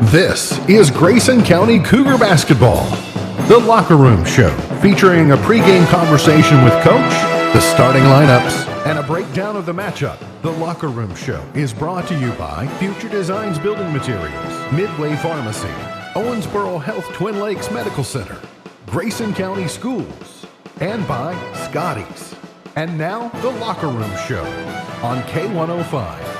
This is Grayson County Cougar basketball, the locker room show featuring a pregame conversation with coach, the starting lineups, and a breakdown of the matchup. The locker room show is brought to you by Future Designs Building Materials, Midway Pharmacy, Owensboro Health Twin Lakes Medical Center, Grayson County Schools, and by Scotty's. And now, the locker room show on K105.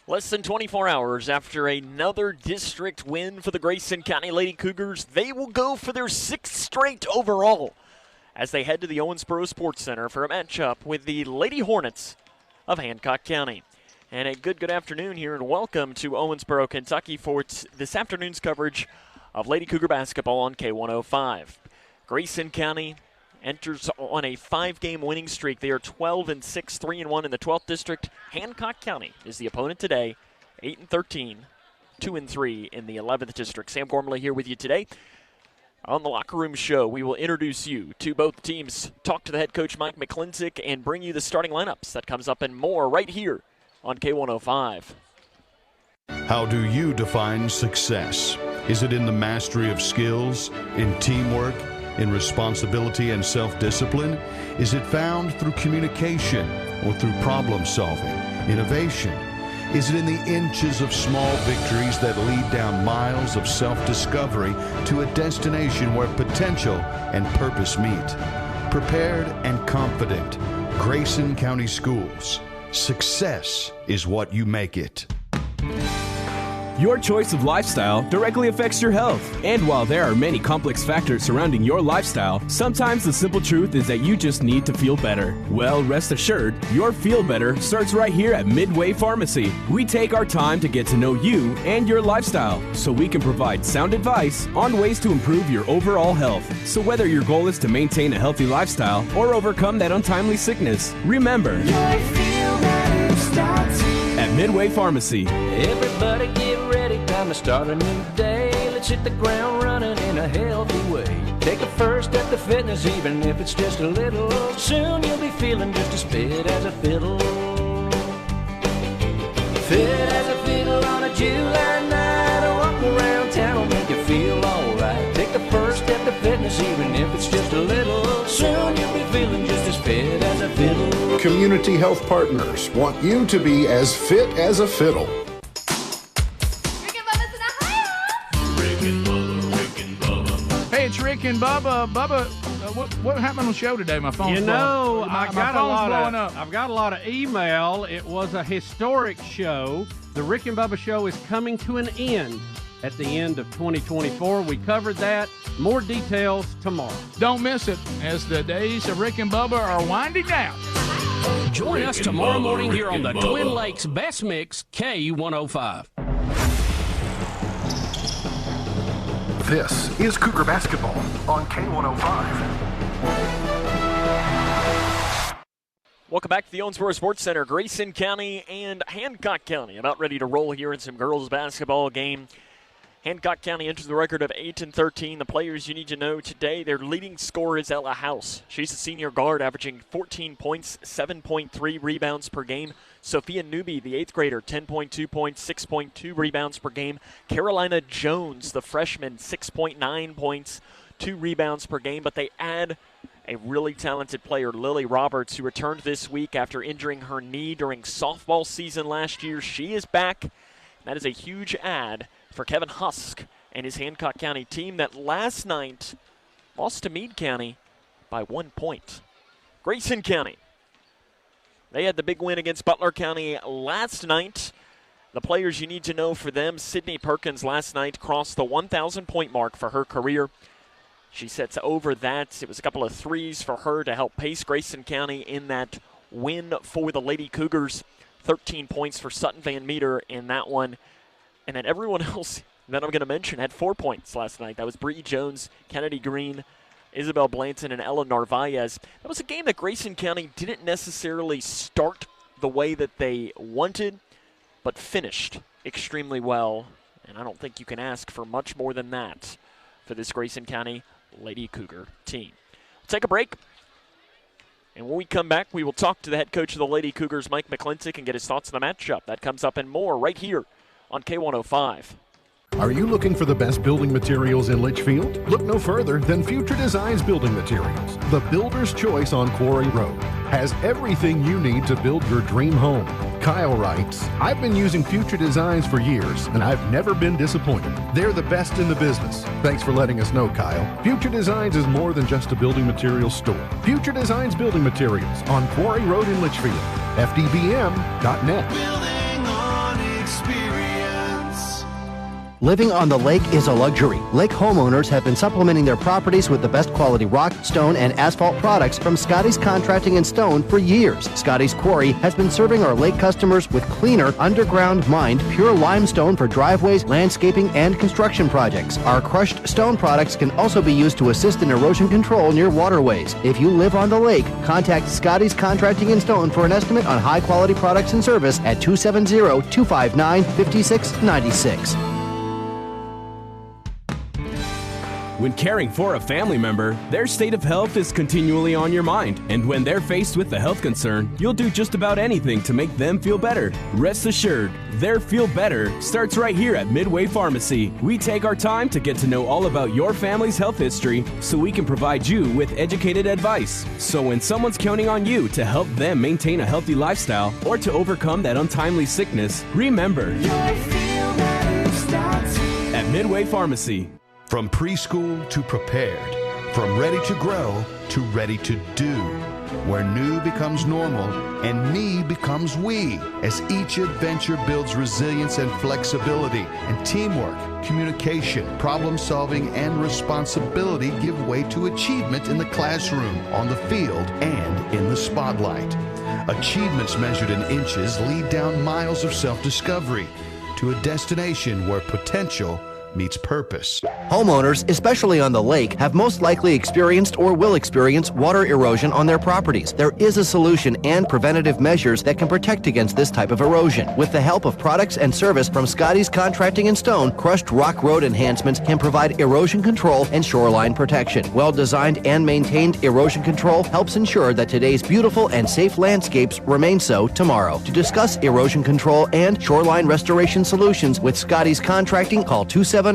Less than 24 hours after another district win for the Grayson County Lady Cougars, they will go for their 6th straight overall as they head to the Owensboro Sportscenter for a matchup with the Lady Hornets of Hancock County. And a good afternoon here, and welcome to Owensboro, Kentucky for this afternoon's coverage of Lady Cougar basketball on K105. Grayson County enters on a 5-game winning streak. They are 12-6, 3-1 in the 12th district. Hancock County is the opponent today, 8-13, 2-3 in the 11th district. Sam Gormley here with you today. On the Locker Room Show, we will introduce you to both teams, talk to the head coach Mike McClintock, and bring you the starting lineups. That comes up and more right here on K105. How do you define success? Is it in the mastery of skills, in teamwork, in responsibility and self-discipline? Is it found through communication or through problem-solving, innovation? Is it in the inches of small victories that lead down miles of self-discovery to a destination where potential and purpose meet? Prepared and confident, Grayson County Schools. Success is what you make it. Your choice of lifestyle directly affects your health. And while there are many complex factors surrounding your lifestyle, sometimes the simple truth is that you just need to feel better. Well, rest assured, your feel better starts right here at Midway Pharmacy. We take our time to get to know you and your lifestyle so we can provide sound advice on ways to improve your overall health. So whether your goal is to maintain a healthy lifestyle or overcome that untimely sickness, remember, at Midway Pharmacy. Everybody get ready, time to start a new day. Let's hit the ground running in a healthy way. Take a first step to fitness, even if it's just a little. Soon you'll be feeling just as fit as a fiddle. Fit as a fiddle on a July night. A walk around town will make you feel alright. Take the first step to fitness, even if it's just a little. Soon you'll be feeling just as fit as a fiddle. Community Health Partners want you to be as fit as a fiddle. Hey, it's Rick and Bubba. Bubba, what happened on the show today? My phone's I've got a lot of email. It was a historic show. The Rick and Bubba show is coming to an end at the end of 2024. We covered that. More details tomorrow. Don't miss it as the days of Rick and Bubba are winding down. Join us tomorrow morning here on the Twin Lakes Best Mix K105. This is Cougar basketball on K105. Welcome back to the Owensboro Sportscenter. Grayson County and Hancock County about ready to roll here in some girls basketball game. Hancock County enters the record of 8-13. The players you need to know today, their leading scorer is Ella House. She's a senior guard averaging 14 points, 7.3 rebounds per game. Sophia Newby, the 8th grader, 10.2 points, 6.2 rebounds per game. Carolina Jones, the freshman, 6.9 points, 2 rebounds per game. But they add a really talented player, Lily Roberts, who returned this week after injuring her knee during softball season last year. She is back. That is a huge add for Kevin Husk and his Hancock County team that last night lost to Meade County by 1 point. Grayson County, they had the big win against Butler County last night. The players you need to know for them, Sydney Perkins last night crossed the 1,000-point mark for her career. She sets over that. It was a couple of threes for her to help pace Grayson County in that win for the Lady Cougars. 13 points for Sutton Van Meter in that one. And then everyone else that I'm going to mention had 4 points last night. That was Bree Jones, Kennedy Green, Isabel Blanton, and Ella Narvaez. That was a game that Grayson County didn't necessarily start the way that they wanted, but finished extremely well. And I don't think you can ask for much more than that for this Grayson County Lady Cougar team. We'll take a break. And when we come back, we will talk to the head coach of the Lady Cougars, Mike McClintock, and get his thoughts on the matchup. That comes up and more right here on K105. Are you looking for the best building materials in Litchfield? Look no further than Future Designs Building Materials. The builder's choice on Quarry Road has everything you need to build your dream home. Kyle writes, I've been using Future Designs for years, and I've never been disappointed. They're the best in the business. Thanks for letting us know, Kyle. Future Designs is more than just a building materials store. Future Designs Building Materials on Quarry Road in Litchfield. FDBM.net. Building on experience. Living on the lake is a luxury. Lake homeowners have been supplementing their properties with the best quality rock, stone, and asphalt products from Scotty's Contracting and Stone for years. Scotty's Quarry has been serving our lake customers with cleaner, underground mined, pure limestone for driveways, landscaping, and construction projects. Our crushed stone products can also be used to assist in erosion control near waterways. If you live on the lake, contact Scotty's Contracting and Stone for an estimate on high-quality products and service at 270-259-5696. When caring for a family member, their state of health is continually on your mind. And when they're faced with a health concern, you'll do just about anything to make them feel better. Rest assured, their feel better starts right here at Midway Pharmacy. We take our time to get to know all about your family's health history so we can provide you with educated advice. So when someone's counting on you to help them maintain a healthy lifestyle or to overcome that untimely sickness, remember, at Midway Pharmacy. From preschool to prepared, from ready to grow to ready to do, where new becomes normal and me becomes we, as each adventure builds resilience and flexibility, and teamwork, communication, problem solving, and responsibility give way to achievement in the classroom, on the field, and in the spotlight. Achievements measured in inches lead down miles of self-discovery to a destination where potential meets purpose. Homeowners, especially on the lake, have most likely experienced or will experience water erosion on their properties. There is a solution and preventative measures that can protect against this type of erosion. With the help of products and service from Scotty's Contracting and Stone, crushed rock road enhancements can provide erosion control and shoreline protection. Well-designed and maintained erosion control helps ensure that today's beautiful and safe landscapes remain so tomorrow. To discuss erosion control and shoreline restoration solutions with Scotty's Contracting, call 270-259-5696.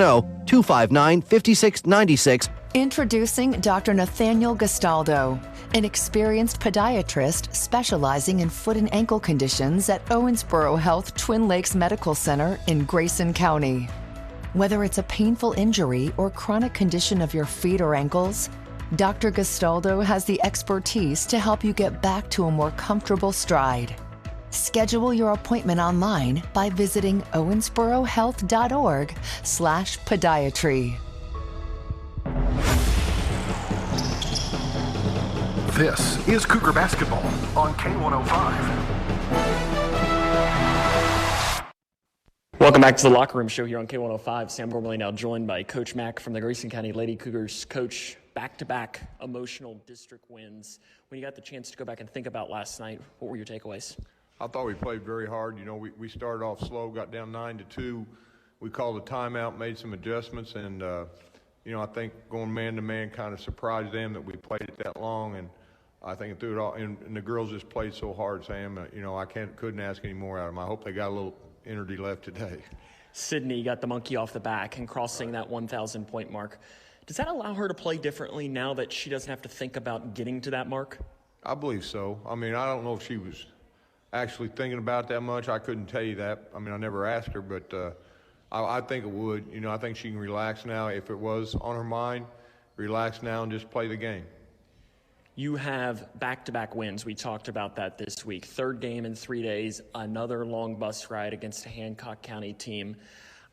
Introducing Dr. Nathaniel Gastaldo, an experienced podiatrist specializing in foot and ankle conditions at Owensboro Health Twin Lakes Medical Center in Grayson County. Whether it's a painful injury or chronic condition of your feet or ankles, Dr. Gastaldo has the expertise to help you get back to a more comfortable stride. Schedule your appointment online by visiting owensborohealth.org/podiatry. This is Cougar Basketball on K105. Welcome back to the Locker Room Show here on K105. Sam Gormley now joined by Coach Mack from the Grayson County Lady Cougars. Coach, back-to-back emotional district wins. When you got the chance to go back and think about last night, what were your takeaways? I thought we played very hard. You know, we started off slow, got down 9-2. We called a timeout, made some adjustments, and, you know, I think going man-to-man kind of surprised them that we played it that long, and I think through it all, and the girls just played so hard, Sam. You know, I couldn't ask any more out of them. I hope they got a little energy left today. Sydney got the monkey off the back and crossing that 1,000-point mark. Does that allow her to play differently now that she doesn't have to think about getting to that mark? I believe so. I mean, I don't know if she was actually thinking about that much. I couldn't tell you that. I mean, I never asked her, but I think it would. You know, I think she can relax now. If it was on her mind, relax now and just play the game. You have back-to-back wins. We talked about that this week. Third game in 3 days, another long bus ride against a Hancock County team.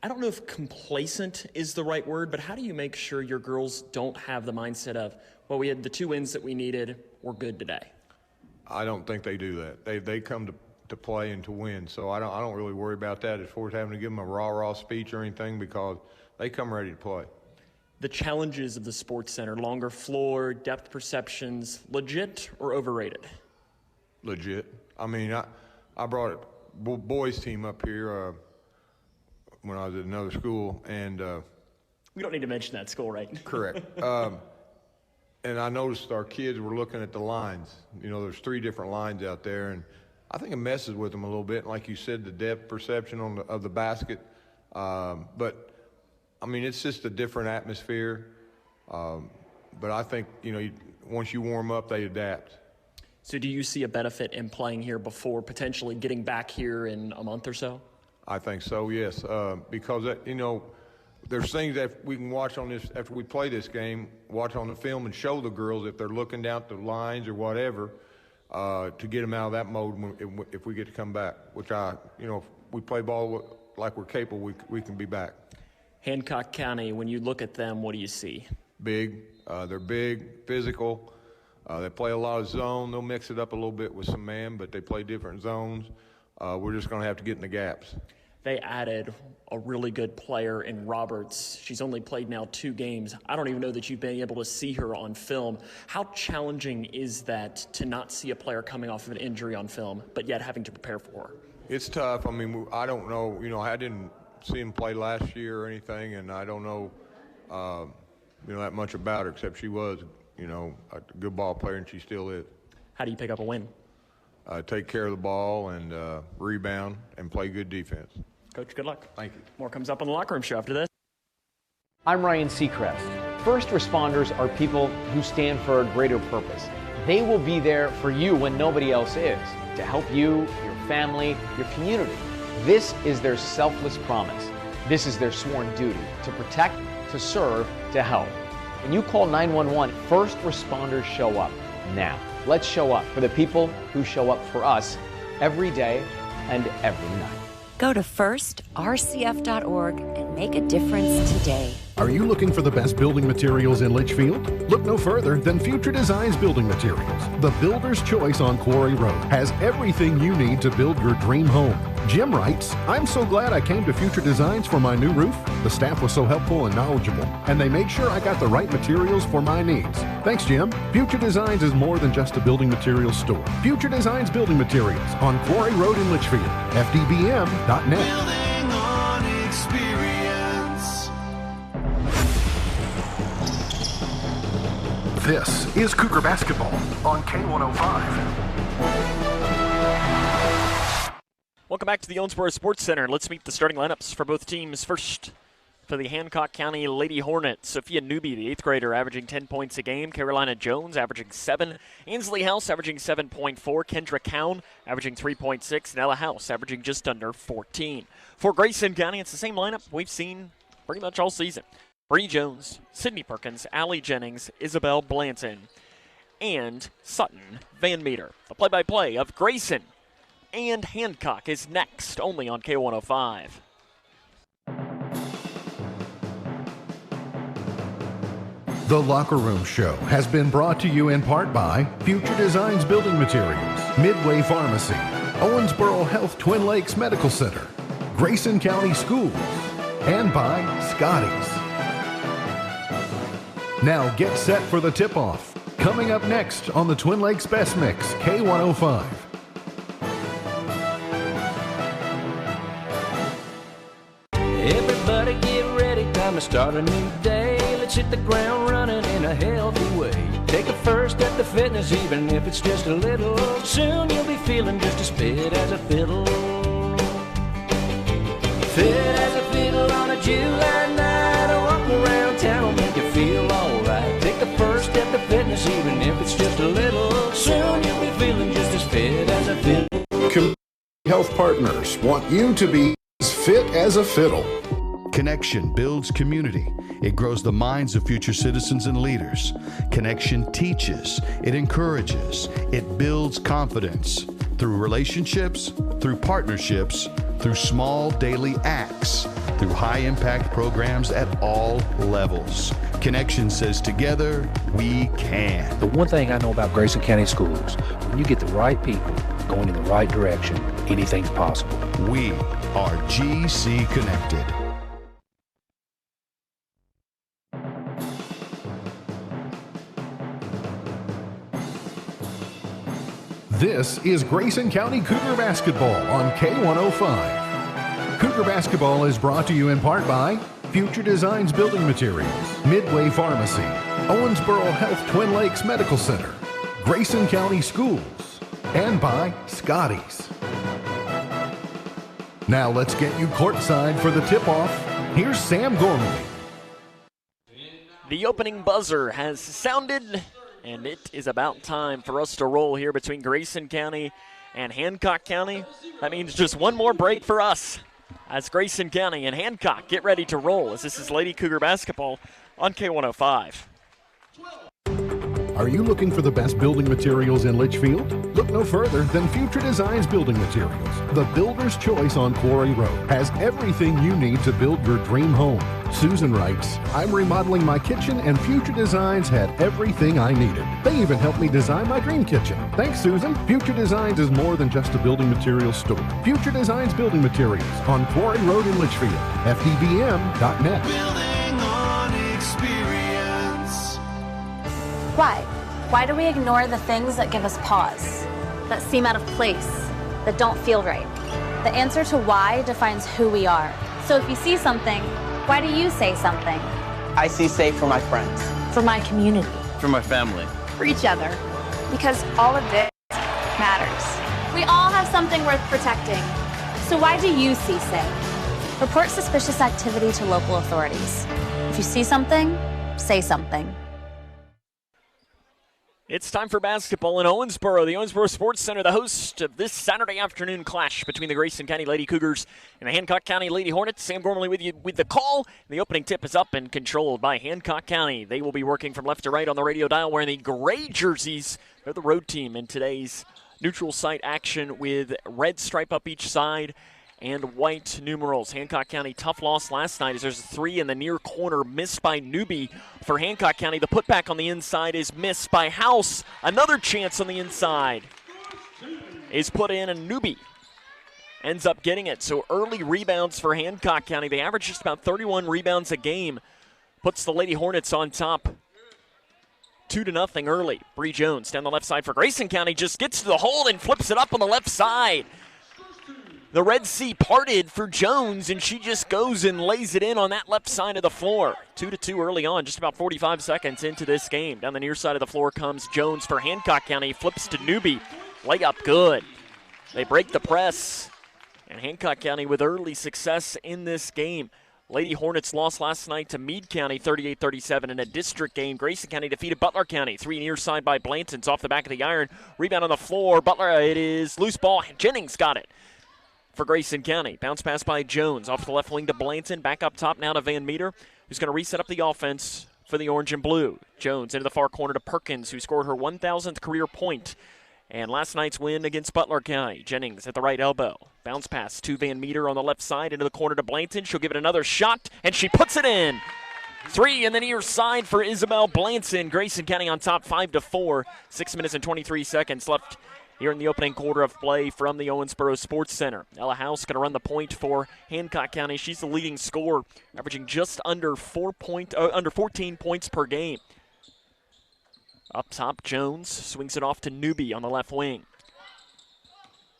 I don't know if complacent is the right word, but how do you make sure your girls don't have the mindset of, well, we had the 2 wins that we needed, we're good today? I don't think they do that. They come to play and to win, so I don't really worry about that as far as having to give them a rah-rah speech or anything, because they come ready to play. The challenges of the Sports Center, longer floor, depth perceptions, legit or overrated? Legit. I mean, I brought a boys team up here when I was at another school, and we don't need to mention that school, right? Correct. And I noticed our kids were looking at the lines. You know, there's 3 different lines out there, and I think it messes with them a little bit. Like you said, the depth perception of the basket. But, I mean, it's just a different atmosphere. But I think, once you warm up, they adapt. So do you see a benefit in playing here before potentially getting back here in a month or so? I think so, yes. Because, there's things that we can watch on this after we play this game, watch on the film and show the girls if they're looking down at the lines or whatever, to get them out of that mode if we get to come back, which if we play ball like we're capable, we can be back. Hancock County, when you look at them, what do you see? Big. They're big, physical. They play a lot of zone. They'll mix it up a little bit with some man, but they play different zones. We're just going to have to get in the gaps. They added a really good player in Roberts. She's only played now 2 games. I don't even know that you've been able to see her on film. How challenging is that to not see a player coming off of an injury on film, but yet having to prepare for her? It's tough. I mean, I don't know. I didn't see him play last year or anything, and I don't know, that much about her, except she was, a good ball player, and she still is. How do you pick up a win? Take care of the ball and rebound and play good defense. Coach, good luck. Thank you. More comes up on the Locker Room Show after this. I'm Ryan Seacrest. First responders are people who stand for a greater purpose. They will be there for you when nobody else is, to help you, your family, your community. This is their selfless promise. This is their sworn duty, to protect, to serve, to help. When you call 911, first responders show up now. Let's show up for the people who show up for us every day and every night. Go to firstrcf.org and make a difference today. Are you looking for the best building materials in Litchfield? Look no further than Future Designs Building Materials. The builder's choice on Quarry Road has everything you need to build your dream home. Jim writes, I'm so glad I came to Future Designs for my new roof. The staff was so helpful and knowledgeable, and they made sure I got the right materials for my needs. Thanks, Jim. Future Designs is more than just a building materials store. Future Designs Building Materials on Quarry Road in Litchfield. FDBM.net. Building on experience. This is Cougar Basketball on K105. Welcome back to the Owensboro Sportscenter. Let's meet the starting lineups for both teams. First, for the Hancock County Lady Hornets, Sophia Newby, the 8th grader, averaging 10 points a game. Carolina Jones, averaging 7. Ainsley House, averaging 7.4. Kendra Cowan, averaging 3.6. Nella House, averaging just under 14. For Grayson County, it's the same lineup we've seen pretty much all season. Bree Jones, Sydney Perkins, Allie Jennings, Isabel Blanton, and Sutton Van Meter. The play-by-play of Grayson and Hancock is next, only on K105. The Locker Room Show has been brought to you in part by Future Designs Building Materials, Midway Pharmacy, Owensboro Health Twin Lakes Medical Center, Grayson County Schools, and by Scotty's. Now get set for the tip-off. Coming up next on the Twin Lakes Best Mix, K105. Everybody get ready, time to start a new day. Let's hit the ground running in a healthy way. Take a first step to fitness, even if it's just a little. Soon you'll be feeling just as fit as a fiddle. Fit as a fiddle on a July night. Walking around town will make you feel alright. Take the first step to fitness, even if it's just a little. Soon you'll be feeling just as fit as a fiddle. Community Health Partners want you to be as fit as a fiddle. Connection builds community. It grows the minds of future citizens and leaders. Connection teaches. It encourages. It builds confidence through relationships, through partnerships, through small daily acts, through high-impact programs at all levels. Connection says together, we can. The one thing I know about Grayson County Schools, when you get the right people going in the right direction, anything's possible. We are GC Connected. This is Grayson County Cougar Basketball on K105. Cougar Basketball is brought to you in part by Future Designs Building Materials, Midway Pharmacy, Owensboro Health Twin Lakes Medical Center, Grayson County Schools, and by Scotty's. Now let's get you courtside for the tip-off. Here's Sam Gormley. The opening buzzer has sounded, and it is about time for us to roll here between Grayson County and Hancock County. That means just one more break for us as Grayson County and Hancock get ready to roll, as this is Lady Cougar basketball on K105. Are you looking for the best building materials in Litchfield? Look no further than Future Designs Building Materials. The builder's choice on Quarry Road has everything you need to build your dream home. Susan writes, I'm remodeling my kitchen and Future Designs had everything I needed. They even helped me design my dream kitchen. Thanks, Susan. Future Designs is more than just a building materials store. Future Designs Building Materials on Quarry Road in Litchfield. FDBM.net. Building on experience. Why? Why do we ignore the things that give us pause, that seem out of place, that don't feel right? The answer to why defines who we are. So if you see something, why do you say something? I see safe for my friends. For my community. For my family. For each other. Because all of this matters. We all have something worth protecting. So why do you see safe? Report suspicious activity to local authorities. If you see something, say something. It's time for basketball in Owensboro. The Owensboro Sportscenter, the host of this Saturday afternoon clash between the Grayson County Lady Cougars and the Hancock County Lady Hornets. Sam Gormley with you with the call. The opening tip is up and controlled by Hancock County. They will be working from left to right on the radio dial wearing the gray jerseys. They're the road team in today's neutral site action with red stripe up each side and white numerals. Hancock County, tough loss last night as there's a three in the near corner missed by Newby for Hancock County. The putback on the inside is missed by House. Another chance on the inside is put in, and Newby ends up getting it. So early rebounds for Hancock County. They average just about 31 rebounds a game. Puts the Lady Hornets on top 2-0 early. Bree Jones down the left side for Grayson County just gets to the hole and flips it up on the left side. The Red Sea parted for Jones, and she just goes and lays it in on that left side of the floor. 2-2 early on, just about 45 seconds into this game. Down the near side of the floor comes Jones for Hancock County. Flips to Newby. Layup good. They break the press, and Hancock County with early success in this game. Lady Hornets lost last night to Meade County 38-37 in a district game. Grayson County defeated Butler County. Three near side by Blanton's off the back of the iron. Rebound on the floor. Butler, it is loose ball. Jennings got it for Grayson County. Bounce pass by Jones off the left wing to Blanton. Back up top now to Van Meter, who's going to reset up the offense for the orange and blue. Jones into the far corner to Perkins, who scored her 1,000th career point. And last night's win against Butler County. Jennings at the right elbow. Bounce pass to Van Meter on the left side into the corner to Blanton. She'll give it another shot, and she puts it in. Three in the near side for Isabel Blanton. Grayson County on top 5-4. 6 minutes and 23 seconds left here in the opening quarter of play from the Owensboro Sportscenter. Ella House going to run the point for Hancock County. She's the leading scorer, averaging just under 14 points per game. Up top, Jones swings it off to Newby on the left wing.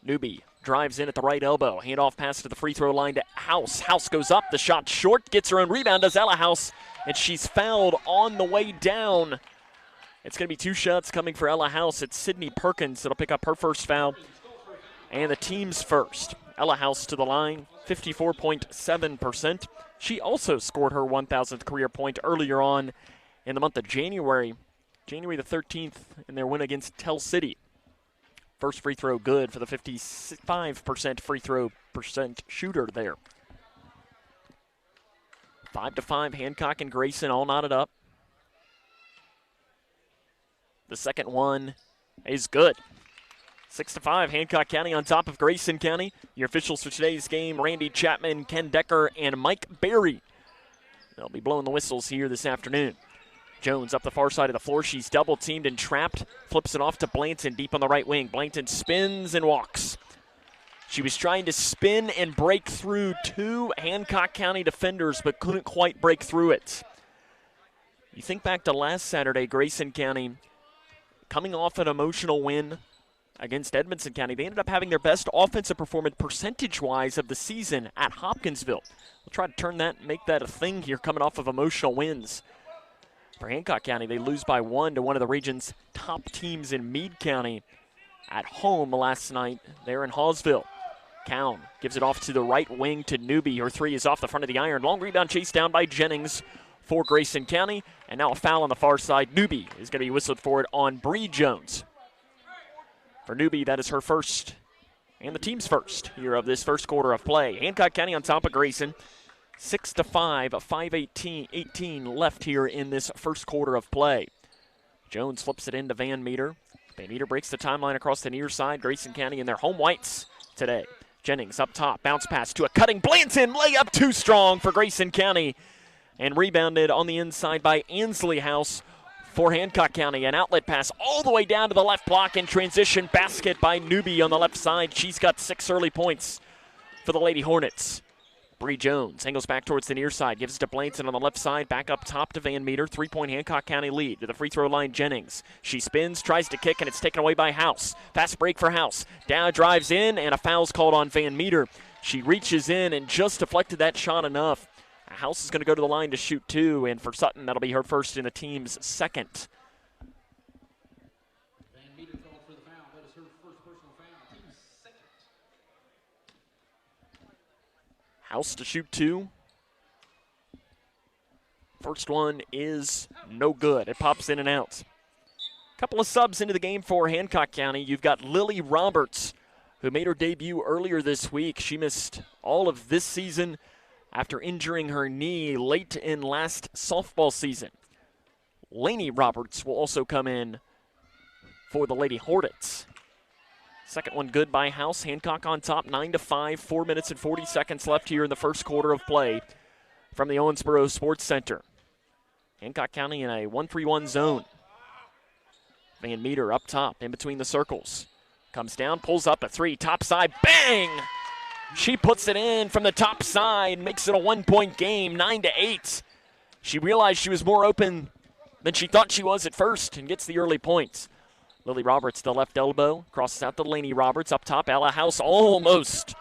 Newby drives in at the right elbow. Handoff pass to the free throw line to House. House goes up, the shot short, gets her own rebound, does Ella House, and she's fouled on the way down. It's going to be two shots coming for Ella House. It's Sydney Perkins that'll pick up her first foul and the team's first. Ella House to the line, 54.7%. She also scored her 1,000th career point earlier on in the month of January the 13th in their win against Tell City. First free throw good for the 55% free throw percent shooter there. 5-5, Hancock and Grayson all knotted up. The second one is good. 6-5, Hancock County on top of Grayson County. Your officials for today's game, Randy Chapman, Ken Decker, and Mike Berry. They'll be blowing the whistles here this afternoon. Jones up the far side of the floor. She's double-teamed and trapped. Flips it off to Blanton deep on the right wing. Blanton spins and walks. She was trying to spin and break through two Hancock County defenders, but couldn't quite break through it. You think back to last Saturday, Grayson County coming off an emotional win against Edmonson County. They ended up having their best offensive performance percentage-wise of the season at Hopkinsville. We'll try to turn that, make that a thing here coming off of emotional wins. For Hancock County, they lose by one to one of the region's top teams in Meade County. at home last night there in Hallsville. Cowan gives it off to the right wing to Newby. Her three is off the front of the iron. Long rebound chased down by Jennings for Grayson County. And now a foul on the far side. Newby is going to be whistled for it on Bree Jones. For Newby, that is her first and the team's first here of this first quarter of play. Hancock County on top of Grayson. 6-5, 5:18 left here in this first quarter of play. Jones flips it into Van Meter. Van Meter breaks the timeline across the near side. Grayson County in their home whites today. Jennings up top, bounce pass to a cutting Blanton, layup too strong for Grayson County, and rebounded on the inside by Ansley House for Hancock County. An outlet pass all the way down to the left block in transition basket by Newby on the left side. She's got 6 early points for the Lady Hornets. Bree Jones angles back towards the near side, gives it to Blanton on the left side, back up top to Van Meter. 3-point Hancock County lead. To the free throw line, Jennings. She spins, tries to kick, and it's taken away by House. Fast break for House. Down, drives in, and a foul's called on Van Meter. She reaches in and just deflected that shot enough. House is going to go to the line to shoot 2, and for Sutton, that'll be her first and the team's second. Van Meter called for the foul. That is her first personal foul. Team's second. House to shoot 2. First one is no good. It pops in and out. Couple of subs into the game for Hancock County. You've got Lily Roberts, who made her debut earlier this week. She missed all of this season after injuring her knee late in last softball season. Lainey Roberts will also come in for the Lady Hornets. Second one good by House. Hancock on top, 9-5, 4 minutes and 40 seconds left here in the first quarter of play from the Owensboro Sportscenter. Hancock County in a 1-3-1 zone. Van Meter up top in between the circles. Comes down, pulls up a 3, top side, bang! She puts it in from the top side, makes it a 1-point game, 9-8. She realized she was more open than she thought she was at first and gets the early points. Lily Roberts, the left elbow, crosses out to Lainey Roberts. Up top, Ella House almost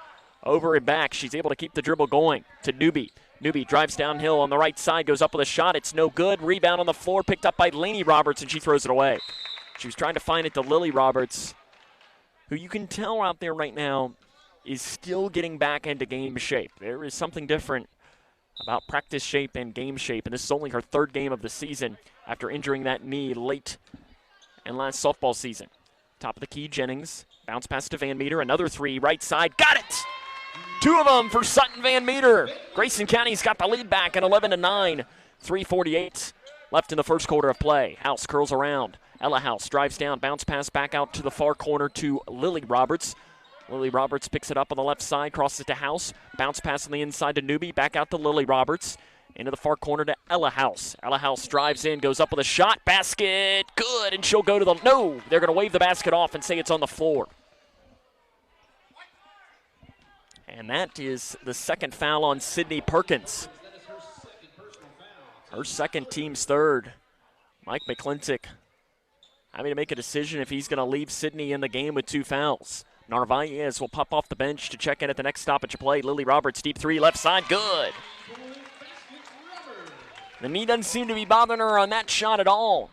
over and back. She's able to keep the dribble going to Newby. Newby drives downhill on the right side, goes up with a shot. It's no good. Rebound on the floor, picked up by Lainey Roberts, and she throws it away. She was trying to find it to Lily Roberts, who you can tell out there right now is still getting back into game shape. There is something different about practice shape and game shape, and this is only her 3rd game of the season after injuring that knee late in last softball season. Top of the key, Jennings. Bounce pass to Van Meter. Another 3, right side. Got it! 2 of them for Sutton Van Meter. Grayson County's got the lead back at 11-9. 3:48 left in the first quarter of play. House curls around. Ella House drives down. Bounce pass back out to the far corner to Lily Roberts. Lily Roberts picks it up on the left side, crosses it to House. Bounce pass on the inside to Newby. Back out to Lily Roberts. Into the far corner to Ella House. Ella House drives in, goes up with a shot. Basket, good, and she'll go to the, no, they're going to wave the basket off and say it's on the floor. And that is the second foul on Sydney Perkins. Her second, team's 3rd. Mike McClintock having to make a decision if he's going to leave Sydney in the game with 2 fouls. Narvaez will pop off the bench to check in at the next stoppage of play. Lily Roberts, deep 3, left side, good. The knee doesn't seem to be bothering her on that shot at all.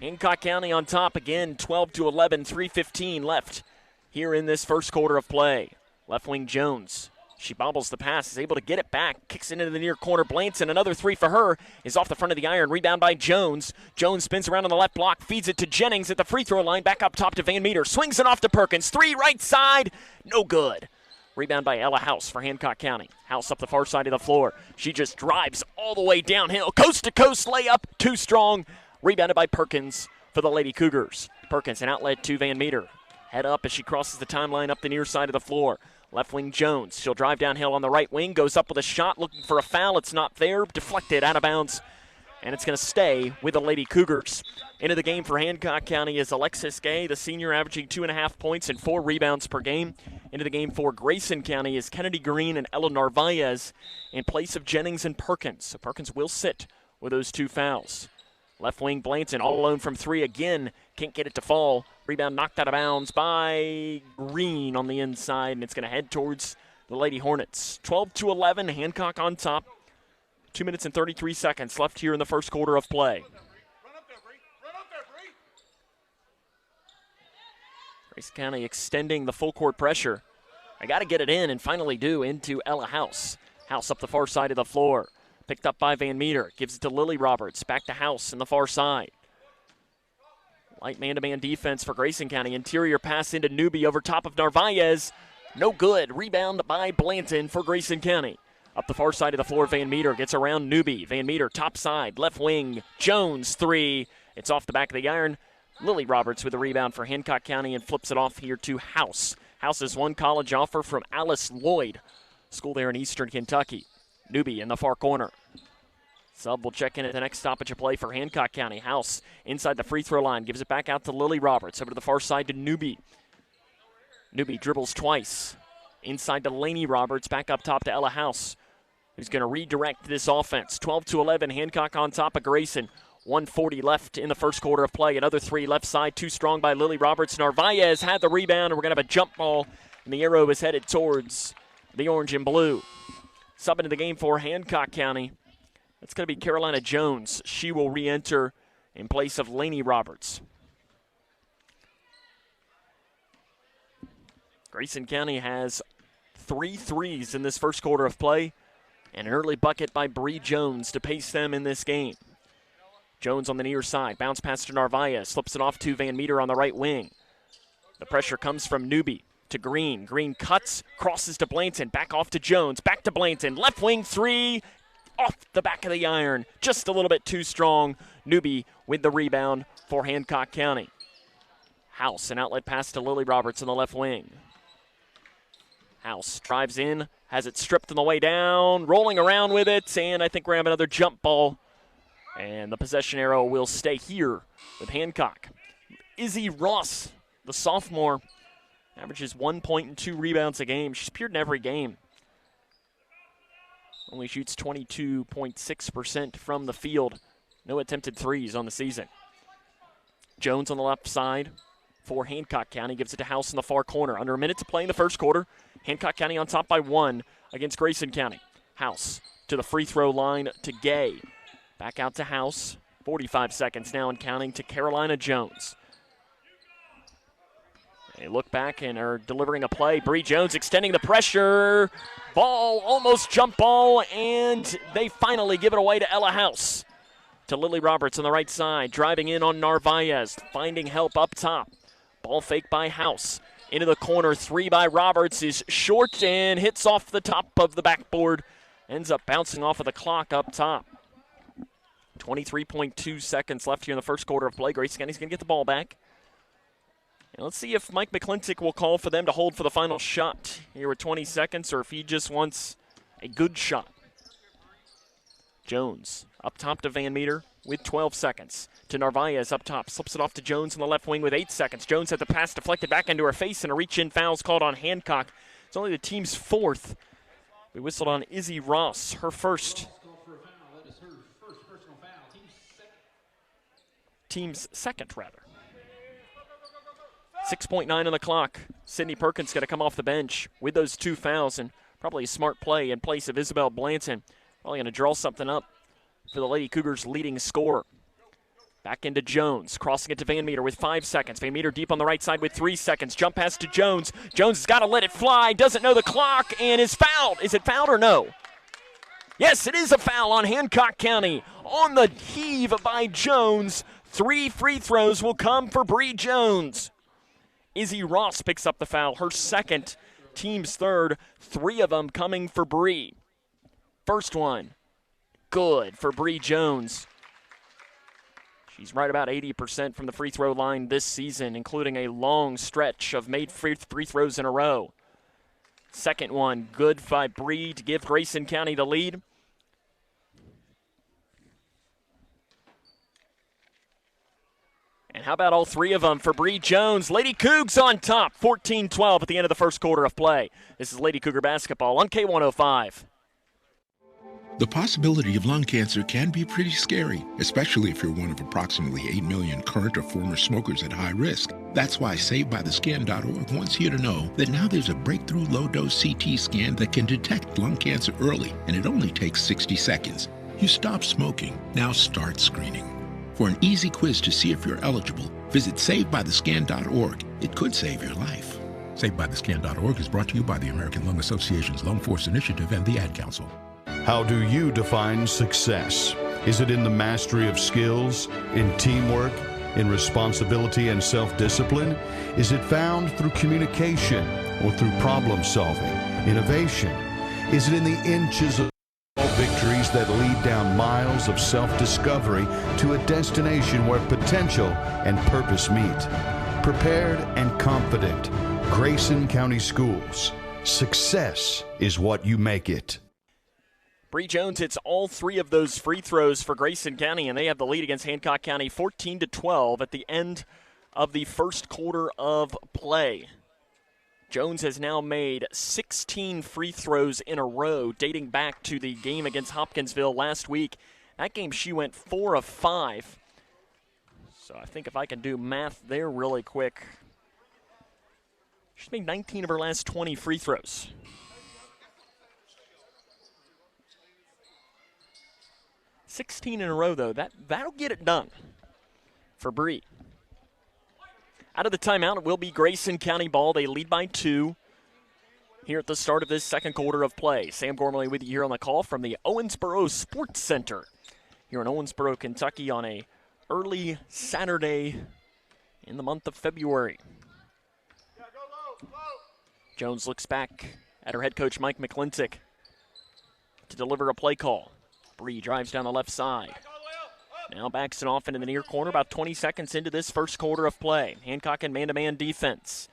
Hancock County on top again, 12-11, 3:15 left here in this first quarter of play. Left wing Jones. She bobbles the pass, is able to get it back, kicks it into the near corner. Blanton, another 3 for her, is off the front of the iron. Rebound by Jones. Jones spins around on the left block, feeds it to Jennings at the free throw line, back up top to Van Meter. Swings it off to Perkins. 3 right side, no good. Rebound by Ella House for Hancock County. House up the far side of the floor. She just drives all the way downhill. Coast-to-coast layup, too strong. Rebounded by Perkins for the Lady Cougars. Perkins, an outlet to Van Meter. Head up as she crosses the timeline up the near side of the floor. Left wing Jones. She'll drive downhill on the right wing. Goes up with a shot, looking for a foul. It's not there. Deflected, out of bounds. And it's going to stay with the Lady Cougars. Into the game for Hancock County is Alexis Gay, the senior, averaging 2.5 points and 4 rebounds per game. Into the game for Grayson County is Kennedy Green and Ella Narvaez in place of Jennings and Perkins. So Perkins will sit with those 2 fouls. Left wing Blanton all alone from 3 again. Can't get it to fall. Rebound knocked out of bounds by Green on the inside, and it's going to head towards the Lady Hornets. 12-11, Hancock on top. 2 minutes and 33 seconds left here in the first quarter of play. Grayson County extending the full court pressure. I got to get it in and finally do into Ella House. House up the far side of the floor. Picked up by Van Meter. Gives it to Lily Roberts. Back to House in the far side. Light man-to-man defense for Grayson County. Interior pass into Newby over top of Narvaez. No good. Rebound by Blanton for Grayson County. Up the far side of the floor, Van Meter gets around Newby. Van Meter top side, left wing. Jones, three. It's off the back of the iron. Lily Roberts with the rebound for Hancock County and flips it off here to House. House has one college offer from Alice Lloyd, school there in Eastern Kentucky. Newby in the far corner. Sub will check in at the next stoppage of play for Hancock County. House inside the free throw line, gives it back out to Lily Roberts. Over to the far side to Newby. Newby dribbles twice. Inside to Laney Roberts, back up top to Ella House, who's going to redirect this offense. 12-11, Hancock on top of Grayson. 1:40 left in the first quarter of play. Another three left side, too strong by Lily Roberts. Narvaez had the rebound, and we're going to have a jump ball, and the arrow is headed towards the orange and blue. Sub into the game for Hancock County. That's going to be Carolina Jones. She will re-enter in place of Laney Roberts. Grayson County has 3 threes in this first quarter of play, and an early bucket by Bree Jones to pace them in this game. Jones on the near side, bounce pass to Narvaez, slips it off to Van Meter on the right wing. The pressure comes from Newby to Green. Green cuts, crosses to Blanton, back off to Jones, back to Blanton, left wing three, off the back of the iron, just a little bit too strong. Newby with the rebound for Hancock County. House, an outlet pass to Lily Roberts on the left wing. House drives in, has it stripped on the way down, rolling around with it, and I think we're going to have another jump ball. And the possession arrow will stay here with Hancock. Izzy Ross, the sophomore, averages 1 point and 2 rebounds a game. She's appeared in every game. Only shoots 22.6% from the field. No attempted threes on the season. Jones on the left side for Hancock County. Gives it to House in the far corner. Under a minute to play in the first quarter. Hancock County on top by 1 against Grayson County. House to the free throw line to Gay. Back out to House. 45 seconds now and counting to Carolina Jones. They look back and are delivering a play. Bree Jones extending the pressure. Ball, almost jump ball, and they finally give it away to Ella House. To Lily Roberts on the right side, driving in on Narvaez, finding help up top. Ball fake by House. Into the corner, three by Roberts is short and hits off the top of the backboard. Ends up bouncing off of the clock up top. 23.2 seconds left here in the first quarter of play. Grayson County's going to get the ball back. And let's see if Mike McClintock will call for them to hold for the final shot here with 20 seconds, or if he just wants a good shot. Jones up top to Van Meter with 12 seconds. To Narvaez up top, slips it off to Jones on the left wing with 8 seconds. Jones had the pass deflected back into her face, and a reach-in foul's called on Hancock. It's only the team's 4th. We whistled on Izzy Ross, her first. Team's second, rather. 6.9 on the clock. Sydney Perkins going to come off the bench with those 2 fouls, and probably a smart play in place of Isabel Blanton. Probably going to draw something up for the Lady Cougars' leading scorer. Back into Jones, crossing it to Van Meter with 5 seconds. Van Meter deep on the right side with 3 seconds. Jump pass to Jones. Jones has got to let it fly, doesn't know the clock, and is fouled. Is it fouled or no? Yes, it is a foul on Hancock County. On the heave by Jones. 3 free throws will come for Bree Jones. Izzy Ross picks up the foul, her second, team's third. 3 of them coming for Bree. First one, good for Bree Jones. She's right about 80% from the free throw line this season, including a long stretch of made free throws in a row. Second one, good by Bree to give Grayson County the lead. And how about all 3 of them for Bree Jones? Lady Cougs on top, 14-12 at the end of the first quarter of play. This is Lady Cougar basketball on K105. The possibility of lung cancer can be pretty scary, especially if you're one of approximately 8 million current or former smokers at high risk. That's why SaveByTheScan.org wants you to know that now there's a breakthrough low-dose CT scan that can detect lung cancer early, and it only takes 60 seconds. You stop smoking, now start screening. For an easy quiz to see if you're eligible, visit SaveByTheScan.org it could save your life. SaveByTheScan.org is brought to you by the American Lung Association's Lung Force Initiative and the Ad Council. How do you define success? Is it in the mastery of skills, in teamwork, in responsibility and self-discipline? Is it found through communication or through problem solving, innovation? Is it in the inches of victories that lead down miles of self-discovery to a destination where potential and purpose meet? Prepared and confident, Grayson County Schools. Success is what you make it. Bree Jones hits all three of those free throws for Grayson County, and they have the lead against Hancock County 14-12 at the end of the first quarter of play. Jones has now made 16 free throws in a row, dating back to the game against Hopkinsville last week. That game she went 4 of 5. So I think if I can do math there really quick, she's made 19 of her last 20 free throws. $16 in a row, though. That'll get it done for Bree. Out of the timeout, it will be Grayson County ball. They lead by 2 here at the start of this second quarter of play. Sam Gormley with you here on the call from the Owensboro Sportscenter here in Owensboro, Kentucky on a early Saturday in the month of February. Jones looks back at her head coach, Mike McClintock, to deliver a play call. Bree drives down the left side. Now backs it off into the near corner, about 20 seconds into this first quarter of play. Hancock in man-to-man defense.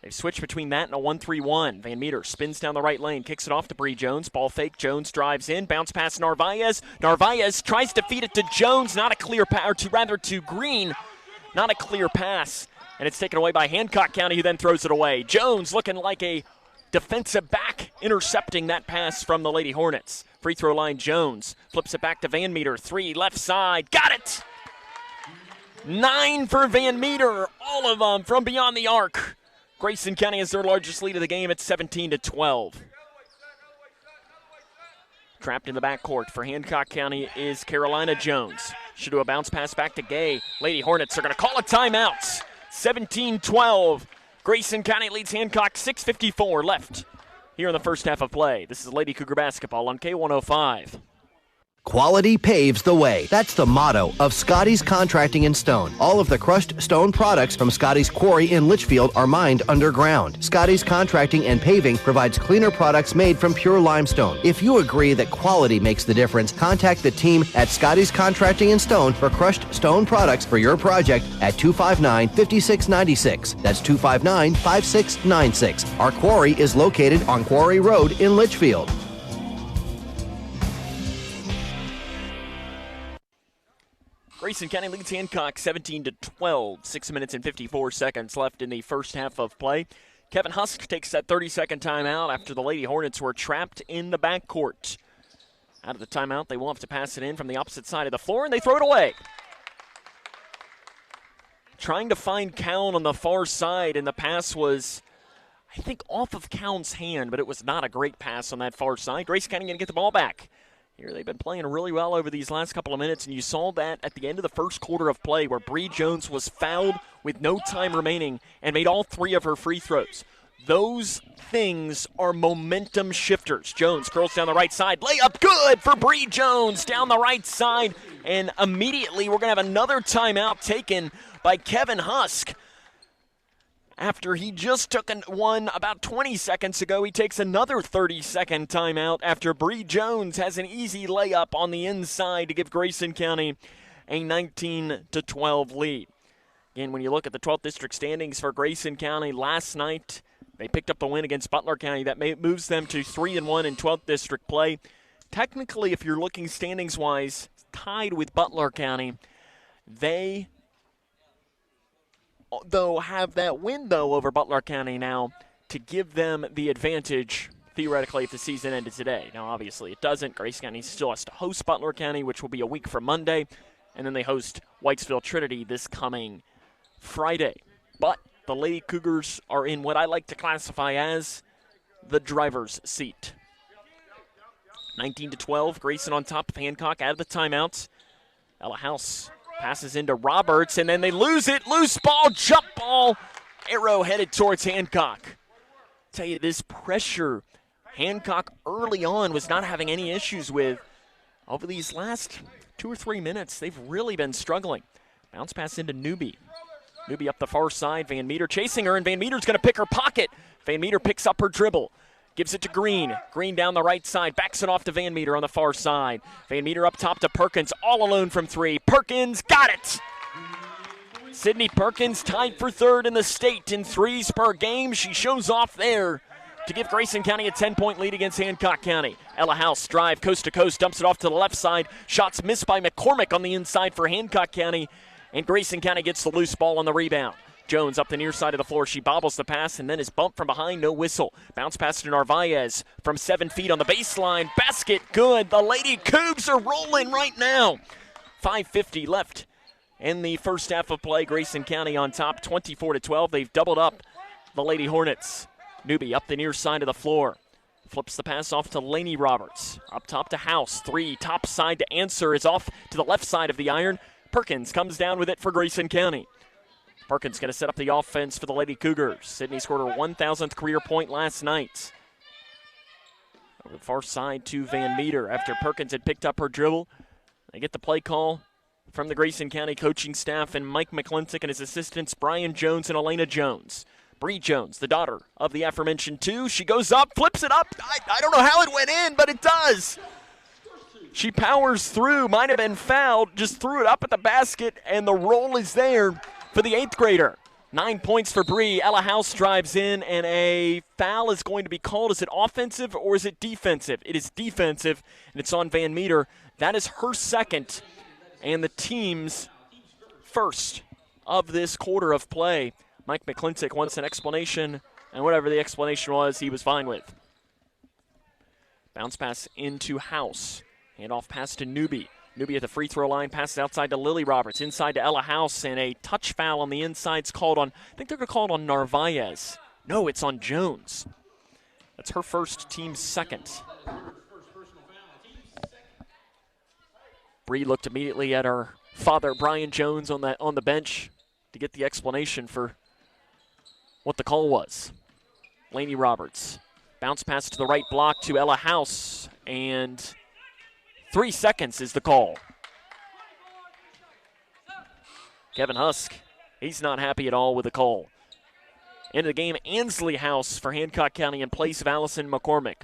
They've switched between that and a 1-3-1. Van Meter spins down the right lane, kicks it off to Bree Jones. Ball fake, Jones drives in, bounce pass Narvaez. Narvaez tries to feed it to Jones, not a clear pass, or to Green. Not a clear pass, and it's taken away by Hancock County, who then throws it away. Jones looking like a defensive back, intercepting that pass from the Lady Hornets. Free throw line, Jones flips it back to Van Meter. 3, left side, got it! 9 for Van Meter, all of them from beyond the arc. Grayson County has their largest lead of the game at 17-12. Trapped in the backcourt for Hancock County is Carolina Jones. Should do a bounce pass back to Gay. Lady Hornets are going to call a timeout. 17-12. Grayson County leads Hancock, 6:54 left here in the first half of play. This is Lady Cougar basketball on K105. Quality paves the way. That's the motto of Scotty's Contracting in Stone. All of the crushed stone products from Scotty's quarry in Litchfield are mined underground. Scotty's Contracting and Paving provides cleaner products made from pure limestone. If you agree that quality makes the difference, contact the team at Scotty's Contracting in Stone for crushed stone products for your project at 259-5696. That's 259-5696. Our quarry is located on Quarry Road in Litchfield. Grayson County leads Hancock 17-12. 6 minutes and 54 seconds left in the first half of play. Kevin Husk takes that 30-second timeout after the Lady Hornets were trapped in the backcourt. Out of the timeout, they will have to pass it in from the opposite side of the floor, and they throw it away. Trying to find Cowan on the far side, and the pass was, I think, off of Cowan's hand, but it was not a great pass on that far side. Grayson County going to get the ball back. Here they've been playing really well over these last couple of minutes, and you saw that at the end of the first quarter of play where Bree Jones was fouled with no time remaining and made all 3 of her free throws. Those things are momentum shifters. Jones curls down the right side. Layup good for Bree Jones down the right side, and immediately we're going to have another timeout taken by Kevin Husk. After he just took one about 20 seconds ago, he takes another 30-second timeout after Bree Jones has an easy layup on the inside to give Grayson County a 19-12 lead. Again, when you look at the 12th district standings for Grayson County last night, they picked up the win against Butler County. That moves them to 3-1 in 12th district play. Technically, if you're looking standings-wise, tied with Butler County, they though have that win though over Butler County now to give them the advantage theoretically if the season ended today. Now obviously it doesn't. Grayson County still has to host Butler County, which will be a week from Monday, and then they host Whitesville Trinity this coming Friday. But the Lady Cougars are in what I like to classify as the driver's seat. 19-12, Grayson on top of Hancock out of the timeouts. Ella House passes into Roberts, and then they lose it. Loose ball, jump ball arrow headed towards Hancock. Tell you, this pressure Hancock early on was not having any issues with. Over these last 2 or 3 minutes, they've really been struggling. Bounce pass into Newby. Newby up the far side. Van Meter chasing her, and Van Meter's going to pick her pocket. Van Meter picks up her dribble. Gives it to Green. Green down the right side. Backs it off to Van Meter on the far side. Van Meter up top to Perkins. All alone from 3. Perkins got it! Sydney Perkins tied for 3rd in the state in threes per game. She shows off there to give Grayson County a 10-point lead against Hancock County. Ella House drive coast to coast, dumps it off to the left side. Shots missed by McCormick on the inside for Hancock County. And Grayson County gets the loose ball on the rebound. Jones up the near side of the floor. She bobbles the pass and then is bumped from behind. No whistle. Bounce pass to Narvaez from 7 feet on the baseline. Basket good. The Lady Cougs are rolling right now. 5:50 left in the first half of play. Grayson County on top 24-12. They've doubled up the Lady Hornets. Newby up the near side of the floor. Flips the pass off to Laney Roberts. Up top to House. 3 top side to answer. Is off to the left side of the iron. Perkins comes down with it for Grayson County. Perkins going to set up the offense for the Lady Cougars. Sydney scored her 1,000th career point last night. Over the far side to Van Meter after Perkins had picked up her dribble. They get the play call from the Grayson County coaching staff and Mike McClintock and his assistants Brian Jones and Elena Jones. Bree Jones, the daughter of the aforementioned 2. She goes up, flips it up. I don't know how it went in, but it does. She powers through, might have been fouled, just threw it up at the basket, and the roll is there for the 8th grader. 9 points for Bree. Ella House drives in, and a foul is going to be called. Is it offensive or is it defensive? It is defensive, and it's on Van Meter. That is her 2nd and the team's 1st of this quarter of play. Mike McClintock wants an explanation, and whatever the explanation was, he was fine with. Bounce pass into House. Handoff pass to Newby. Newby at the free throw line, passes outside to Lily Roberts, inside to Ella House, and a touch foul on the inside's called on, I think they're going to call it on Narvaez. No, it's on Jones. That's her 1st, team's 2nd. Bree looked immediately at her father, Brian Jones, on the bench to get the explanation for what the call was. Laney Roberts. Bounce pass to the right block to Ella House, and 3 seconds is the call. Kevin Husk, he's not happy at all with the call. End of the game, Ansley House for Hancock County in place of Allison McCormick.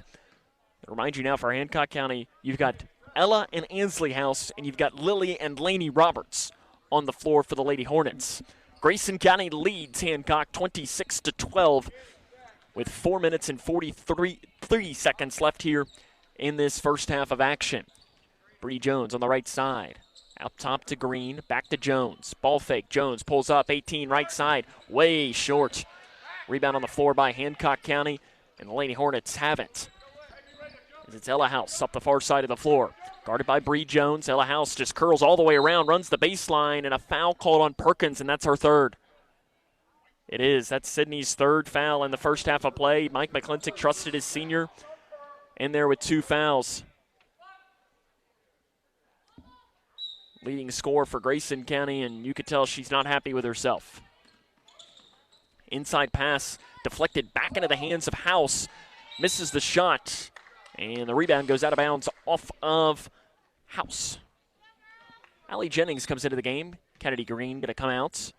I remind you now, for Hancock County, you've got Ella and Ansley House, and you've got Lily and Laney Roberts on the floor for the Lady Hornets. Grayson County leads Hancock 26-12 with 4 minutes and 43 seconds left here in this first half of action. Bree Jones on the right side. Out top to Green, back to Jones. Ball fake, Jones pulls up, 18 right side, way short. Rebound on the floor by Hancock County, and the Lady Hornets have it. As it's Ella House up the far side of the floor. Guarded by Bree Jones. Ella House just curls all the way around, runs the baseline, and a foul called on Perkins, and that's her 3rd. It is. That's Sydney's 3rd foul in the first half of play. Mike McClintock trusted his senior in there with 2 fouls. Leading scorer for Grayson County, and you could tell she's not happy with herself. Inside pass deflected back into the hands of House. Misses the shot, and the rebound goes out of bounds off of House. Allie Jennings comes into the game. Kennedy Green going to come out.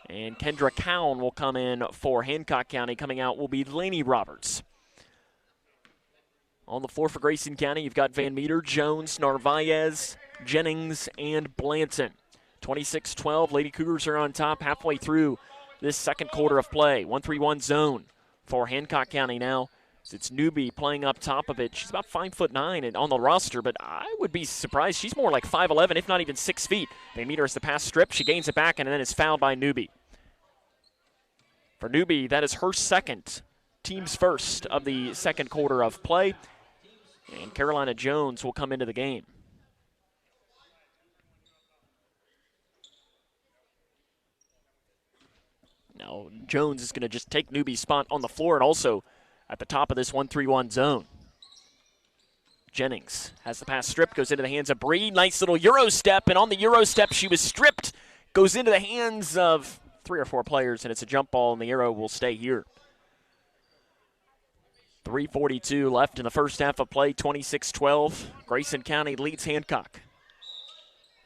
And Kendra Cowan will come in for Hancock County. Coming out will be Laney Roberts. On the floor for Grayson County, you've got Van Meter, Jones, Narvaez, Jennings, and Blanton. 26-12, Lady Cougars are on top halfway through this second quarter of play. 1-3-1 zone for Hancock County now. It's Newby playing up top of it. She's about 5'9" and on the roster, but I would be surprised. She's more like 5'11", if not even 6 feet. They meet her as the pass strip. She gains it back and then is fouled by Newby. For Newby, that is her 2nd, team's 1st of the second quarter of play. And Carolina Jones will come into the game. Now, Jones is going to just take Newby's spot on the floor and also at the top of this 1-3-1 zone. Jennings has the pass stripped, goes into the hands of Bree. Nice little Euro step, and on the Euro step she was stripped. Goes into the hands of 3 or 4 players, and it's a jump ball, and the arrow will stay here. 3:42 left in the first half of play, 26-12. Grayson County leads Hancock.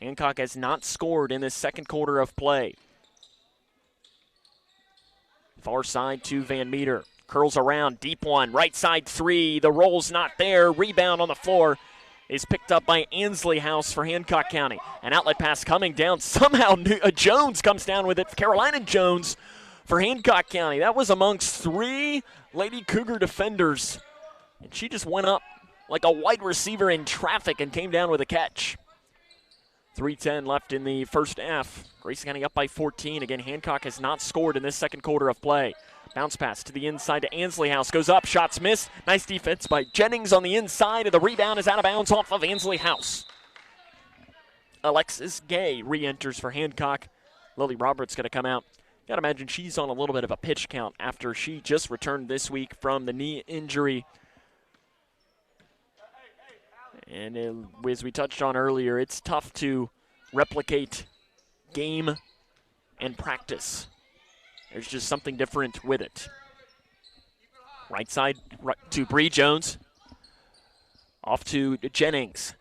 Hancock has not scored in this second quarter of play. Far side to Van Meter. Curls around, deep one, right side 3. The roll's not there. Rebound on the floor is picked up by Ansley House for Hancock County. An outlet pass coming down. Somehow Jones comes down with it. Carolina Jones for Hancock County. That was amongst 3 Lady Cougar defenders. And she just went up like a wide receiver in traffic and came down with a catch. 3:10 left in the first half. Grayson County up by 14. Again, Hancock has not scored in this second quarter of play. Bounce pass to the inside to Ansley House. Goes up, shots missed. Nice defense by Jennings on the inside. And the rebound is out of bounds off of Ansley House. Alexis Gay re-enters for Hancock. Lily Roberts going to come out. Got to imagine she's on a little bit of a pitch count after she just returned this week from the knee injury. And as we touched on earlier, it's tough to replicate game and practice. There's just something different with it. Right side to Bree Jones. Off to Jennings.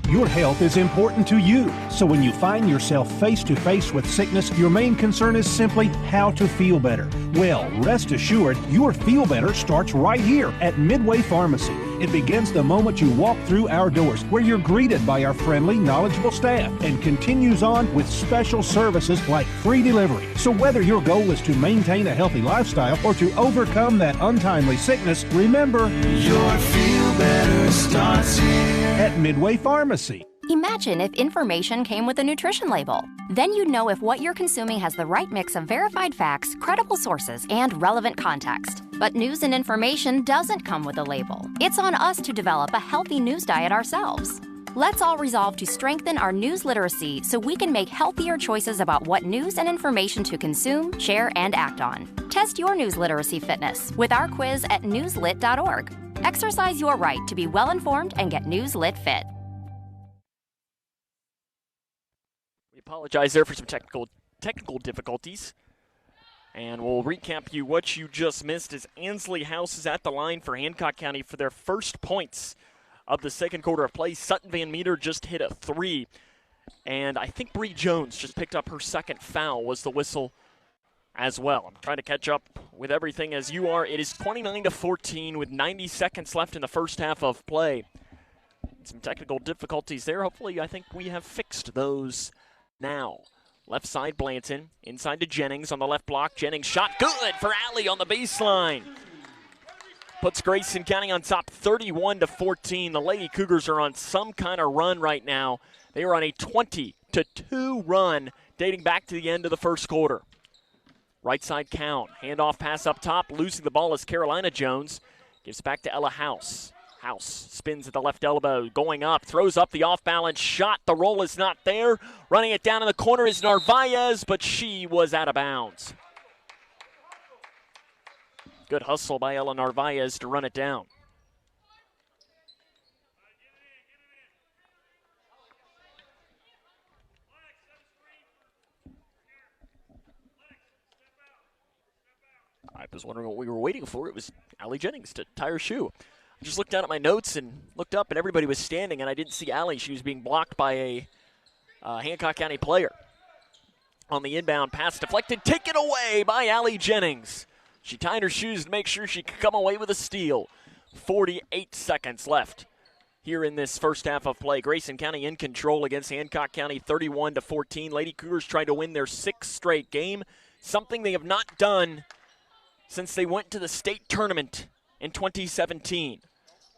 Your health is important to you, so when you find yourself face to face with sickness, your main concern is simply how to feel better. Well, rest assured, your feel better starts right here at Midway Pharmacy. It begins the moment you walk through our doors, where you're greeted by our friendly, knowledgeable staff, and continues on with special services like free delivery. So whether your goal is to maintain a healthy lifestyle or to overcome that untimely sickness, remember, your feel better starts here at Midway Pharmacy. Imagine if information came with a nutrition label. Then you'd know if what you're consuming has the right mix of verified facts, credible sources, and relevant context. But news and information doesn't come with a label. It's on us to develop a healthy news diet ourselves. Let's all resolve to strengthen our news literacy so we can make healthier choices about what news and information to consume, share, and act on. Test your news literacy fitness with our quiz at newslit.org. Exercise your right to be well-informed and get Newslit fit. We apologize there for some technical difficulties. And we'll recap you what you just missed as Ansley House is at the line for Hancock County for their first points of the second quarter of play. Sutton Van Meter just hit a 3. And I think Bree Jones just picked up her second foul was the whistle as well. I'm trying to catch up with everything as you are. It is 29-14 with 90 seconds left in the first half of play. Some technical difficulties there. Hopefully, I think we have fixed those now. Left side, Blanton. Inside to Jennings on the left block. Jennings shot good for Alley on the baseline. Puts Grayson County on top 31-14. The Lady Cougars are on some kind of run right now. They are on a 20-2 run dating back to the end of the first quarter. Right side count. Handoff pass up top. Losing the ball is Carolina Jones. Gives back to Ella House. House spins at the left elbow. Going up. Throws up the off-balance shot. The roll is not there. Running it down in the corner is Narvaez, but she was out of bounds. Good hustle by Ella Narvaez to run it down. I was wondering what we were waiting for. It was Allie Jennings to tie her shoe. I just looked down at my notes and looked up, and everybody was standing, and I didn't see Allie. She was being blocked by a Hancock County player. On the inbound, pass deflected, taken away by Allie Jennings. She tied her shoes to make sure she could come away with a steal. 48 seconds left here in this first half of play. Grayson County in control against Hancock County, 31-14. Lady Cougars trying to win their 6th straight game, something they have not done since they went to the state tournament in 2017.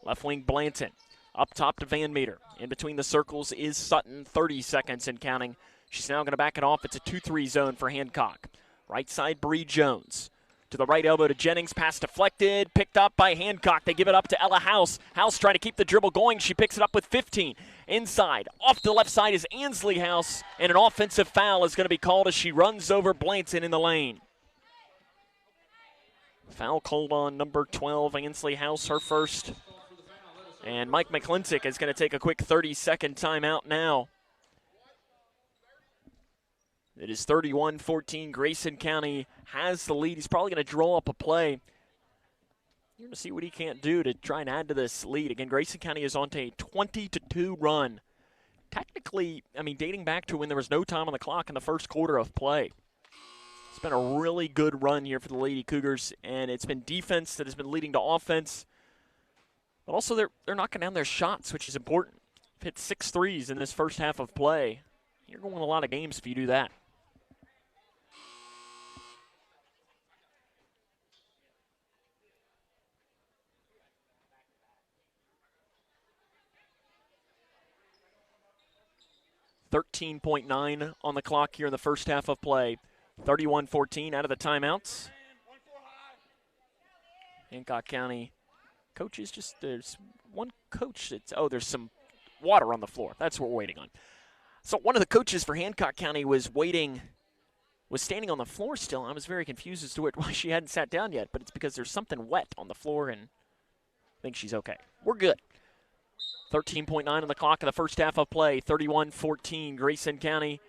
Left wing Blanton. Up top to Van Meter. In between the circles is Sutton, 30 seconds and counting. She's now going to back it off. It's a 2-3 zone for Hancock. Right side, Bree Jones. To the right elbow to Jennings. Pass deflected. Picked up by Hancock. They give it up to Ella House. House trying to keep the dribble going. She picks it up with 15. Inside. Off to the left side is Ansley House. And an offensive foul is going to be called as she runs over Blanton in the lane. Foul called on number 12, Ansley House, her first. And Mike McClintock is going to take a quick 30-second timeout now. It is 31-14. Grayson County has the lead. He's probably going to draw up a play. You're going to see what he can't do to try and add to this lead. Again, Grayson County is on to a 20-2 run. Technically, I mean, dating back to when there was no time on the clock in the first quarter of play. It's been a really good run here for the Lady Cougars, and it's been defense that has been leading to offense. But also they're knocking down their shots, which is important. Hit 6 threes in this first half of play. You're going to win a lot of games if you do that. .9 on the clock here in the first half of play. 31-14 out of the timeouts. Hancock County coaches there's one coach that's, there's some water on the floor. That's what we're waiting on. So one of the coaches for Hancock County was standing on the floor still. I was very confused as to why she hadn't sat down yet, but it's because there's something wet on the floor, and I think she's okay. We're good. 13.9 on the clock in the first half of play. 31-14. Grayson County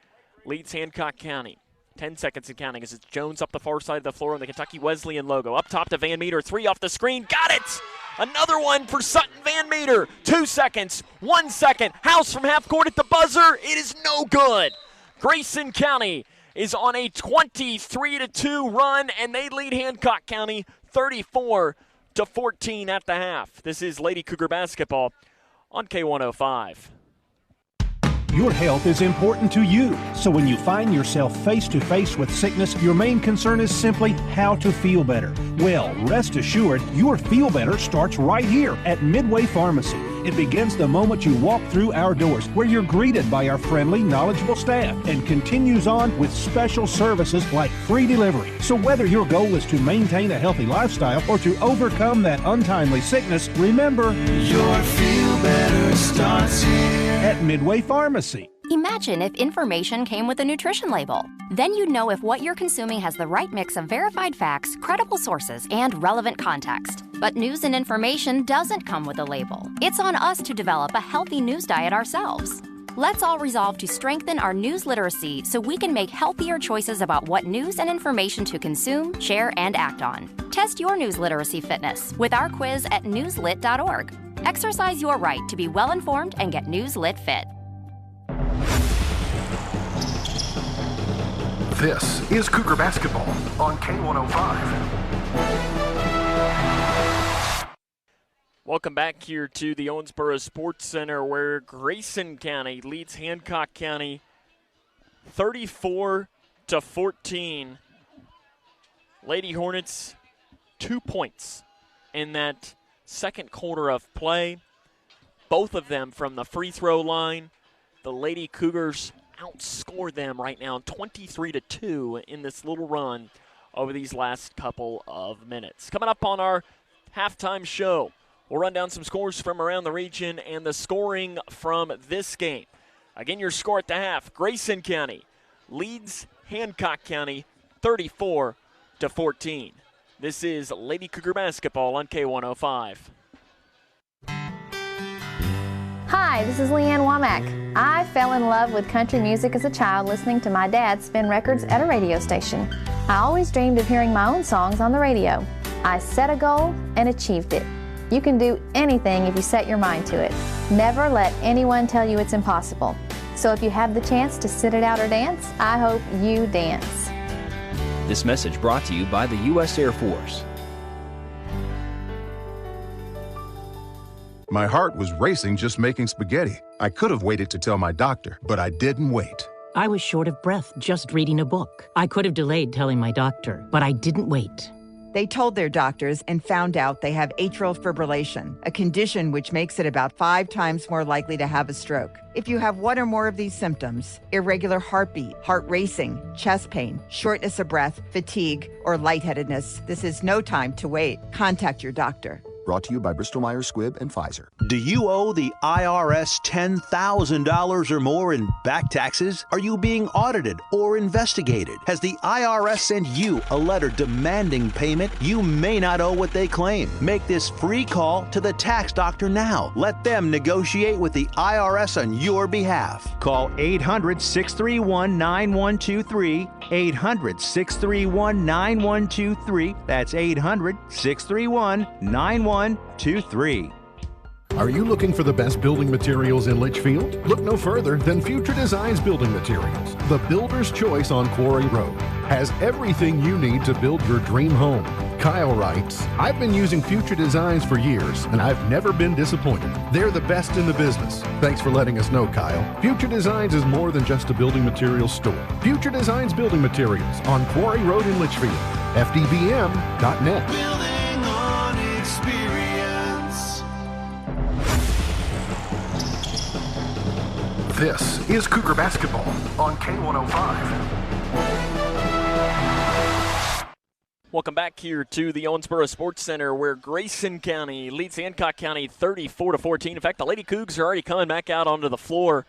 leads Hancock County. 10 seconds and counting as it's Jones up the far side of the floor in the Kentucky Wesleyan logo. Up top to Van Meter. 3 off the screen. Got it! Another one for Sutton Van Meter. 2 seconds. 1 second. House from half court at the buzzer. It is no good. Grayson County is on a 23-2 run, and they lead Hancock County 34-14 at the half. This is Lady Cougar basketball on K105. Your health is important to you, so when you find yourself face-to-face with sickness, your main concern is simply how to feel better. Well, rest assured, your feel better starts right here at Midway Pharmacy. It begins the moment you walk through our doors, where you're greeted by our friendly, knowledgeable staff, and continues on with special services like free delivery. So whether your goal is to maintain a healthy lifestyle or to overcome that untimely sickness, remember, your feel better starts here at Midway Pharmacy. Imagine if information came with a nutrition label. Then you'd know if what you're consuming has the right mix of verified facts, credible sources, and relevant context. But news and information doesn't come with a label. It's on us to develop a healthy news diet ourselves. Let's all resolve to strengthen our news literacy so we can make healthier choices about what news and information to consume, share, and act on. Test your news literacy fitness with our quiz at newslit.org. Exercise your right to be well-informed and get Newslit fit. This is Cougar Basketball on K105. Welcome back here to the Owensboro Sportscenter, where Grayson County leads Hancock County 34-14. Lady Hornets 2 points in that second quarter of play. Both of them from the free throw line. The Lady Cougars outscore them right now 23-2 in this little run over these last couple of minutes. Coming up on our halftime show, we'll run down some scores from around the region and the scoring from this game. Again, your score at the half, Grayson County leads Hancock County 34-14. This is Lady Cougar basketball on K105. Hi, this is Leanne Womack. I fell in love with country music as a child listening to my dad spin records at a radio station. I always dreamed of hearing my own songs on the radio. I set a goal and achieved it. You can do anything if you set your mind to it. Never let anyone tell you it's impossible. So if you have the chance to sit it out or dance, I hope you dance. This message brought to you by the U.S. Air Force. My heart was racing just making spaghetti. I could have waited to tell my doctor, but I didn't wait. I was short of breath just reading a book. I could have delayed telling my doctor, but I didn't wait. They told their doctors and found out they have atrial fibrillation, a condition which makes it about 5 times more likely to have a stroke. If you have one or more of these symptoms, irregular heartbeat, heart racing, chest pain, shortness of breath, fatigue, or lightheadedness, this is no time to wait. Contact your doctor. Brought to you by Bristol-Myers Squibb and Pfizer. Do you owe the IRS $10,000 or more in back taxes? Are you being audited or investigated? Has the IRS sent you a letter demanding payment? You may not owe what they claim. Make this free call to the tax doctor now. Let them negotiate with the IRS on your behalf. Call 800-631-9123. 800-631-9123. That's 800-631-9123. Are you looking for the best building materials in Litchfield? Look no further than Future Designs Building Materials. The builder's choice on Quarry Road has everything you need to build your dream home. Kyle writes, I've been using Future Designs for years, and I've never been disappointed. They're the best in the business. Thanks for letting us know, Kyle. Future Designs is more than just a building materials store. Future Designs Building Materials on Quarry Road in Litchfield. FDBM.net. Building on experience. This is Cougar Basketball on K105. Welcome back here to the Owensboro Sportscenter, where Grayson County leads Hancock County 34-14. In fact, the Lady Cougs are already coming back out onto the floor.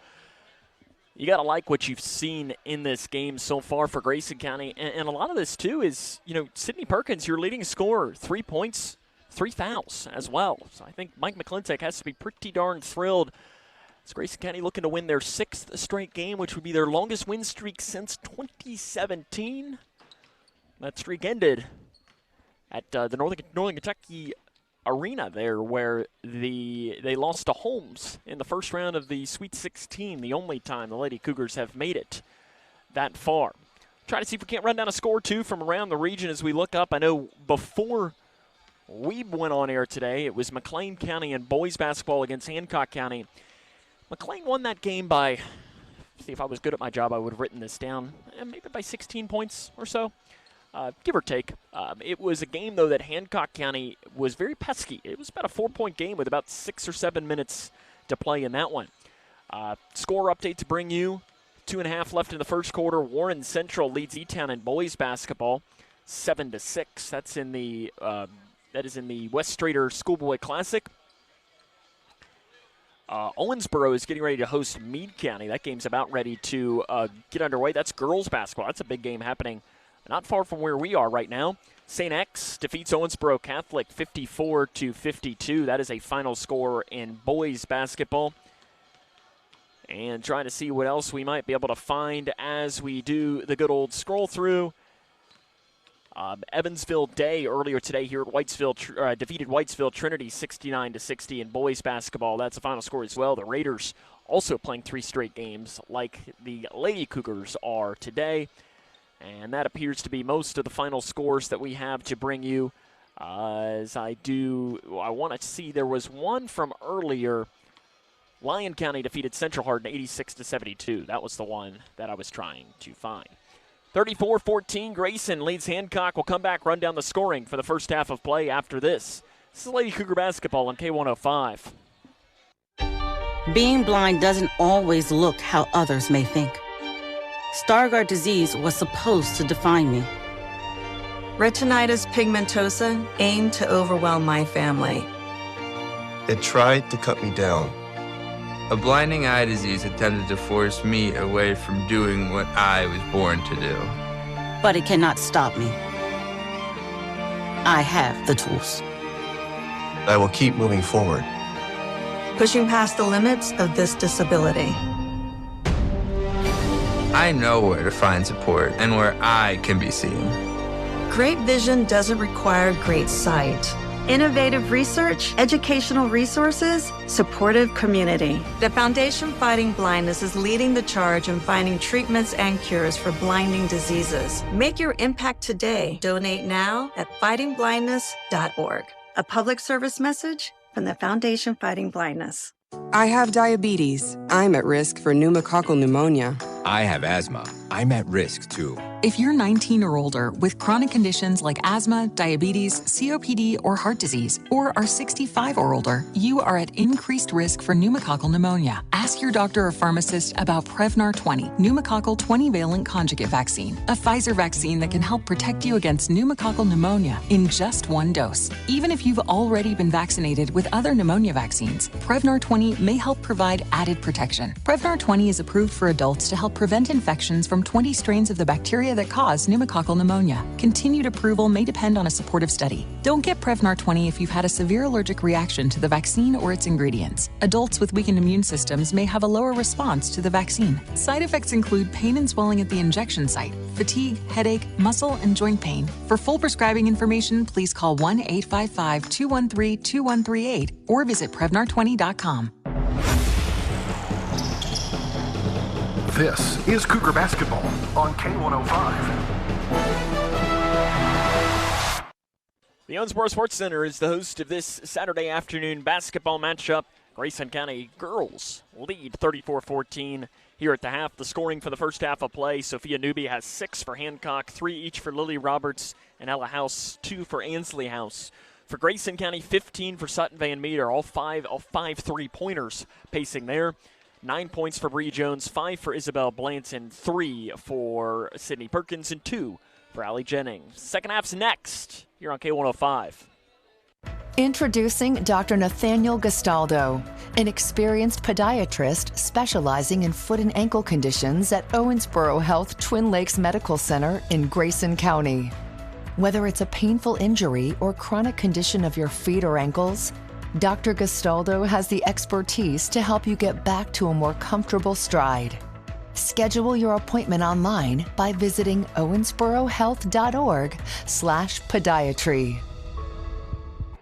You got to like what you've seen in this game so far for Grayson County. And a lot of this, too, is, Sydney Perkins, your leading scorer, 3 points, 3 fouls as well. So I think Mike McClintock has to be pretty darn thrilled. It's Grayson County looking to win their 6th straight game, which would be their longest win streak since 2017. That streak ended at the Northern Kentucky Arena there, where they lost to Holmes in the first round of the Sweet 16, the only time the Lady Cougars have made it that far. Try to see if we can't run down a score, too, from around the region as we look up. I know before we went on air today, it was McLean County and boys basketball against Hancock County. McLean won that game by, see if I was good at my job, I would have written this down, maybe by 16 points or so. Give or take. It was a game, though, that Hancock County was very pesky. It was about a 4-point game with about 6 or 7 minutes to play in that one. Score update to bring you. 2.5 left in the first quarter. Warren Central leads E-Town in boys basketball 7-6. That is in the West Strader Schoolboy Classic. Owensboro is getting ready to host Meade County. That game's about ready to get underway. That's girls basketball. That's a big game happening not far from where we are right now. St. X defeats Owensboro Catholic 54-52. That is a final score in boys basketball. And trying to see what else we might be able to find as we do the good old scroll through. Evansville Day earlier today here at Whitesville defeated Whitesville Trinity 69-60 in boys basketball. That's the final score as well. The Raiders also playing 3 straight games like the Lady Cougars are today. And that appears to be most of the final scores that we have to bring you. I want to see, there was one from earlier. Lyon County defeated Central Hardin 86-72. That was the one that I was trying to find. 34-14, Grayson leads Hancock. We'll come back, run down the scoring for the first half of play after this. This is Lady Cougar basketball on K105. Being blind doesn't always look how others may think. Stargardt disease was supposed to define me. Retinitis pigmentosa aimed to overwhelm my family. It tried to cut me down. A blinding eye disease attempted to force me away from doing what I was born to do. But it cannot stop me. I have the tools. I will keep moving forward. Pushing past the limits of this disability. I know where to find support and where I can be seen. Great vision doesn't require great sight. Innovative research, educational resources, supportive community. The Foundation Fighting Blindness is leading the charge in finding treatments and cures for blinding diseases. Make your impact today. Donate now at fightingblindness.org. A public service message from the Foundation Fighting Blindness. I have diabetes. I'm at risk for pneumococcal pneumonia. I have asthma. I'm at risk too. If you're 19 or older with chronic conditions like asthma, diabetes, COPD, or heart disease, or are 65 or older, you are at increased risk for pneumococcal pneumonia. Ask your doctor or pharmacist about Prevnar 20, pneumococcal 20-valent conjugate vaccine, a Pfizer vaccine that can help protect you against pneumococcal pneumonia in just one dose. Even if you've already been vaccinated with other pneumonia vaccines, Prevnar 20 may help provide added protection. Prevnar 20 is approved for adults to help prevent infections from 20 strains of the bacteria that cause pneumococcal pneumonia. Continued approval may depend on a supportive study. Don't get Prevnar 20 if you've had a severe allergic reaction to the vaccine or its ingredients. Adults with weakened immune systems may have a lower response to the vaccine. Side effects include pain and swelling at the injection site, fatigue, headache, muscle, and joint pain. For full prescribing information, please call 1-855-213-2138 or visit Prevnar20.com. This is Cougar Basketball on K105. The Owensboro Sportscenter is the host of this Saturday afternoon basketball matchup. Grayson County girls lead 34-14 here at the half. The scoring for the first half of play, Sophia Newby has 6 for Hancock, 3 each for Lily Roberts and Ella House, 2 for Ansley House. For Grayson County, 15 for Sutton Van Meter, all five three-pointers pacing there. 9 points for Bree Jones, 5 for Isabel Blanton, 3 for Sydney Perkins, and 2 for Allie Jennings. Second half's next here on K105. Introducing Dr. Nathaniel Gastaldo, an experienced podiatrist specializing in foot and ankle conditions at Owensboro Health Twin Lakes Medical Center in Grayson County. Whether it's a painful injury or chronic condition of your feet or ankles, Dr. Gastaldo has the expertise to help you get back to a more comfortable stride. Schedule your appointment online by visiting owensborohealth.org/podiatry.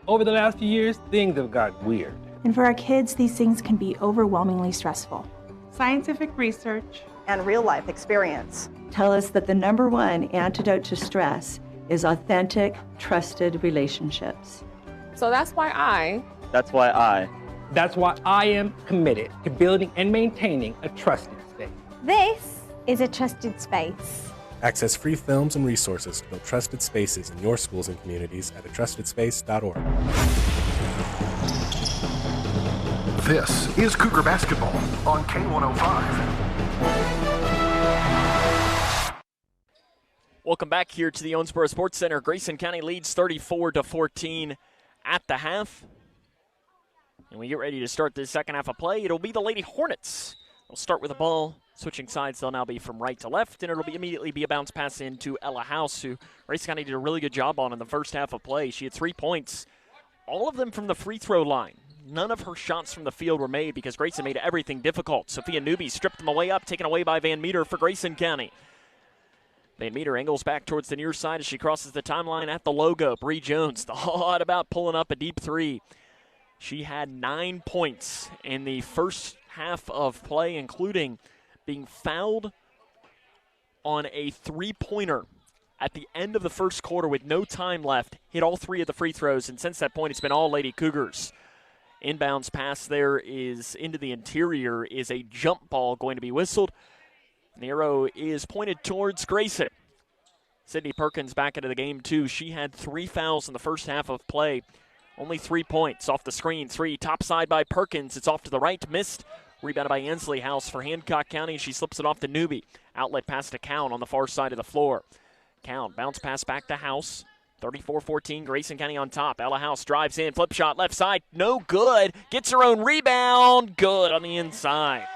Over the last few years, things have gotten weird. And for our kids, these things can be overwhelmingly stressful. Scientific research and real-life experience tell us that the #1 antidote to stress is authentic, trusted relationships. So that's why I am committed to building and maintaining a trusted space. This is a trusted space. Access free films and resources to build trusted spaces in your schools and communities at atrustedspace.org. This is Cougar Basketball on K105. Welcome back here to the Owensboro Sportscenter. Grayson County leads 34-14 at the half. And we get ready to start this second half of play. It'll be the Lady Hornets. They'll start with the ball. Switching sides, they'll now be from right to left, and it'll immediately be a bounce pass into Ella House, who Grayson County did a really good job on in the first half of play. She had 3 points, all of them from the free throw line. None of her shots from the field were made because Grayson made everything difficult. Sophia Newby stripped them away up, taken away by Van Meter for Grayson County. Van Meter angles back towards the near side as she crosses the timeline at the logo. Bree Jones thought about pulling up a deep three. She had 9 points in the first half of play, including being fouled on a three-pointer at the end of the first quarter with no time left, hit all 3 of the free throws, and since that point it's been all Lady Cougars. Inbounds pass there is into the interior, is a jump ball going to be whistled. And the arrow is pointed towards Grayson. Sydney Perkins back into the game too. She had 3 fouls in the first half of play. Only 3 points off the screen. 3 topside by Perkins. It's off to the right, missed. Rebounded by Ansley House for Hancock County. She slips it off to Newby. Outlet pass to Cowan on the far side of the floor. Cowan bounce pass back to House. 34-14, Grayson County on top. Ella House drives in, flip shot left side, no good. Gets her own rebound, good on the inside.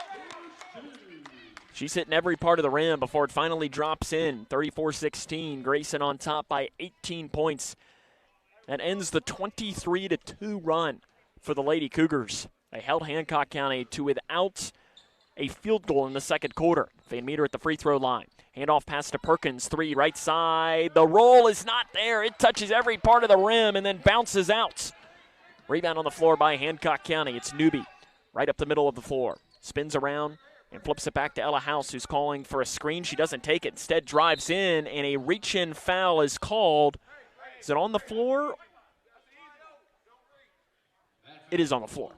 She's hitting every part of the rim before it finally drops in. 34-16, Grayson on top by 18 points. That ends the 23-2 run for the Lady Cougars. They held Hancock County to without a field goal in the second quarter. Van Meter at the free throw line. Handoff pass to Perkins, 3 right side. The roll is not there. It touches every part of the rim and then bounces out. Rebound on the floor by Hancock County. It's Newby right up the middle of the floor. Spins around and flips it back to Ella House, who's calling for a screen. She doesn't take it. Instead drives in, and a reach-in foul is called. Is it on the floor? It is on the floor.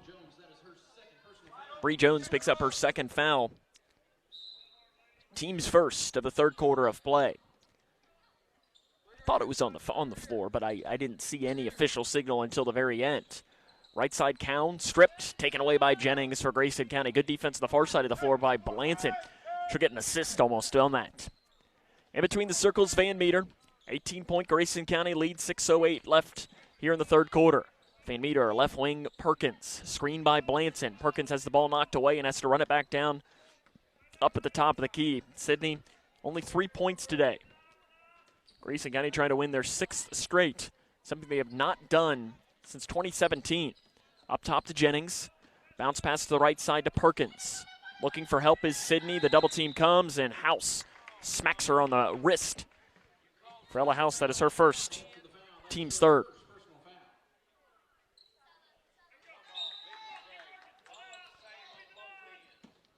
Bree Jones picks up her second foul. Teams first of the third quarter of play. Thought it was on the floor, but I didn't see any official signal until the very end. Right side count, stripped, taken away by Jennings for Grayson County. Good defense on the far side of the floor by Blanton. Should get an assist almost on that. In between the circles, Van Meter. 18-point Grayson County lead, 6:08 left here in the third quarter. Van Meter, left wing, Perkins. Screened by Blanton. Perkins has the ball knocked away and has to run it back down up at the top of the key. Sydney, only 3 points today. Grayson County trying to win their 6th straight, something they have not done since 2017. Up top to Jennings. Bounce pass to the right side to Perkins. Looking for help is Sydney. The double team comes, and House smacks her on the wrist. For Ella House, that is her first. Team's third.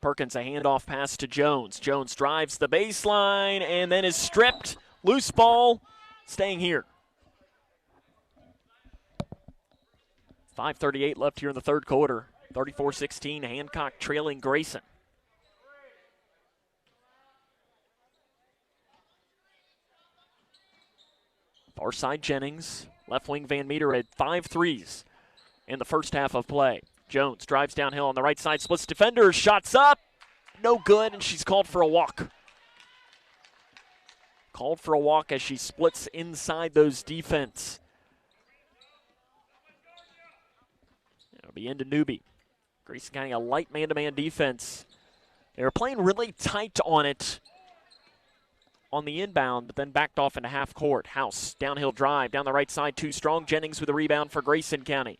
Perkins, a handoff pass to Jones. Jones drives the baseline and then is stripped. Loose ball, staying here. 5:38 left here in the third quarter. 34-16, Hancock trailing Grayson. Far side Jennings, left wing Van Meter had 5 threes in the first half of play. Jones drives downhill on the right side, splits defenders, shots up, no good, and she's called for a walk. Called for a walk as she splits inside those defense. It'll be into Newby. Grayson County a light man-to-man defense. They were playing really tight on it on the inbound, but then backed off into half court. House, downhill drive, down the right side, too strong. Jennings with a rebound for Grayson County.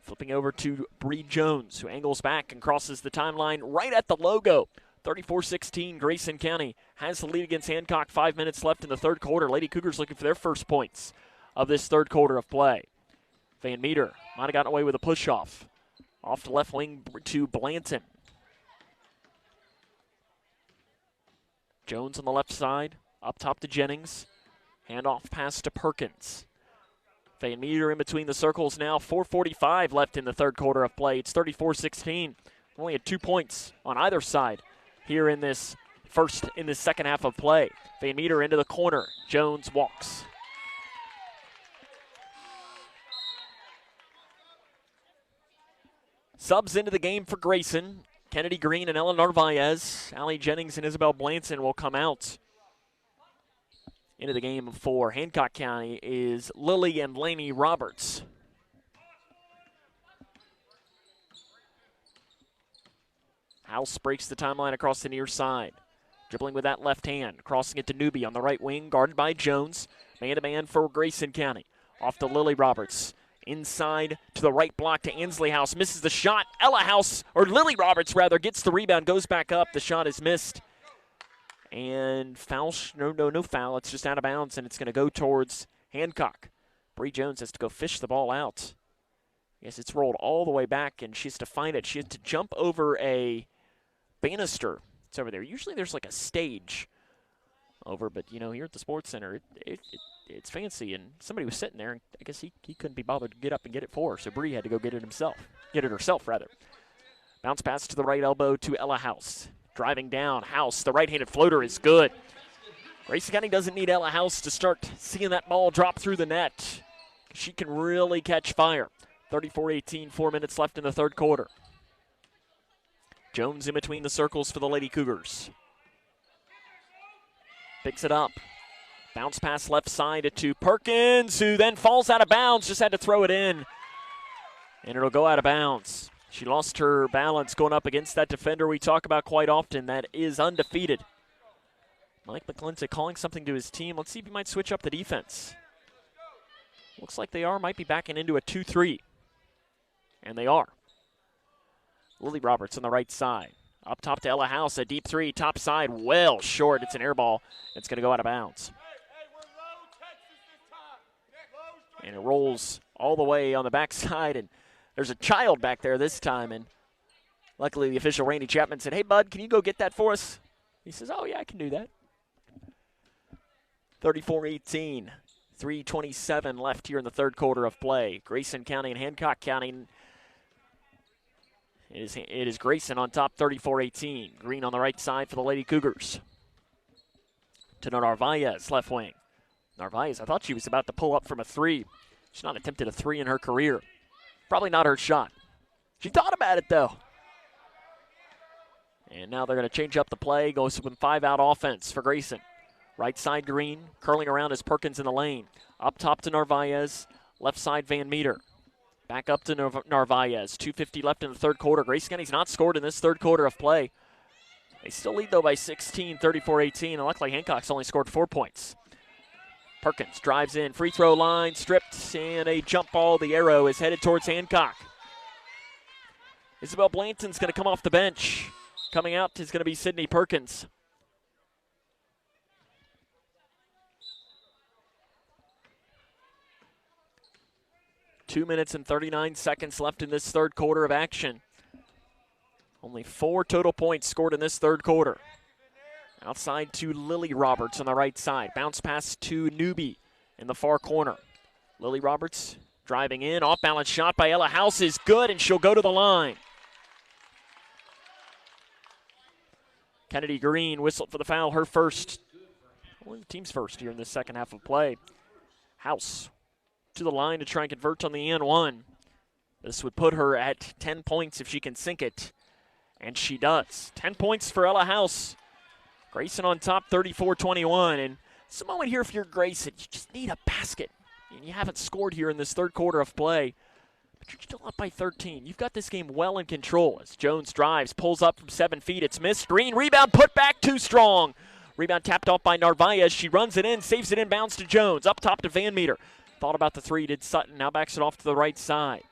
Flipping over to Bree Jones, who angles back and crosses the timeline right at the logo. 34-16, Grayson County has the lead against Hancock. 5 minutes left in the third quarter. Lady Cougars looking for their first points of this third quarter of play. Van Meter might have gotten away with a push-off. Off to left wing to Blanton. Jones on the left side, up top to Jennings. Handoff pass to Perkins. Van Meter in between the circles now. 4:45 left in the third quarter of play. It's 34-16. Only had 2 points on either side here in this second half of play. Van Meter into the corner. Jones walks. Subs into the game for Grayson. Kennedy Green and Ellen Narvaez. Allie Jennings and Isabel Blanton will come out. Into the game for Hancock County is Lily and Laney Roberts. House breaks the timeline across the near side. Dribbling with that left hand. Crossing it to Newby on the right wing. Guarded by Jones. Man-to-man for Grayson County. Off to Lily Roberts. Inside to the right block to Ansley House. Misses the shot. Lily Roberts rather, gets the rebound. Goes back up. The shot is missed. And foul, no foul. It's just out of bounds, and it's going to go towards Hancock. Bree Jones has to go fish the ball out. Yes, it's rolled all the way back, and she has to find it. She has to jump over a banister. It's over there. Usually there's like a stage over, but, here at the Sports Center, it's fancy, and somebody was sitting there, and I guess he couldn't be bothered to get up and get it for her, so Bree had to go get it herself. Bounce pass to the right elbow to Ella House. Driving down, House, the right-handed floater is good. Grayson County doesn't need Ella House to start seeing that ball drop through the net. She can really catch fire. 34-18, 4 minutes left in the third quarter. Jones in between the circles for the Lady Cougars. Picks it up. Bounce pass left side to Perkins, who then falls out of bounds. Just had to throw it in, and it'll go out of bounds. She lost her balance going up against that defender we talk about quite often that is undefeated. Mike McClintock calling something to his team. Let's see if he might switch up the defense. Looks like they are. Might be backing into a 2-3. And they are. Lily Roberts on the right side. Up top to Ella House. A deep three. Top side. Well short. It's an air ball. It's going to go out of bounds. And it rolls all the way on the backside. And there's a child back there this time. And luckily the official, Randy Chapman, said, "Hey, bud, can you go get that for us?" He says, "Oh, yeah, I can do that." 34-18. 3:27 left here in the third quarter of play. Grayson County and Hancock County. It is Grayson on top, 34-18. Green on the right side for the Lady Cougars. to Narvaez, left wing. Narvaez, I thought she was about to pull up from a three. She's not attempted a three in her career. Probably not her shot. She thought about it, though. And now they're going to change up the play. Goes with 5-out offense for Grayson. Right side Green, curling around as Perkins in the lane. Up top to Narvaez. Left side Van Meter. Back up to Narvaez. 2:50 left in the third quarter. Grayson County's not scored in this third quarter of play. They still lead, though, by 16, 34-18. And luckily, Hancock's only scored 4 points. Perkins drives in. Free throw line, stripped, and a jump ball. The arrow is headed towards Hancock. Isabel Blanton's going to come off the bench. Coming out is going to be Sydney Perkins. Two minutes and 39 seconds left in this third quarter of action. Only 4 total points scored in this third quarter. Outside to Lily Roberts on the right side. Bounce pass to Newby in the far corner. Lily Roberts driving in. Off-balance shot by Ella House is good, and she'll go to the line. Kennedy Green whistled for the foul, her first. Well, the team's first here in the second half of play. House to the line to try and convert on the and one. This would put her at 10 points if she can sink it, and she does. 10 points for Ella House. Grayson on top, 34-21, and it's a moment here if you're Grayson. You just need a basket, and you haven't scored here in this third quarter of play, but you're still up by 13. You've got this game well in control as Jones drives, pulls up from 7 feet. It's missed. Green rebound, put back, too strong. Rebound tapped off by Narvaez. She runs it in, saves it in, bounce to Jones. Up top to Van Meter. Thought about the three, did Sutton. Now backs it off to the right side.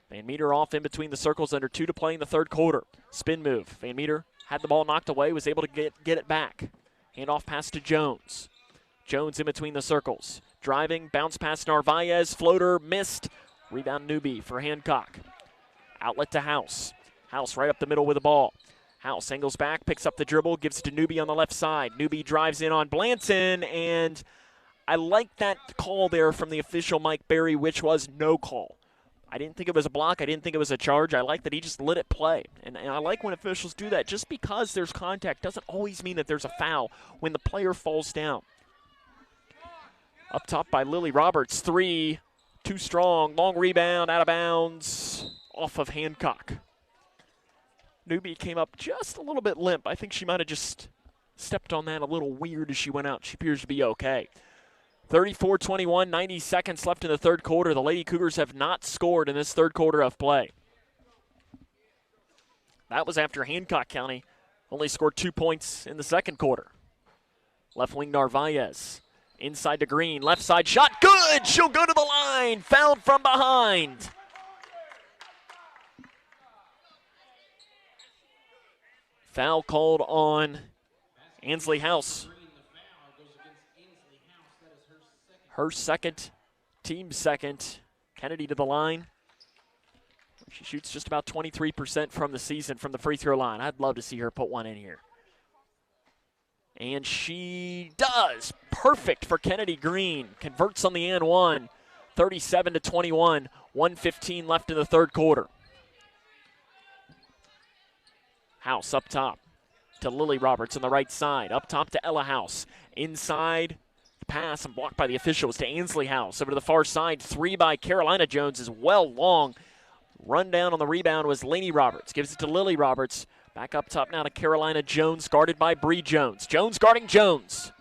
Van Meter off in between the circles, under 2 to play in the third quarter. Spin move. Van Meter had the ball knocked away, was able to get it back. Handoff pass to Jones. Jones in between the circles. Driving, bounce pass Narvaez, floater, missed. Rebound Newby for Hancock. Outlet to House. House right up the middle with the ball. House angles back, picks up the dribble, gives to Newby on the left side. Newby drives in on Blanton, and I like that call there from the official Mike Berry, which was no call. I didn't think it was a block. I didn't think it was a charge. I like that he just let it play. And I like when officials do that. Just because there's contact doesn't always mean that there's a foul when the player falls down. Up top by Lily Roberts. 3, too strong. Long rebound, out of bounds, off of Hancock. Newby came up just a little bit limp. I think she might have just stepped on that a little weird as she went out. She appears to be okay. 34-21, 90 seconds left in the third quarter. The Lady Cougars have not scored in this third quarter of play. That was after Hancock County only scored 2 points in the second quarter. Left wing Narvaez. Inside to Green. Left side shot. Good! She'll go to the line. Fouled from behind. Foul called on Ansley House. Her second, team second. Kennedy to the line. She shoots just about 23% from the season from the free throw line. I'd love to see her put one in here. And she does. Perfect for Kennedy Green. Converts on the and one. 37-21. 1:15 left in the third quarter. House up top to Lily Roberts on the right side. Up top to Ella House. Inside. Pass and blocked by the officials to Ansley House. Over to the far side, 3 by Carolina Jones is well long. Run down on the rebound was Lainey Roberts. Gives it to Lily Roberts. Back up top now to Carolina Jones, guarded by Bree Jones. Jones guarding Jones.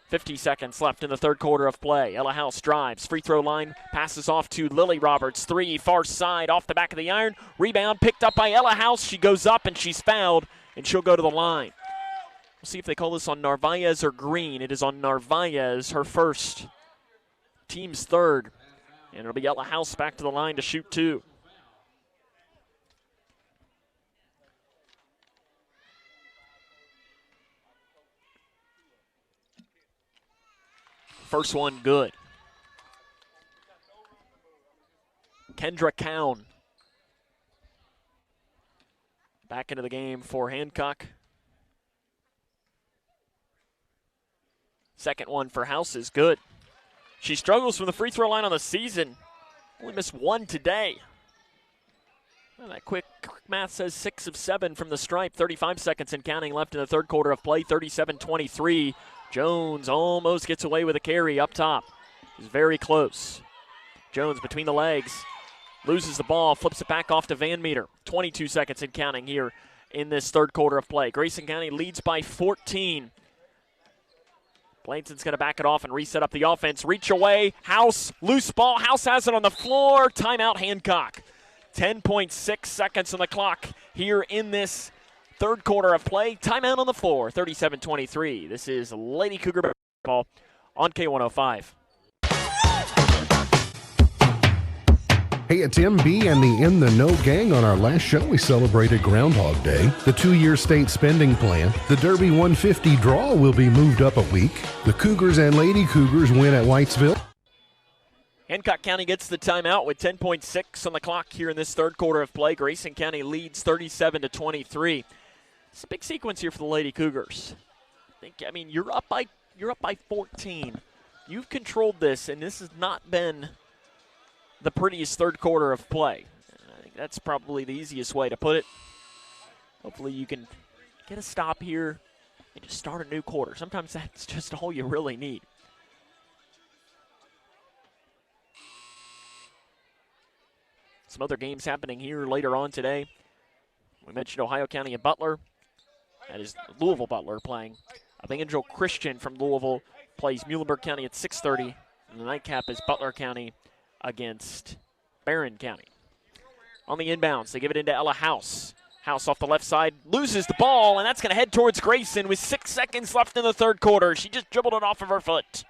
50 seconds left in the third quarter of play. Ella House drives, free throw line, passes off to Lily Roberts. 3, far side, off the back of the iron. Rebound picked up by Ella House. She goes up and she's fouled, and she'll go to the line. We'll see if they call this on Narvaez or Green. It is on Narvaez, her first, team's third. And it'll be Ella House back to the line to shoot 2. First one good. Kendra Cowan back into the game for Hancock. Second one for House is good. She struggles from the free throw line on the season. Only missed 1 today. Well, that quick math says 6 of 7 from the stripe. 35 seconds and counting left in the third quarter of play. 37-23. Jones almost gets away with a carry up top. He's very close. Jones between the legs. Loses the ball, flips it back off to Van Meter. 22 seconds and counting here in this third quarter of play. Grayson County leads by 14. Blanton's going to back it off and reset up the offense. Reach away. House, loose ball. House has it on the floor. Timeout, Hancock. 10.6 seconds on the clock here in this third quarter of play. Timeout on the floor, 37-23. This is Lady Cougar basketball on K105. Hey, it's MB and the In the Know gang. On our last show, we celebrated Groundhog Day, the 2-year state spending plan. The Derby 150 draw will be moved up a week. The Cougars and Lady Cougars win at Whitesville. Hancock County gets the timeout with 10.6 on the clock here in this third quarter of play. Grayson County leads 37-23. It's a big sequence here for the Lady Cougars. You're up by 14. You've controlled this, and this has not been the prettiest third quarter of play. I think that's probably the easiest way to put it. Hopefully you can get a stop here and just start a new quarter. Sometimes that's just all you really need. Some other games happening here later on today. We mentioned Ohio County and Butler. That is Louisville Butler playing. Evangel Christian from Louisville plays Muhlenberg County at 6:30. And the nightcap is Butler County against Barron County. On the inbounds, they give it into Ella House. House off the left side, loses the ball, and that's going to head towards Grayson with 6 seconds left in the third quarter. She just dribbled it off of her foot.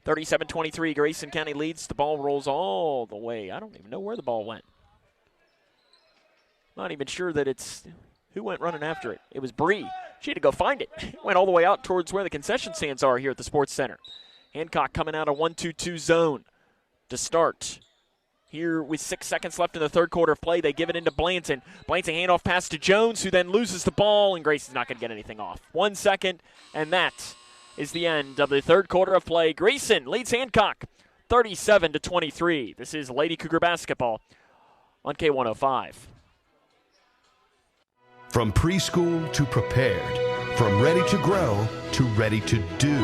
37-23, Grayson County leads. The ball rolls all the way. I don't even know where the ball went. Not even sure that it's who went running after it. It was Bree. She had to go find it. It went all the way out towards where the concession stands are here at the Sports Center. Hancock coming out of 1-2-2 zone to start. Here with 6 seconds left in the third quarter of play, they give it into Blanton. Blanton handoff pass to Jones, who then loses the ball, and Grayson's not going to get anything off. 1 second, and that is the end of the third quarter of play. Grayson leads Hancock 37-23. This is Lady Cougar basketball on K105. From preschool to prepared, from ready to grow to ready to do,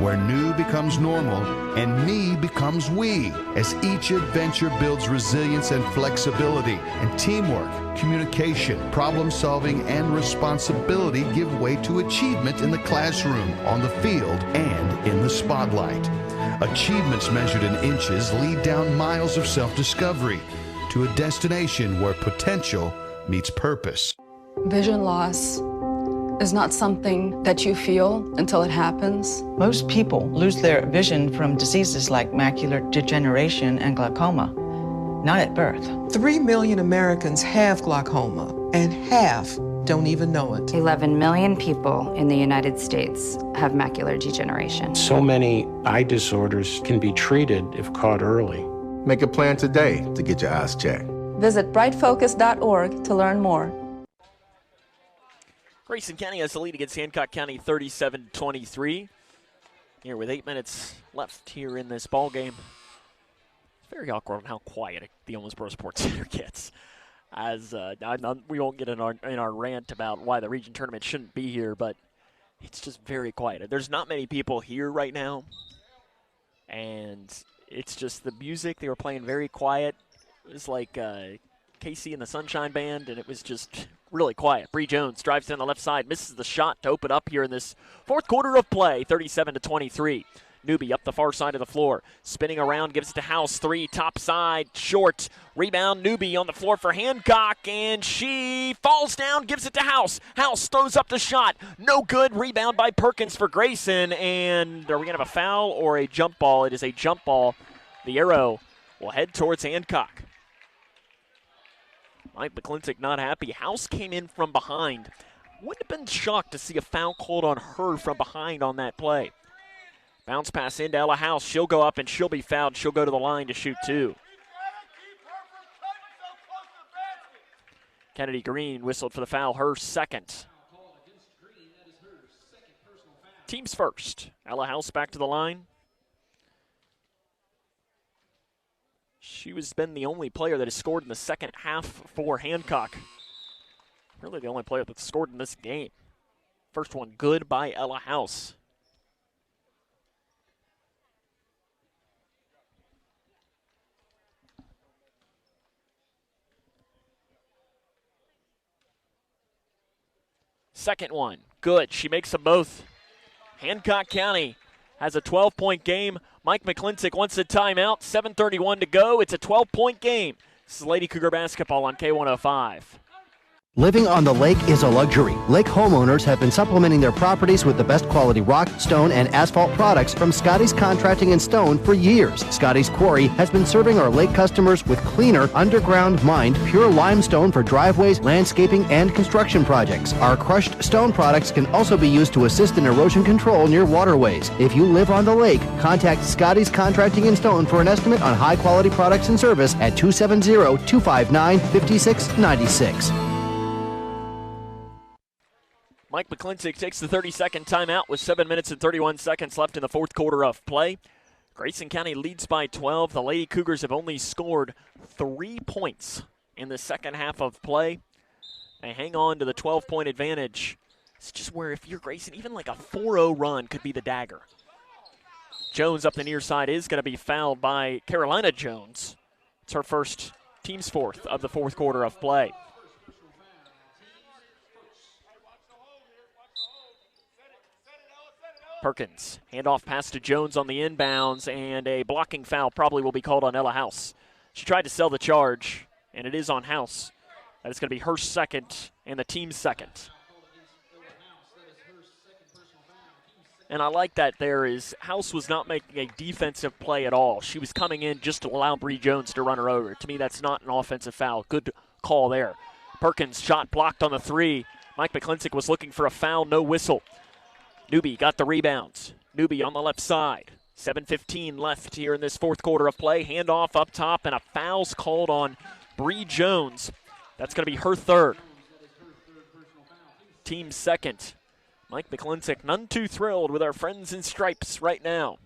where new becomes normal and me becomes we, as each adventure builds resilience and flexibility, and teamwork, communication, problem solving, and responsibility give way to achievement in the classroom, on the field, and in the spotlight. Achievements measured in inches lead down miles of self-discovery to a destination where potential meets purpose. Vision loss is not something that you feel until it happens. Most people lose their vision from diseases like macular degeneration and glaucoma, not at birth. 3 million Americans have glaucoma, and half don't even know it. 11 million people in the United States have macular degeneration. So many eye disorders can be treated if caught early. Make a plan today to get your eyes checked. Visit brightfocus.org to learn more. Grayson County has the lead against Hancock County 37-23. Here with 8 minutes left here in this ball game. It's very awkward on how quiet the Owensboro Sportscenter gets. As we won't get in our rant about why the region tournament shouldn't be here, but it's just very quiet. There's not many people here right now, and it's just the music. They were playing very quiet. It was like Casey and the Sunshine Band, and it was just really quiet. Bree Jones drives down the left side, misses the shot to open up here in this fourth quarter of play, 37-23. Newby up the far side of the floor, spinning around, gives it to House. 3, top side, short. Rebound, Newby on the floor for Hancock, and she falls down, gives it to House. House throws up the shot. No good. Rebound by Perkins for Grayson, and are we going to have a foul or a jump ball? It is a jump ball. The arrow will head towards Hancock. Mike McClintock not happy. House came in from behind. Wouldn't have been shocked to see a foul called on her from behind on that play. Bounce pass into Ella House. She'll go up and she'll be fouled. She'll go to the line to shoot 2. Kennedy Green whistled for the foul, her second. Team's first. Ella House back to the line. She has been the only player that has scored in the second half for Hancock. Really the only player that's scored in this game. First one good by Ella House. Second one, good. She makes them both. Hancock County has a 12-point game. Mike McClintock wants a timeout. 7:31 to go. It's a 12-point game. This is Lady Cougar basketball on K105. Living on the lake is a luxury. Lake homeowners have been supplementing their properties with the best quality rock, stone, and asphalt products from Scotty's Contracting and Stone for years. Scotty's Quarry has been serving our lake customers with cleaner, underground mined, pure limestone for driveways, landscaping, and construction projects. Our crushed stone products can also be used to assist in erosion control near waterways. If you live on the lake, contact Scotty's Contracting and Stone for an estimate on high-quality products and service at 270-259-5696. Mike McClintock takes the 30-second timeout with 7 minutes and 31 seconds left in the fourth quarter of play. Grayson County leads by 12. The Lady Cougars have only scored 3 points in the second half of play. They hang on to the 12-point advantage. It's just where if you're Grayson, even like a 4-0 run could be the dagger. Jones up the near side is going to be fouled by Carolina Jones. It's her first, team's fourth of the fourth quarter of play. Perkins, handoff pass to Jones on the inbounds, and a blocking foul probably will be called on Ella House. She tried to sell the charge, and it is on House. That is going to be her second and the team's second. And I like that House was not making a defensive play at all. She was coming in just to allow Bree Jones to run her over. To me, that's not an offensive foul. Good call there. Perkins shot blocked on the three. Mike McClintock was looking for a foul, no whistle. Newby got the rebounds. Newby on the left side. 7:15 left here in this fourth quarter of play. Handoff up top, and a foul's called on Bree Jones. That's going to be her third. Team second. Mike McClintock none too thrilled with our friends in stripes right now.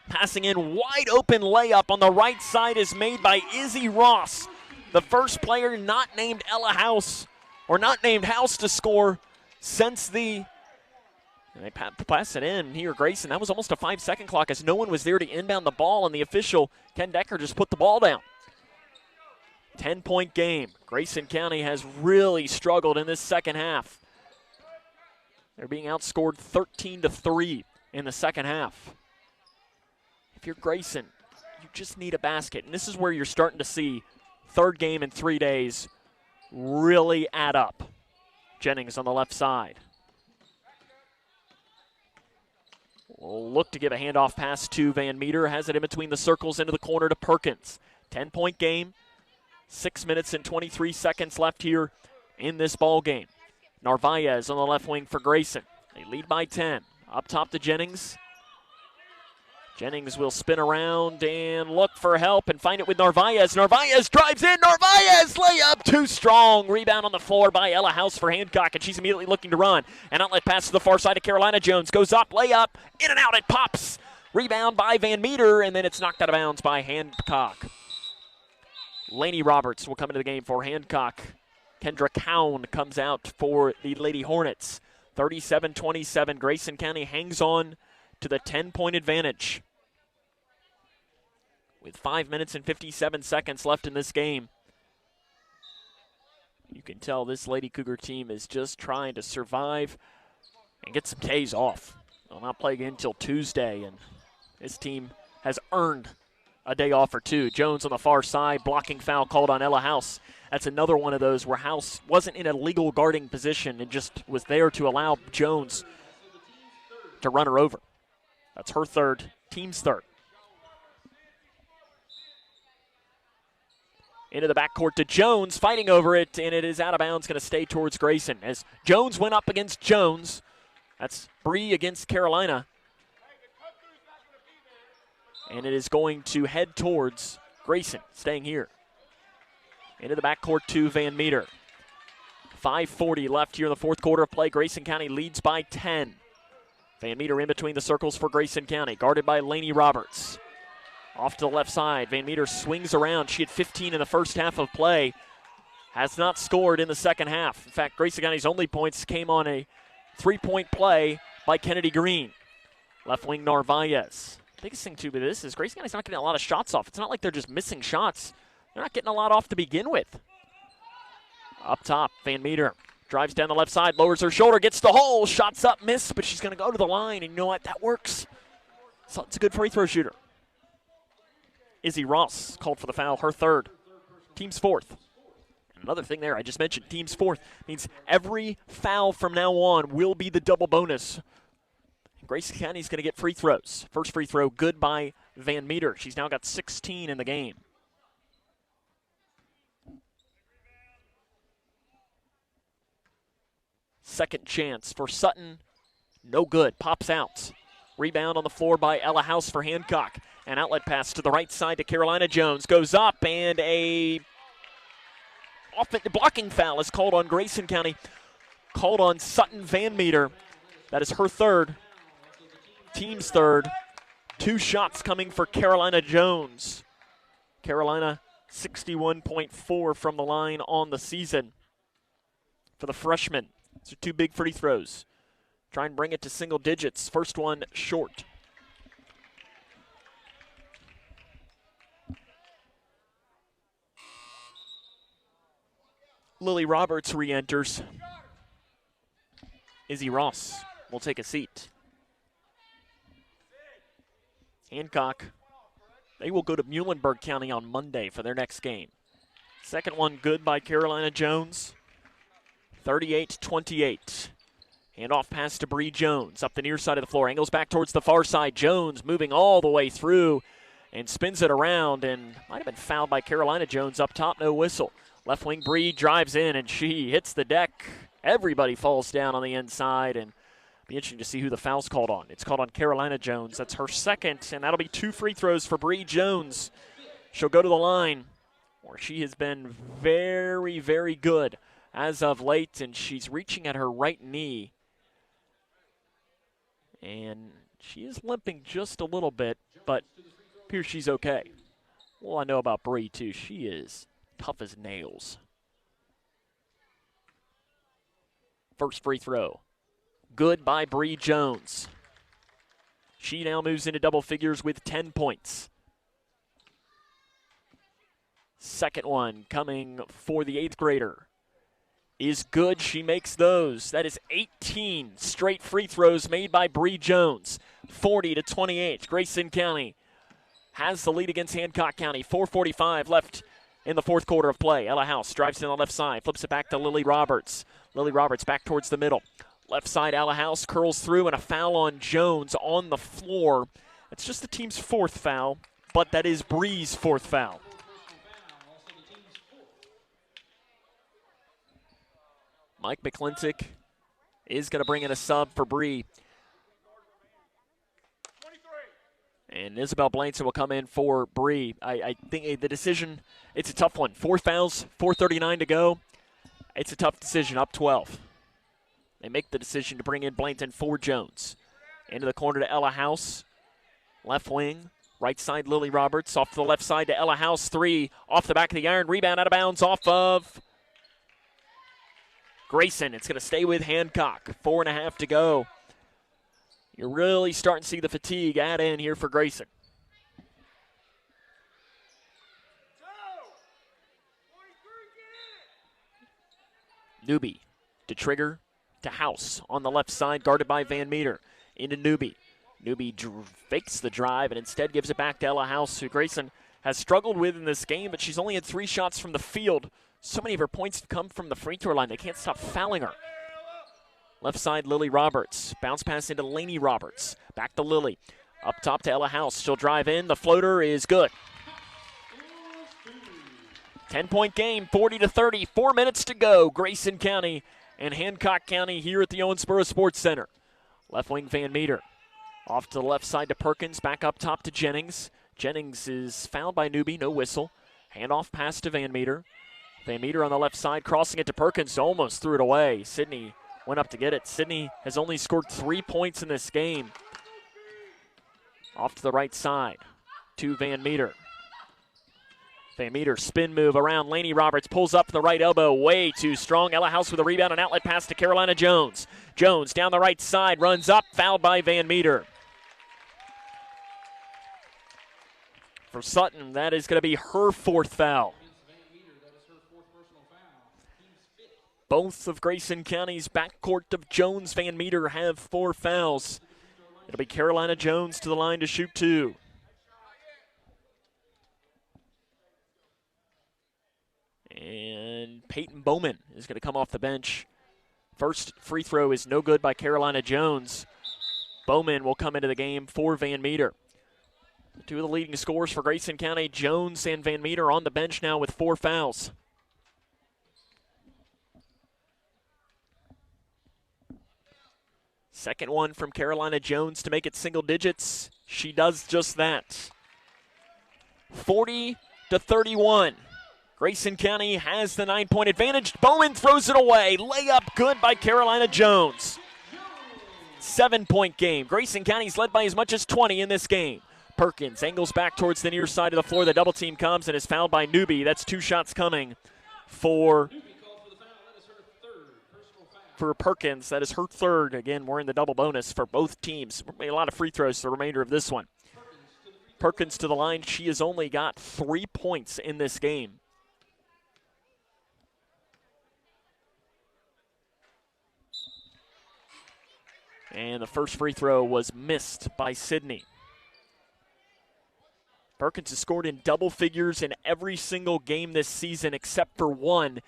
Passing in, wide open layup on the right side is made by Izzy Ross. The first player not named Ella House, or not named House to score since the... And they pass it in here, Grayson. That was almost a 5-second clock as no one was there to inbound the ball, and the official, Ken Decker, just put the ball down. 10-point game. Grayson County has really struggled in this second half. They're being outscored 13-3 in the second half. If you're Grayson, you just need a basket, and this is where you're starting to see third game in 3 days really add up. Jennings on the left side. Will look to give a handoff pass to Van Meter. Has it in between the circles into the corner to Perkins. 10-point game. 6 minutes and 23 seconds left here in this ball game. Narvaez on the left wing for Grayson. They lead by 10. Up top to Jennings. Jennings will spin around and look for help and find it with Narvaez. Narvaez drives in. Narvaez layup too strong. Rebound on the floor by Ella House for Hancock, and she's immediately looking to run. An outlet pass to the far side of Carolina Jones. Goes up, layup, in and out, it pops. Rebound by Van Meter, and then it's knocked out of bounds by Hancock. Laney Roberts will come into the game for Hancock. Kendra Cowan comes out for the Lady Hornets. 37-27. Grayson County hangs on to the 10-point advantage. With 5 minutes and 57 seconds left in this game. You can tell this Lady Cougar team is just trying to survive and get some K's off. They'll not play again until Tuesday, and this team has earned a day off or two. Jones on the far side, blocking foul called on Ella House. That's another one of those where House wasn't in a legal guarding position and just was there to allow Jones to run her over. That's her third, team's third. Into the backcourt to Jones, fighting over it, and it is out of bounds, going to stay towards Grayson. As Jones went up against Jones, that's Bree against Carolina. And it is going to head towards Grayson, staying here. Into the backcourt to Van Meter. 5:40 left here in the fourth quarter of play. Grayson County leads by 10. Van Meter in between the circles for Grayson County, guarded by Laney Roberts. Off to the left side, Van Meter swings around. She had 15 in the first half of play. Has not scored in the second half. In fact, Grayson County's only points came on a Three-point play by Kennedy Green. Left wing Narvaez. Biggest thing, too, with this is Grayson County's not getting a lot of shots off. It's not like they're just missing shots. They're not getting a lot off to begin with. Up top, Van Meter drives down the left side, lowers her shoulder, gets the hole, shots up, miss, but she's going to go to the line, and you know what? That works. So it's a good free throw shooter. Izzy Ross called for the foul, her third. Team's fourth. Another thing there, I just mentioned, team's fourth. Means every foul from now on will be the double bonus. Grayson County's going to get free throws. First free throw, good by Van Meter. She's now got 16 in the game. Second chance for Sutton. No good. Pops out. Rebound on the floor by Ella House for Hancock. An outlet pass to the right side to Carolina Jones. Goes up, and a blocking foul is called on Grayson County. Called on Sutton Van Meter. That is her third. Team's third. 2 shots coming for Carolina Jones. Carolina 61.4 from the line on the season for the freshman. These are 2 big free throws. Try and bring it to single digits. First one short. Lily Roberts re-enters. Izzy Ross will take a seat. Hancock, they will go to Muhlenberg County on Monday for their next game. Second one good by Carolina Jones. 38-28. Handoff pass to Bree Jones up the near side of the floor. Angles back towards the far side. Jones moving all the way through and spins it around, and might have been fouled by Carolina Jones up top. No whistle. Left wing Bree drives in, and she hits the deck. Everybody falls down on the inside, and be interesting to see who the foul's called on. It's called on Carolina Jones. That's her second, and that'll be 2 free throws for Bree Jones. She'll go to the line, where she has been very, very good as of late, and she's reaching at her right knee. And she is limping just a little bit, but appears she's okay. Well, I know about Bree, too. She is tough as nails. First free throw. Good by Bree Jones. She now moves into double figures with 10 points. Second one coming for the 8th grader is good. She makes those. That is 18 straight free throws made by Bree Jones. 40-28. Grayson County has the lead against Hancock County. 4:45 left in the fourth quarter of play. Ella House drives to the left side, flips it back to Lily Roberts. Lily Roberts back towards the middle. Left side, Ella House curls through, and a foul on Jones on the floor. It's just the team's 4th foul, but that is Bree's 4th foul. Mike McClintock is going to bring in a sub for Bree. And Isabel Blanson will come in for Bree. I think the decision, it's a tough one. 4 fouls, 4:39 to go. It's a tough decision, up 12. They make the decision to bring in Blanton for Jones. Into the corner to Ella House. Left wing, right side Lily Roberts. Off to the left side to Ella House. 3 off the back of the iron. Rebound out of bounds off of Grayson. It's going to stay with Hancock. 4.5 to go. You're really starting to see the fatigue add in here for Grayson. Newby to Trigger to House on the left side, guarded by Van Meter. Into Newby. Newby fakes the drive and instead gives it back to Ella House, who Grayson has struggled with in this game, but she's only had 3 shots from the field. So many of her points have come from the free throw line. They can't stop fouling her. Left side, Lily Roberts. Bounce pass into Lainey Roberts. Back to Lily. Up top to Ella House. She'll drive in. The floater is good. 10-point game, 40-30. 4 minutes to go. Grayson County and Hancock County here at the Owensboro Sportscenter. Left wing Van Meter. Off to the left side to Perkins. Back up top to Jennings. Jennings is fouled by Newby. No whistle. Handoff pass to Van Meter. Van Meter on the left side, crossing it to Perkins. Almost threw it away. Sydney went up to get it. Sydney has only scored 3 points in this game. Off to the right side to Van Meter. Van Meter spin move around Lainey Roberts, pulls up the right elbow, way too strong. Ella House with a rebound, an outlet pass to Carolina Jones. Jones down the right side, runs up, fouled by Van Meter. For Sutton, that is going to be her fourth foul. Both of Grayson County's backcourt of Jones, Van Meter have 4 fouls. It'll be Carolina Jones to the line to shoot 2. And Peyton Bowman is going to come off the bench. First free throw is no good by Carolina Jones. Bowman will come into the game for Van Meter. 2 of the leading scorers for Grayson County, Jones and Van Meter, on the bench now with 4 fouls. Second one from Carolina Jones to make it single digits. She does just that. 40-31. Grayson County has the 9-point advantage. Bowman throws it away. Layup good by Carolina Jones. 7-point game. Grayson County's led by as much as 20 in this game. Perkins angles back towards the near side of the floor. The double team comes and is fouled by Newby. That's 2 shots coming for Perkins. That is her third. Again, we're in the double bonus for both teams. A lot of free throws for the remainder of this one. Perkins to the line. She has only got 3 points in this game. And the first free throw was missed by Sydney. Perkins has scored in double figures in every single game this season except for one,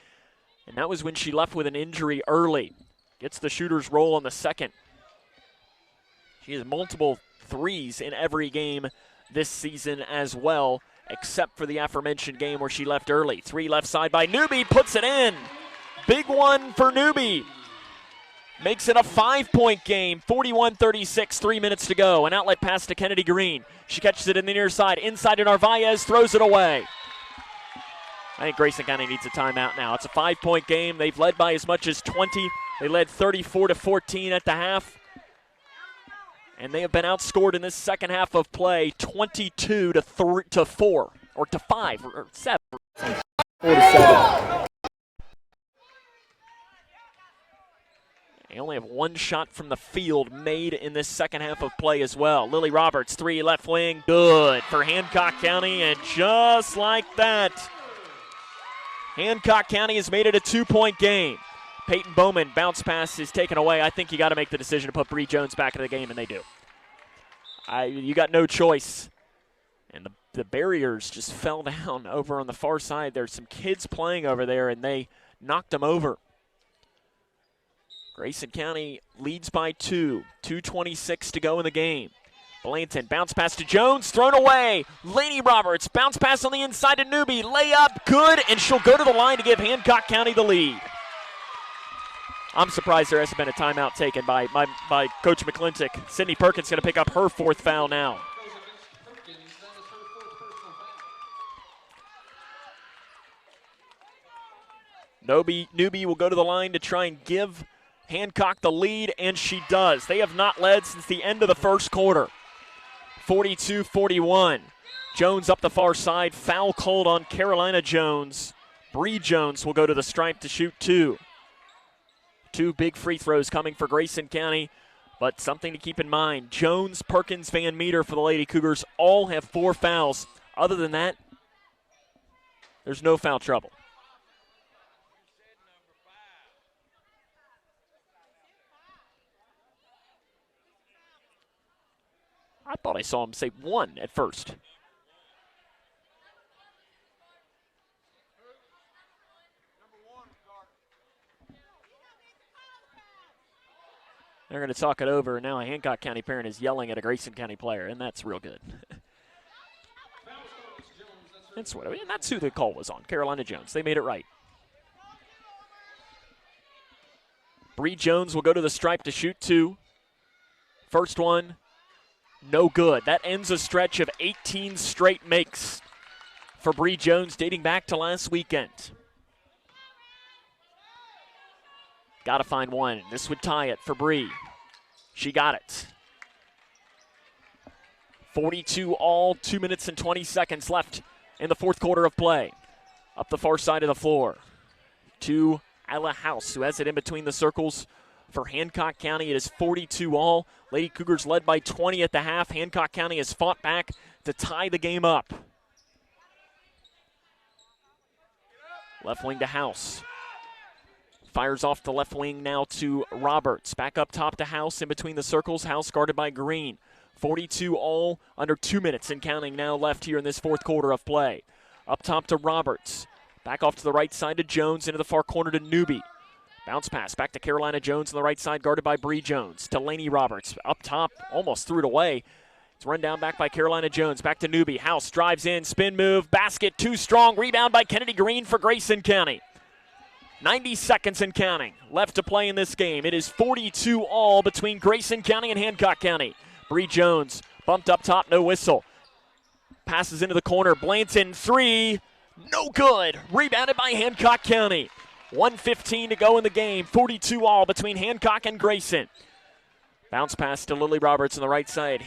and that was when she left with an injury early. Gets the shooter's roll on the second. She has multiple threes in every game this season as well, except for the aforementioned game where she left early. 3 left side by Newby, puts it in. Big one for Newby. Makes it a 5-point game, 41-36, 3 minutes to go. An outlet pass to Kennedy Green. She catches it in the near side, inside to Narvaez, throws it away. I think Grayson County needs a timeout now. It's a 5-point game. They've led by as much as 20. They led 34-14 at the half. And they have been outscored in this second half of play, 22-4, or to 5, or 7. 4-7. They only have 1 shot from the field made in this second half of play as well. Lily Roberts, 3 left wing, good for Hancock County, and just like that, Hancock County has made it a 2-point game. Peyton Bowman, bounce pass is taken away. I think you got to make the decision to put Bree Jones back in the game, and they do. You got no choice. And the barriers just fell down over on the far side. There's some kids playing over there, and they knocked them over. Grayson County leads by 2. 2:26 to go in the game. Blanton, bounce pass to Jones, thrown away. Lainey Roberts, bounce pass on the inside to Newby. Layup, good, and she'll go to the line to give Hancock County the lead. I'm surprised there hasn't been a timeout taken by Coach McClintock. Sydney Perkins going to pick up her 4th foul now. Newby will go to the line to try and give Hancock the lead, and she does. They have not led since the end of the first quarter. 42-41. Jones up the far side. Foul called on Carolina Jones. Bree Jones will go to the stripe to shoot 2. 2 big free throws coming for Grayson County, but something to keep in mind. Jones, Perkins, Van Meter for the Lady Cougars all have 4 fouls. Other than that, there's no foul trouble. I thought I saw him say 1 at first. They're going to talk it over. Now a Hancock County parent is yelling at a Grayson County player, and that's real good. That's who the call was on, Carolina Jones. They made it right. Bree Jones will go to the stripe to shoot 2. First one, no good. That ends a stretch of 18 straight makes for Bree Jones dating back to last weekend. Got to find one. This would tie it for Bree. She got it. 42 all, 2 minutes and 20 seconds left in the fourth quarter of play. Up the far side of the floor to Ella House, who has it in between the circles. For Hancock County, it is 42-all. Lady Cougars led by 20 at the half. Hancock County has fought back to tie the game up. Left wing to House. Fires off the left wing now to Roberts. Back up top to House in between the circles. House guarded by Green. 42-all, under 2 minutes and counting now left here in this fourth quarter of play. Up top to Roberts. Back off to the right side to Jones, into the far corner to Newby. Bounce pass back to Carolina Jones on the right side, guarded by Bree Jones. To Laney Roberts. Up top, almost threw it away. It's run down back by Carolina Jones. Back to Newby. House drives in, spin move, basket too strong. Rebound by Kennedy Green for Grayson County. 90 seconds and counting left to play in this game. It is 42-all between Grayson County and Hancock County. Bree Jones bumped up top, no whistle. Passes into the corner. Blanton, three. No good. Rebounded by Hancock County. 1:15 to go in the game. 42-all between Hancock and Grayson. Bounce pass to Lily Roberts on the right side.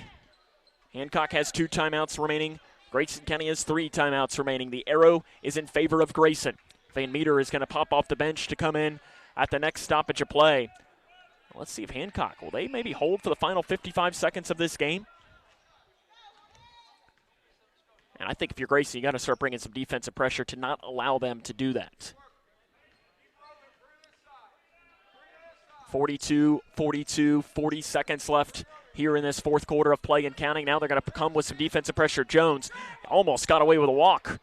Hancock has 2 timeouts remaining. Grayson County has 3 timeouts remaining. The arrow is in favor of Grayson. Van Meter is going to pop off the bench to come in at the next stoppage of play. Let's see if Hancock, will they maybe hold for the final 55 seconds of this game? And I think if you're Grayson, you got to start bringing some defensive pressure to not allow them to do that. 42-42, 40 seconds left here in this fourth quarter of play and counting. Now they're going to come with some defensive pressure. Jones almost got away with a walk.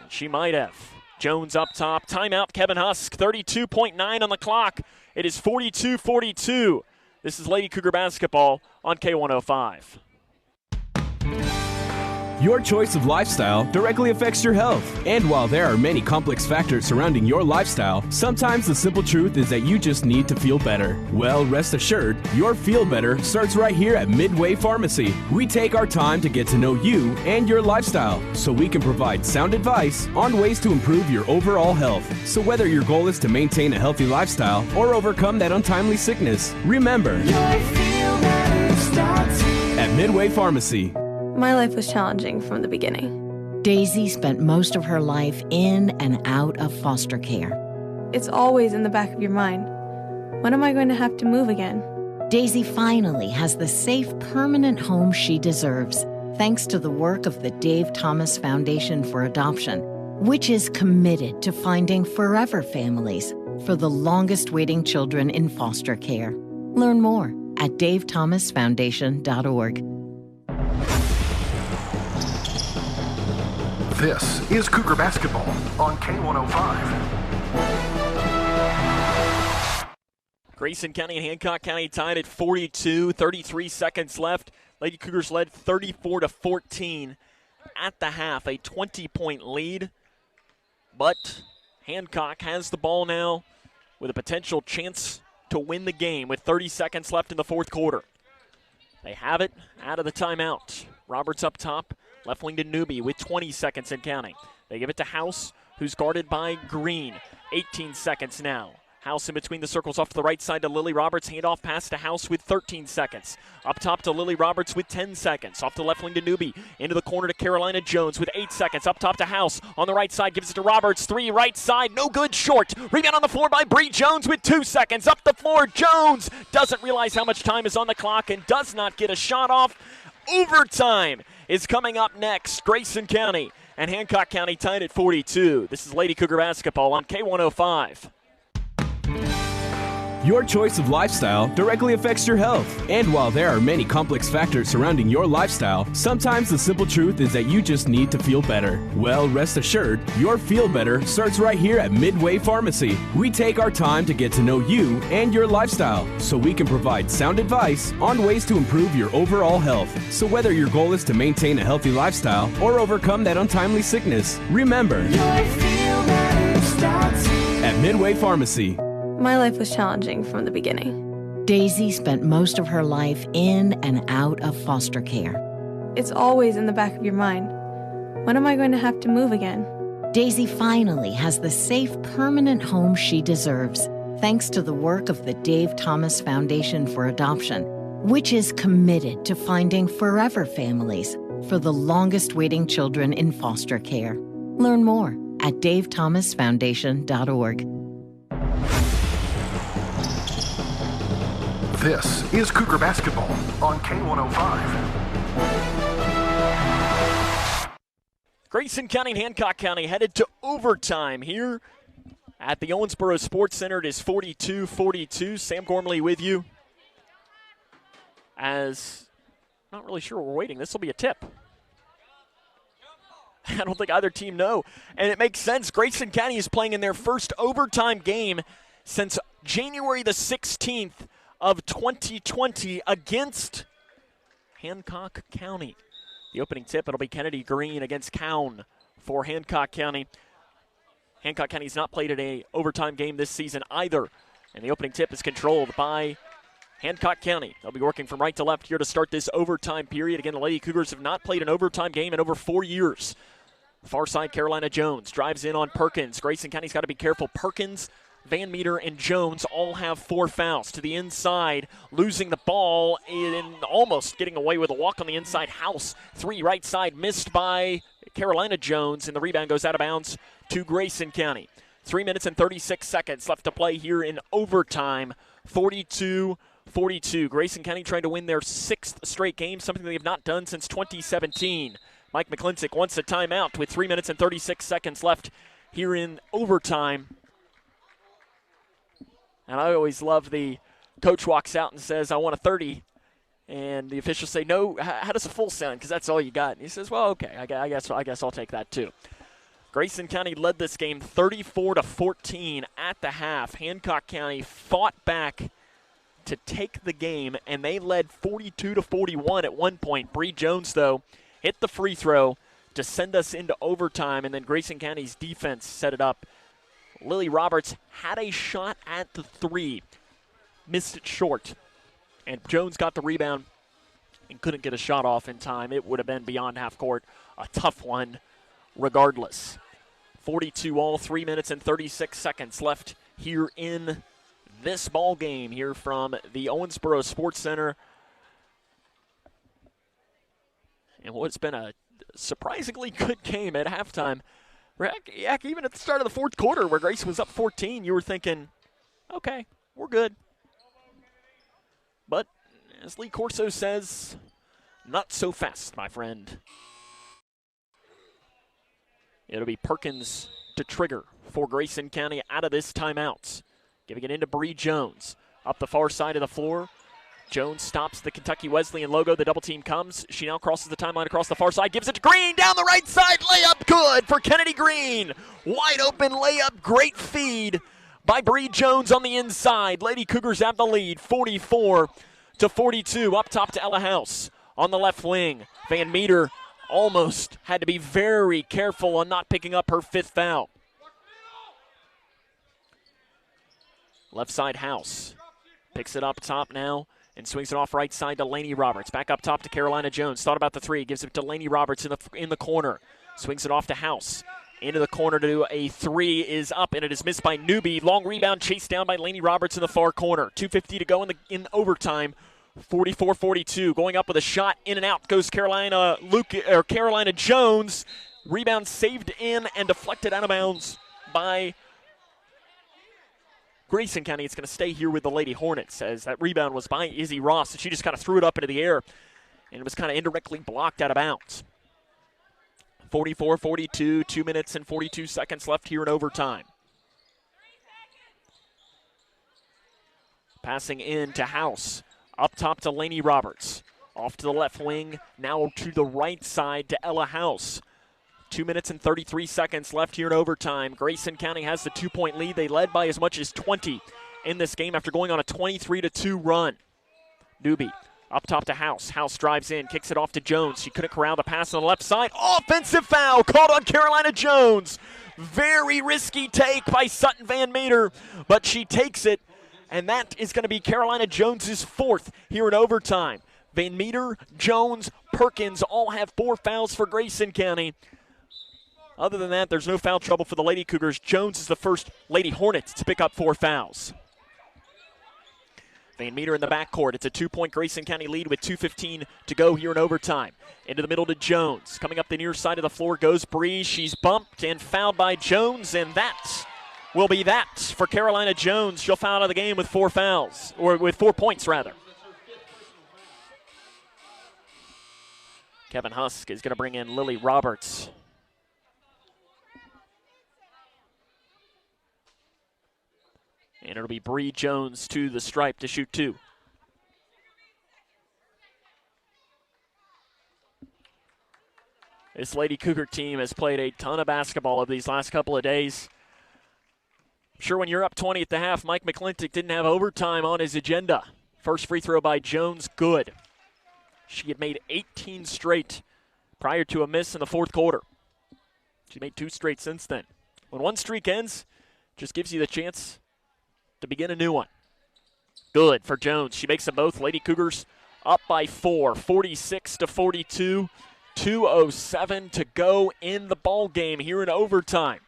She might have. Jones up top. Timeout, Kevin Husk. 32.9 on the clock. It is 42-42. This is Lady Cougar basketball on K105. Your choice of lifestyle directly affects your health. And while there are many complex factors surrounding your lifestyle, sometimes the simple truth is that you just need to feel better. Well, rest assured, your feel better starts right here at Midway Pharmacy. We take our time to get to know you and your lifestyle so we can provide sound advice on ways to improve your overall health. So whether your goal is to maintain a healthy lifestyle or overcome that untimely sickness, remember, your feel better starts here at Midway Pharmacy. My life was challenging from the beginning. Daisy spent most of her life in and out of foster care. It's always in the back of your mind. When am I going to have to move again? Daisy finally has the safe, permanent home she deserves, thanks to the work of the Dave Thomas Foundation for Adoption, which is committed to finding forever families for the longest-waiting children in foster care. Learn more at davethomasfoundation.org. This is Cougar basketball on K105. Grayson County and Hancock County tied at 42, 33 seconds left. Lady Cougars led 34-14 at the half, a 20-point lead. But Hancock has the ball now with a potential chance to win the game with 30 seconds left in the fourth quarter. They have it out of the timeout. Roberts up top. Left wing to Newby with 20 seconds and counting. They give it to House, who's guarded by Green. 18 seconds now. House in between the circles off to the right side to Lily Roberts. Handoff pass to House with 13 seconds. Up top to Lily Roberts with 10 seconds. Off the left wing to Newby. Into the corner to Carolina Jones with 8 seconds. Up top to House. On the right side, gives it to Roberts. 3 right side. No good. Short. Rebound on the floor by Bree Jones with 2 seconds. Up the floor. Jones doesn't realize how much time is on the clock and does not get a shot off. Overtime is coming up next. Grayson County and Hancock County tied at 42. This is Lady Cougar basketball on K105. Your choice of lifestyle directly affects your health. And while there are many complex factors surrounding your lifestyle, sometimes the simple truth is that you just need to feel better. Well, rest assured, your feel better starts right here at Midway Pharmacy. We take our time to get to know you and your lifestyle so we can provide sound advice on ways to improve your overall health. So whether your goal is to maintain a healthy lifestyle or overcome that untimely sickness, remember, your feel better starts here at Midway Pharmacy. My life was challenging from the beginning. Daisy spent most of her life in and out of foster care. It's always in the back of your mind. When am I going to have to move again? Daisy finally has the safe, permanent home she deserves, thanks to the work of the Dave Thomas Foundation for Adoption, which is committed to finding forever families for the longest waiting children in foster care. Learn more at davethomasfoundation.org. This is Cougar Basketball on K105. Grayson County and Hancock County headed to overtime here at the Owensboro Sportscenter. It is 42-42. Sam Gormley with you. As not really sure we're waiting. This will be a tip. I don't think either team know. And it makes sense. Grayson County is playing in their first overtime game since January the 16th of 2020 against Hancock County. The opening tip, it'll be Kennedy Green against Cowan for Hancock County. Hancock County's not played in an overtime game this season either. And the opening tip is controlled by Hancock County. They'll be working from right to left here to start this overtime period. Again, the Lady Cougars have not played an overtime game in over 4 years. Far side, Carolina Jones drives in on Perkins. Grayson County's got to be careful. Perkins, Van Meter, and Jones all have 4 fouls. To the inside, losing the ball and almost getting away with a walk on the inside. House, 3 right side, missed by Carolina Jones, and the rebound goes out of bounds to Grayson County. 3 minutes and 36 seconds left to play here in overtime. 42-42. Grayson County trying to win their 6th straight game, something they have not done since 2017. Mike McClintock wants a timeout with 3 minutes and 36 seconds left here in overtime. And I always love the coach walks out and says, I want a 30. And the officials say, no, how does a full sound? Because that's all you got. And he says, well, okay, I guess I'll take that too. Grayson County led this game 34-14 at the half. Hancock County fought back to take the game, and they led 42-41 at one point. Bree Jones, though, hit the free throw to send us into overtime, and then Grayson County's defense set it up. Lily Roberts had a shot at the 3, missed it short, and Jones got the rebound and couldn't get a shot off in time. It would have been beyond half court, a tough one regardless. 42 all, 3 minutes and 36 seconds left here in this ball game here from the Owensboro Sportscenter. And what's been a surprisingly good game at halftime. Heck, even at the start of the fourth quarter where Grace was up 14, you were thinking, okay, we're good. But as Lee Corso says, not so fast, my friend. It'll be Perkins to trigger for Grayson County out of this timeout. Giving it into Bree Jones. Up the far side of the floor. Jones stops the Kentucky Wesleyan logo. The double team comes. She now crosses the timeline across the far side. Gives it to Green down the right side. Layup good for Kennedy Green. Wide open layup. Great feed by Bree Jones on the inside. Lady Cougars have the lead. 44-42. Up top to Ella House on the left wing. Van Meter almost had to be very careful on not picking up her 5th foul. Left side House. Picks it up top now and swings it off right side to Laney Roberts. Back up top to Carolina Jones. Thought about the 3. Gives it to Laney Roberts in the corner. Swings it off to House. Into the corner to do a 3 is up, and it is missed by Newby. Long rebound chased down by Laney Roberts in the far corner. 2:50 to go in overtime. 44-42. Going up with a shot. In and out goes Carolina Jones. Rebound saved in and deflected out of bounds by Grayson County. It's going to stay here with the Lady Hornets as that rebound was by Izzy Ross. And she just kind of threw it up into the air, and it was kind of indirectly blocked out of bounds. 44-42, 2 minutes and 42 seconds left here in overtime. Passing in to House. Up top to Laney Roberts. Off to the left wing. Now to the right side to Ella House. 2 minutes and 33 seconds left here in overtime. Grayson County has the 2-point lead. They led by as much as 20 in this game after going on a 23-2 run. Newby up top to House. House drives in, kicks it off to Jones. She couldn't corral the pass on the left side. Offensive foul called on Carolina Jones. Very risky take by Sutton Van Meter, but she takes it, and that is going to be Carolina Jones's 4th here in overtime. Van Meter, Jones, Perkins all have 4 fouls for Grayson County. Other than that, there's no foul trouble for the Lady Cougars. Jones is the first Lady Hornets to pick up 4 fouls. Van Meter in the backcourt. It's a 2-point Grayson County lead with 2:15 to go here in overtime. Into the middle to Jones. Coming up the near side of the floor goes Bree. She's bumped and fouled by Jones, and that will be that for Carolina Jones. She'll foul out of the game with 4 fouls, or with 4 points rather. Kevin Husk is going to bring in Lily Roberts. And it'll be Bree Jones to the stripe to shoot 2. This Lady Cougar team has played a ton of basketball over these last couple of days. I'm sure when you're up 20 at the half, Mike McClintock didn't have overtime on his agenda. First free throw by Jones, good. She had made 18 straight prior to a miss in the fourth quarter. She made 2 straight since then. When one streak ends, it just gives you the chance to begin a new one. Good for Jones. She makes them both. Lady Cougars up by 4, 46-42. 2:07 to go in the ball game here in overtime.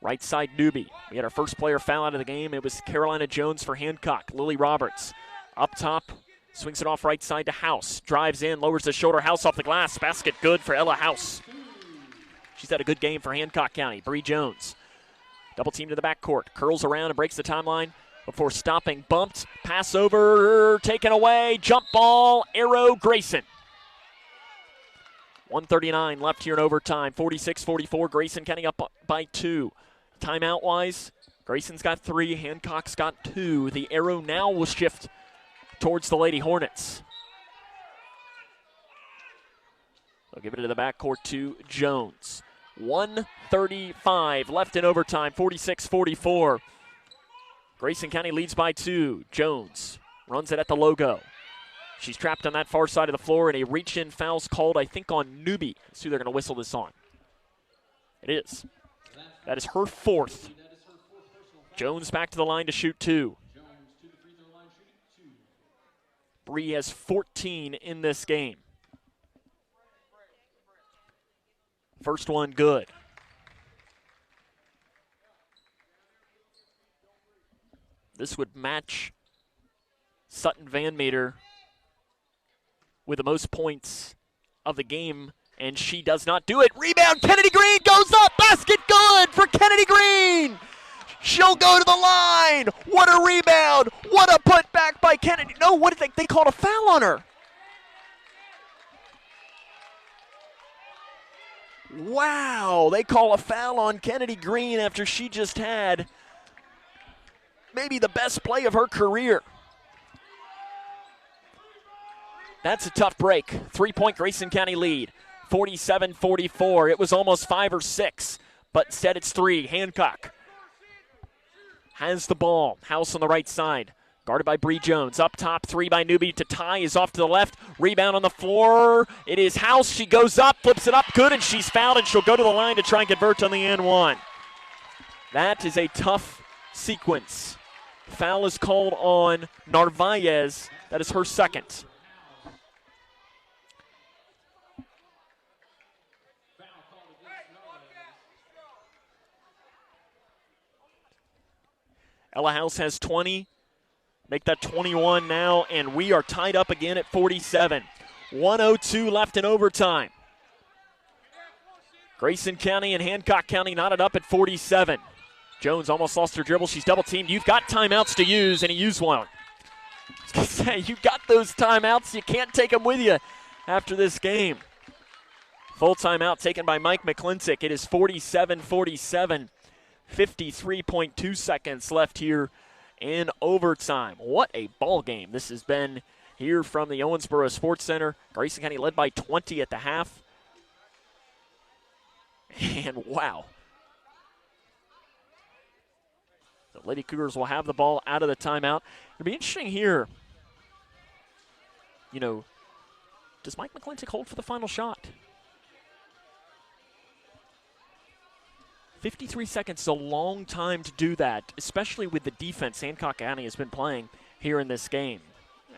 Right side newbie. We had our first player foul out of the game. It was Carolina Jones for Hancock. Lily Roberts up top. Swings it off right side to House. Drives in, lowers the shoulder. House off the glass. Basket good for Ella House. She's had a good game for Hancock County. Bree Jones. Double team to the backcourt. Curls around and breaks the timeline before stopping. Bumped. Pass over. Taken away. Jump ball. Arrow Grayson. 1:39 left here in overtime. 46-44. Grayson County up by 2. Timeout-wise, Grayson's got 3. Hancock's got 2. The arrow now will shift towards the Lady Hornets. They'll give it to the backcourt to Jones. 1:35 left in overtime. 46-44. Grayson County leads by 2. Jones runs it at the logo. She's trapped on that far side of the floor, and a reach-in foul's called, I think, on Newby. Let's see who they're going to whistle this on. It is. That is her 4th. Jones back to the line to shoot 2. Bree has 14 in this game. First one good. This would match Sutton Van Meter with the most points of the game, and she does not do it. Rebound, Kennedy Green goes up. Basket good for Kennedy Green. She'll go to the line. What a rebound. What a putback by Kennedy. No, what did they called a foul on her. Wow, they call a foul on Kennedy Green after she just had maybe the best play of her career. That's a tough break. 3-point Grayson County lead. 47-44. It was almost 5 or 6, but instead it's 3. Hancock has the ball. House on the right side. Guarded by Bree Jones. Up top, 3 by Newby to tie. Is off to the left. Rebound on the floor. It is House. She goes up, flips it up good, and she's fouled, and she'll go to the line to try and convert on the N1. That is a tough sequence. Foul is called on Narvaez. That is her 2nd. Ella House has 20. Make that 21 now, and we are tied up again at 47. 1:02 left in overtime. Grayson County and Hancock County knotted up at 47. Jones almost lost her dribble. She's double teamed. You've got timeouts to use, and he used one. I was going to say, you've got those timeouts. You can't take them with you after this game. Full timeout taken by Mike McClintock. It is 47-47. 53.2 seconds left here in overtime. What a ball game this has been here from the Owensboro Sportscenter. Grayson County led by 20 at the half. And wow. The Lady Cougars will have the ball out of the timeout. It'll be interesting here. You know, does Mike McClintock hold for the final shot? 53 seconds is a long time to do that, especially with the defense Hancock County has been playing here in this game.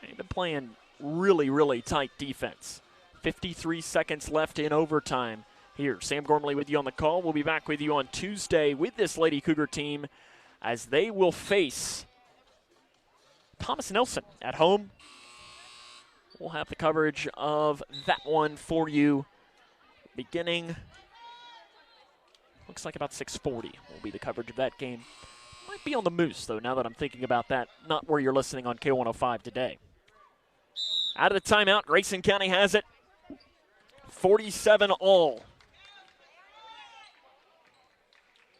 They've been playing really, really tight defense. 53 seconds left in overtime here. Sam Gormley with you on the call. We'll be back with you on Tuesday with this Lady Cougar team as they will face Thomas Nelson at home. We'll have the coverage of that one for you beginning, looks like about 6:40 will be the coverage of that game. Might be on the Moose, though, now that I'm thinking about that. Not where you're listening on K105 today. Out of the timeout, Grayson County has it. 47-all.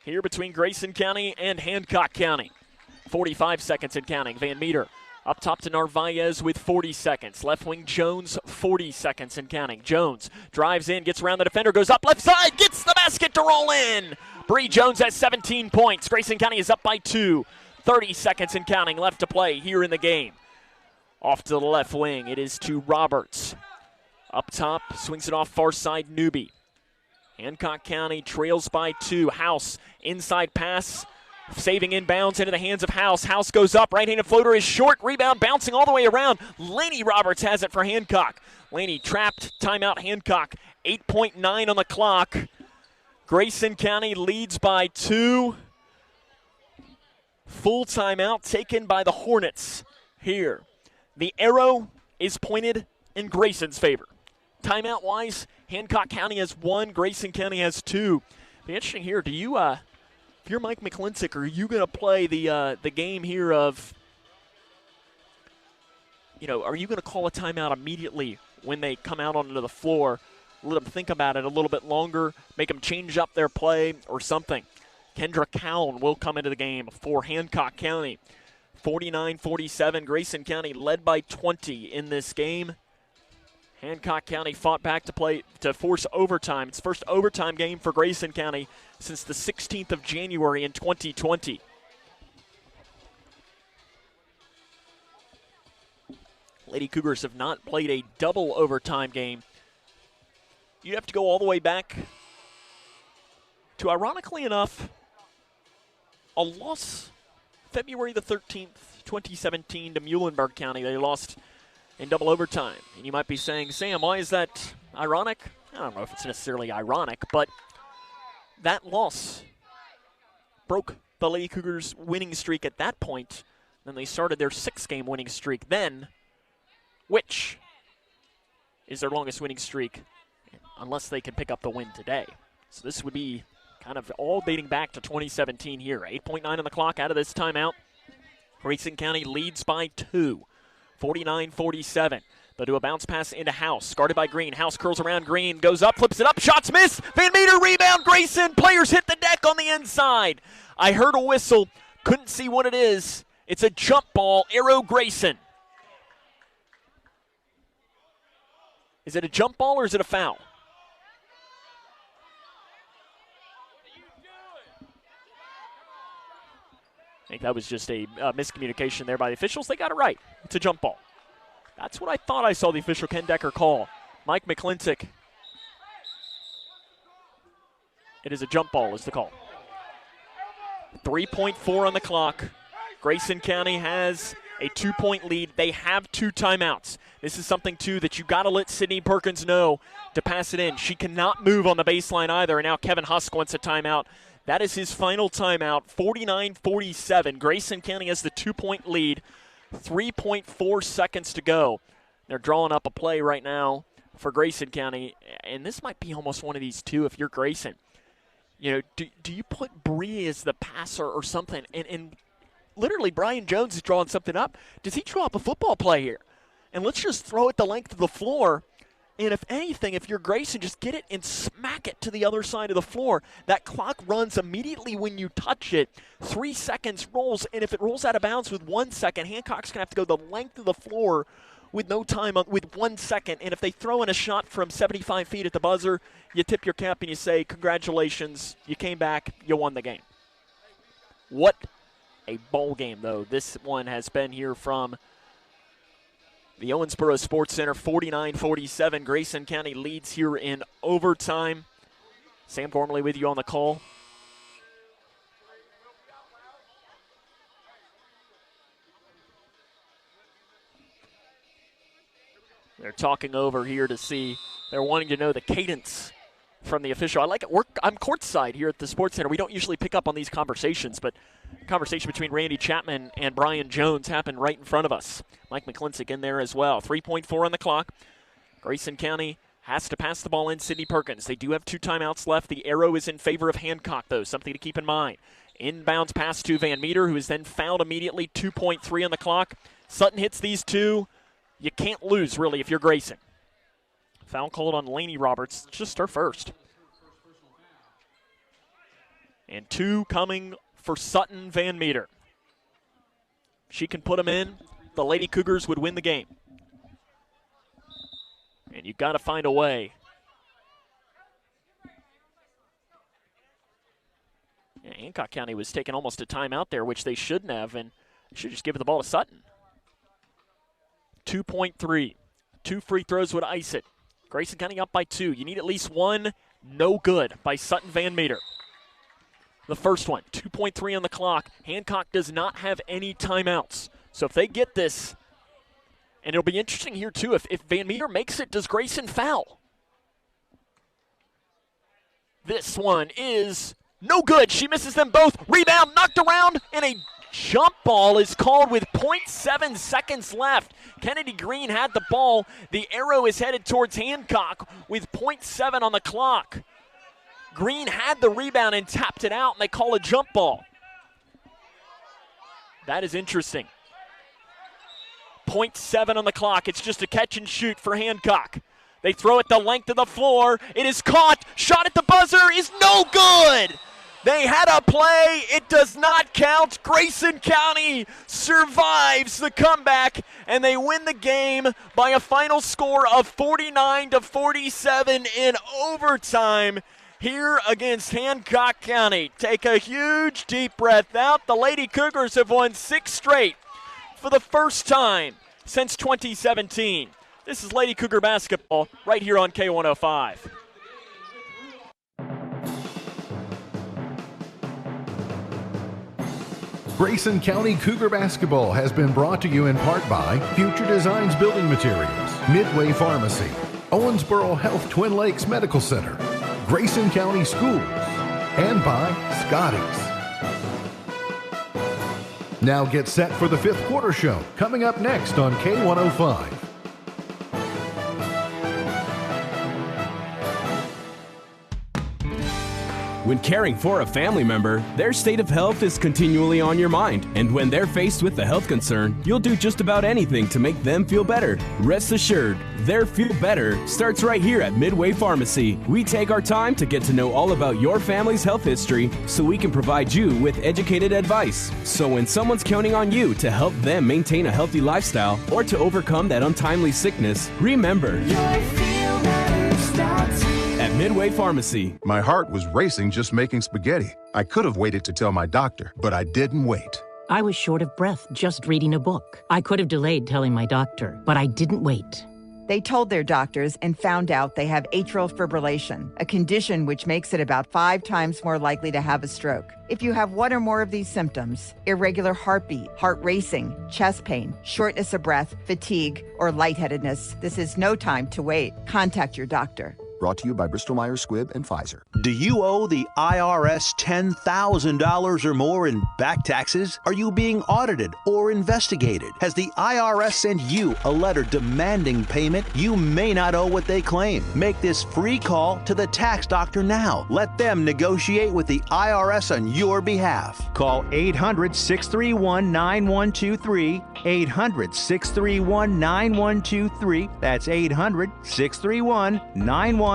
Here between Grayson County and Hancock County. 45 seconds and counting. Van Meter up top to Narvaez with 40 seconds. Left wing Jones, 40 seconds and counting. Jones drives in, gets around the defender, goes up left side, gets the basket to roll in. Bree Jones has 17 points. Grayson County is up by 2. 30 seconds and counting left to play here in the game. Off to the left wing, it is to Roberts. Up top, swings it off far side, Newby. Hancock County trails by 2. House, inside pass, saving inbounds into the hands of House. House goes up, right-handed floater is short, rebound bouncing all the way around. Laney Roberts has it for Hancock. Laney trapped, timeout Hancock. 8.9 on the clock. Grayson County leads by 2. Full timeout taken by the Hornets here. The arrow is pointed in Grayson's favor. Timeout-wise, Hancock County has 1, Grayson County has 2. Be interesting here. Do you, if you're Mike McClintock, are you going to play the game here of, are you going to call a timeout immediately when they come out onto the floor? Let them think about it a little bit longer, make them change up their play or something. Kendra Cowan will come into the game for Hancock County. 49-47, Grayson County led by 20 in this game. Hancock County fought back to force overtime. It's first overtime game for Grayson County since the 16th of January in 2020. Lady Cougars have not played a double overtime game. You'd have to go all the way back to, ironically enough, a loss February the 13th, 2017 to Muhlenberg County. They lost in double overtime. And you might be saying, Sam, why is that ironic? I don't know if it's necessarily ironic, but that loss broke the Lady Cougars' winning streak at that point. Then they started their 6-game winning streak then, which is their longest winning streak unless they can pick up the win today. So this would be kind of all dating back to 2017 here. 8.9 on the clock out of this timeout. Grayson County leads by 2. 49-47. They'll do a bounce pass into House. Guarded by Green. House curls around Green. Goes up, flips it up. Shots miss. Van Meter rebound. Grayson. Players hit the deck on the inside. I heard a whistle. Couldn't see what it is. It's a jump ball. Arrow Grayson. Is it a jump ball or is it a foul? I think that was just a miscommunication there by the officials. They got it right. It's a jump ball. That's what I thought I saw the official Ken Decker call. Mike McClintock. It is a jump ball is the call. 3.4 on the clock. Grayson County has a 2-point lead. They have 2 timeouts. This is something, too, that you got to let Sydney Perkins know to pass it in. She cannot move on the baseline either, and now Kevin Husk wants a timeout. That is his final timeout, 49-47. Grayson County has the 2-point lead, 3.4 seconds to go. They're drawing up a play right now for Grayson County, and this might be almost one of these two if you're Grayson. Do you put Bree as the passer or something? And literally Brian Jones is drawing something up. Does he draw up a football play here? And let's just throw it the length of the floor. And if anything, if you're Grayson, just get it and smack it to the other side of the floor. That clock runs immediately when you touch it. 3 seconds rolls, and if it rolls out of bounds with 1 second, Hancock's going to have to go the length of the floor with no time, with 1 second. And if they throw in a shot from 75 feet at the buzzer, you tip your cap and you say, congratulations, you came back, you won the game. What a ball game, though, this one has been here from the Owensboro Sportscenter. 49-47. Grayson County leads here in overtime. Sam Gormley with you on the call. They're talking over here to see. They're wanting to know the cadence from the official. I like it. I'm courtside here at the Sports Center. We don't usually pick up on these conversations, but conversation between Randy Chapman and Brian Jones happened right in front of us. Mike McClintock in there as well. 3.4 on the clock. Grayson County has to pass the ball in. Sidney Perkins. They do have 2 timeouts left. The arrow is in favor of Hancock, though. Something to keep in mind. Inbounds pass to Van Meter, who is then fouled immediately. 2.3 on the clock. Sutton hits these 2. You can't lose, really, if you're Grayson. Foul called on Lainey Roberts. Just her first. And 2 coming for Sutton Van Meter. She can put them in. The Lady Cougars would win the game. And you've got to find a way. Yeah, Hancock County was taking almost a timeout there, which they shouldn't have, and should just give the ball to Sutton. 2.3. 2 free throws would ice it. Grayson County up by 2. You need at least 1. No good by Sutton Van Meter. The first one, 2.3 on the clock. Hancock does not have any timeouts. So if they get this, and it'll be interesting here too, if Van Meter makes it, does Grayson foul? This one is no good. She misses them both. Rebound knocked around, and a jump ball is called with 0.7 seconds left. Kennedy Green had the ball. The arrow is headed towards Hancock with 0.7 on the clock. Green had the rebound and tapped it out, and they call a jump ball. That is interesting. 0.7 on the clock. It's just a catch and shoot for Hancock. They throw it the length of the floor. It is caught. Shot at the buzzer is no good. They had a play. It does not count. Grayson County survives the comeback, and they win the game by a final score of 49-47 in overtime here against Hancock County. Take a huge deep breath out. The Lady Cougars have won 6 straight for the first time since 2017. This is Lady Cougar basketball right here on K105. Grayson County Cougar basketball has been brought to you in part by Future Designs Building Materials, Midway Pharmacy, Owensboro Health Twin Lakes Medical Center, Grayson County Schools, and by Scotty's. Now get set for the 5th quarter show, coming up next on K105. When caring for a family member, their state of health is continually on your mind. And when they're faced with a health concern, you'll do just about anything to make them feel better. Rest assured, their feel better starts right here at Midway Pharmacy. We take our time to get to know all about your family's health history so we can provide you with educated advice. So when someone's counting on you to help them maintain a healthy lifestyle or to overcome that untimely sickness, remember, at Midway Pharmacy. My heart was racing just making spaghetti. I could have waited to tell my doctor, but I didn't wait. I was short of breath just reading a book. I could have delayed telling my doctor, but I didn't wait. They told their doctors and found out they have atrial fibrillation, a condition which makes it about 5 times more likely to have a stroke. If you have one or more of these symptoms, irregular heartbeat, heart racing, chest pain, shortness of breath, fatigue, or lightheadedness, this is no time to wait. Contact your doctor. Brought to you by Bristol-Myers Squibb and Pfizer. Do you owe the IRS $10,000 or more in back taxes? Are you being audited or investigated? Has the IRS sent you a letter demanding payment? You may not owe what they claim. Make this free call to the tax doctor now. Let them negotiate with the IRS on your behalf. Call 800-631-9123. 800-631-9123. That's 800-631-9123.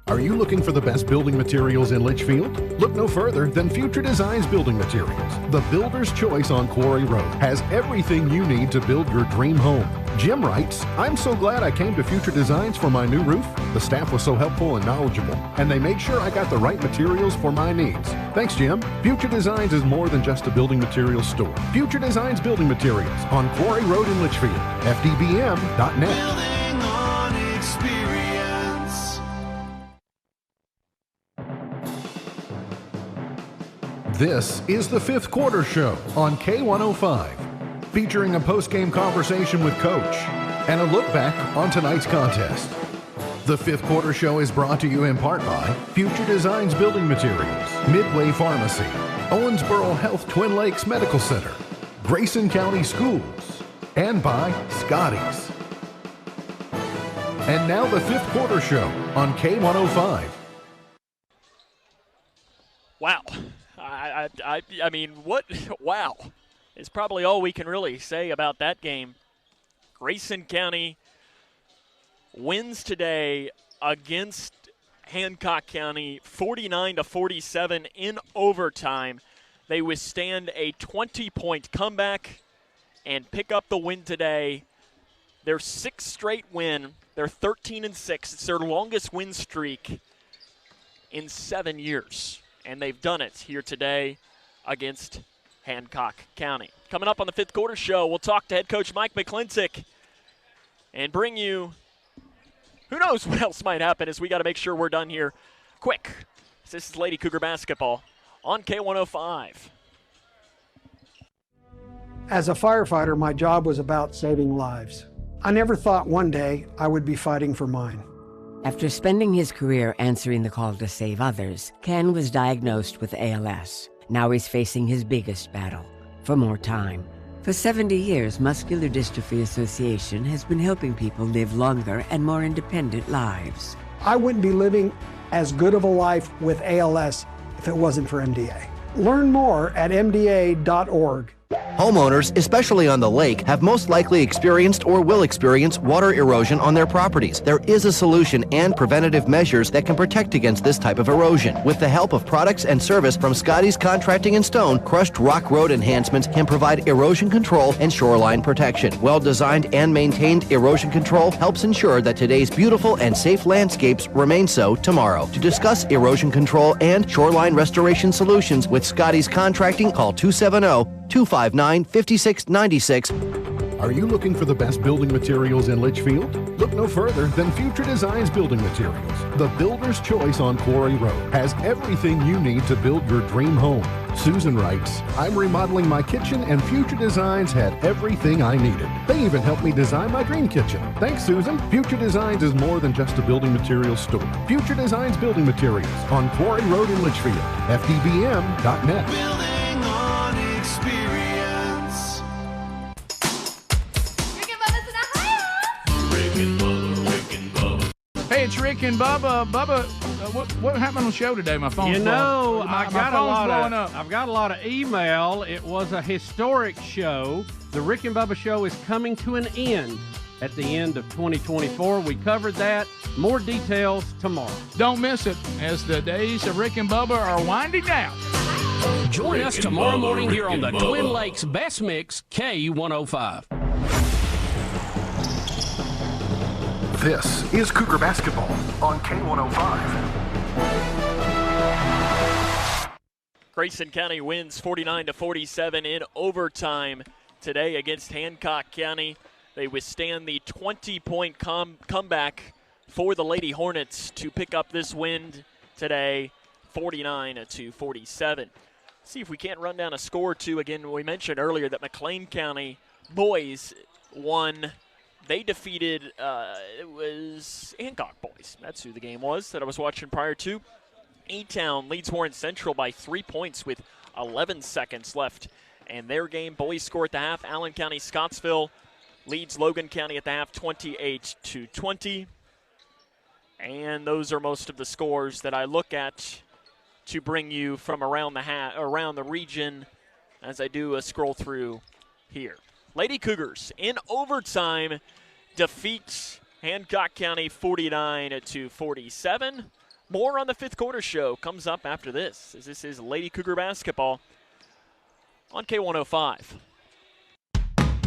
Are you looking for the best building materials in Litchfield? Look no further than Future Designs Building Materials. The builder's choice on Quarry Road has everything you need to build your dream home. Jim writes, I'm so glad I came to Future Designs for my new roof. The staff was so helpful and knowledgeable, and they made sure I got the right materials for my needs. Thanks, Jim. Future Designs is more than just a building materials store. Future Designs Building Materials on Quarry Road in Litchfield. FDBM.net. This is the 5th quarter show on K105, featuring a post-game conversation with Coach and a look back on tonight's contest. The fifth quarter show is brought to you in part by Future Designs Building Materials, Midway Pharmacy, Owensboro Health Twin Lakes Medical Center, Grayson County Schools, and by Scotty's. And now the fifth quarter show on K105. Wow. I mean, what? Wow is probably all we can really say about that game. Grayson County wins today against Hancock County 49-47 in overtime. They withstand a 20-point comeback and pick up the win today. Their sixth straight win. They're 13-6. It's their longest win streak in 7 years. And they've done it here today against Hancock County. Coming up on the fifth quarter show, we'll talk to head coach Mike McClintock and bring you who knows what else might happen, as we got to make sure we're done here quick. This is Lady Cougar basketball on K105. As a firefighter, my job was about saving lives. I never thought one day I would be fighting for mine. After spending his career answering the call to save others, Ken was diagnosed with ALS. Now he's facing his biggest battle, for more time. For 70 years, Muscular Dystrophy Association has been helping people live longer and more independent lives. I wouldn't be living as good of a life with ALS if it wasn't for MDA. Learn more at mda.org. Homeowners, especially on the lake, have most likely experienced or will experience water erosion on their properties. There is a solution and preventative measures that can protect against this type of erosion. With the help of products and service from Scotty's Contracting and Stone, crushed rock road enhancements can provide erosion control and shoreline protection. Well-designed and maintained erosion control helps ensure that today's beautiful and safe landscapes remain so tomorrow. To discuss erosion control and shoreline restoration solutions with Scotty's Contracting, call 270-259-5696. Are you looking for the best building materials in Litchfield? Look no further than Future Designs Building Materials. The builder's choice on Quarry Road has everything you need to build your dream home. Susan writes, I'm remodeling my kitchen and Future Designs had everything I needed. They even helped me design my dream kitchen. Thanks, Susan. Future Designs is more than just a building materials store. Future Designs Building Materials on Quarry Road in Litchfield. FDBM.net. Building on experience. Hey, it's Rick and Bubba. Bubba, what happened on the show today? My phone's blowing. I've got a lot of email. It was a historic show. The Rick and Bubba show is coming to an end at the end of 2024. We covered that. More details tomorrow. Don't miss it as the days of Rick and Bubba are winding down. Join us tomorrow morning here on the Twin Lakes Best Mix K105. This is Cougar basketball on K105. Grayson County wins 49-47 in overtime today against Hancock County. They withstand the 20-point comeback for the Lady Hornets to pick up this win today, 49-47. See if we can't run down a score or two. Again, we mentioned earlier that McLean County boys won. They defeated, it was Hancock boys. That's who the game was that I was watching prior to. E-Town leads Warren Central by 3 points with 11 seconds left. And their game, boys score at the half. Allen County Scottsville leads Logan County at the half 28-20. And those are most of the scores that I look at to bring you from around the region as I do a scroll through here. Lady Cougars in overtime defeats Hancock County 49-47. More on the fifth quarter show comes up after this, as this is Lady Cougar basketball on K105.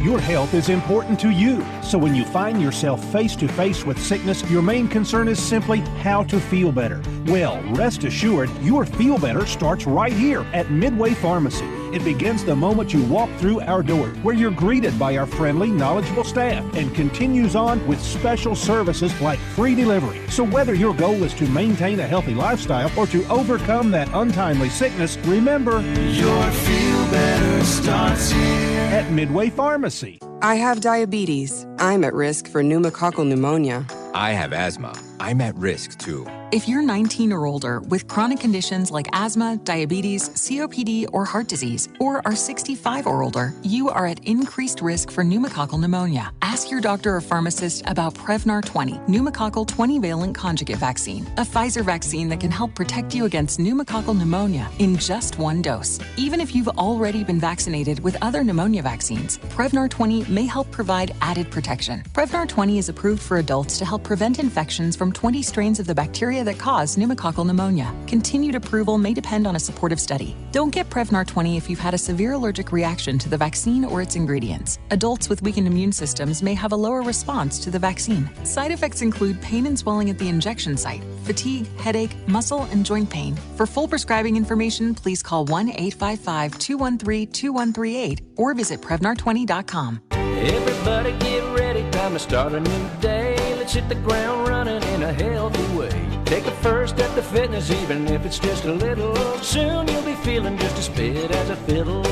Your health is important to you, so when you find yourself face-to-face with sickness, your main concern is simply how to feel better. Well, rest assured, your feel better starts right here at Midway Pharmacy. It begins the moment you walk through our door, where you're greeted by our friendly, knowledgeable staff, and continues on with special services like free delivery. So whether your goal is to maintain a healthy lifestyle or to overcome that untimely sickness, remember, Your feel better starts here at Midway Pharmacy. I have diabetes. I'm at risk for pneumococcal pneumonia. I have asthma. I'm at risk, too. If you're 19 or older with chronic conditions like asthma, diabetes, COPD, or heart disease, or are 65 or older, you are at increased risk for pneumococcal pneumonia. Ask your doctor or pharmacist about Prevnar 20, pneumococcal 20-valent conjugate vaccine, a Pfizer vaccine that can help protect you against pneumococcal pneumonia in just one dose. Even if you've already been vaccinated with other pneumonia vaccines, Prevnar 20 may help provide added protection. Prevnar 20 is approved for adults to help prevent infections from 20 strains of the bacteria that cause pneumococcal pneumonia. Continued approval may depend on a supportive study. Don't get Prevnar 20 if you've had a severe allergic reaction to the vaccine or its ingredients. Adults with weakened immune systems may have a lower response to the vaccine. Side effects include pain and swelling at the injection site, fatigue, headache, muscle, and joint pain. For full prescribing information, please call 1-855-213-2138 or visit Prevnar20.com. Everybody get ready, time to start a new day. Let's hit the ground running in a healthy way. Take a first step to fitness, even if it's just a little. Soon you'll be feeling just as fit as a fiddle.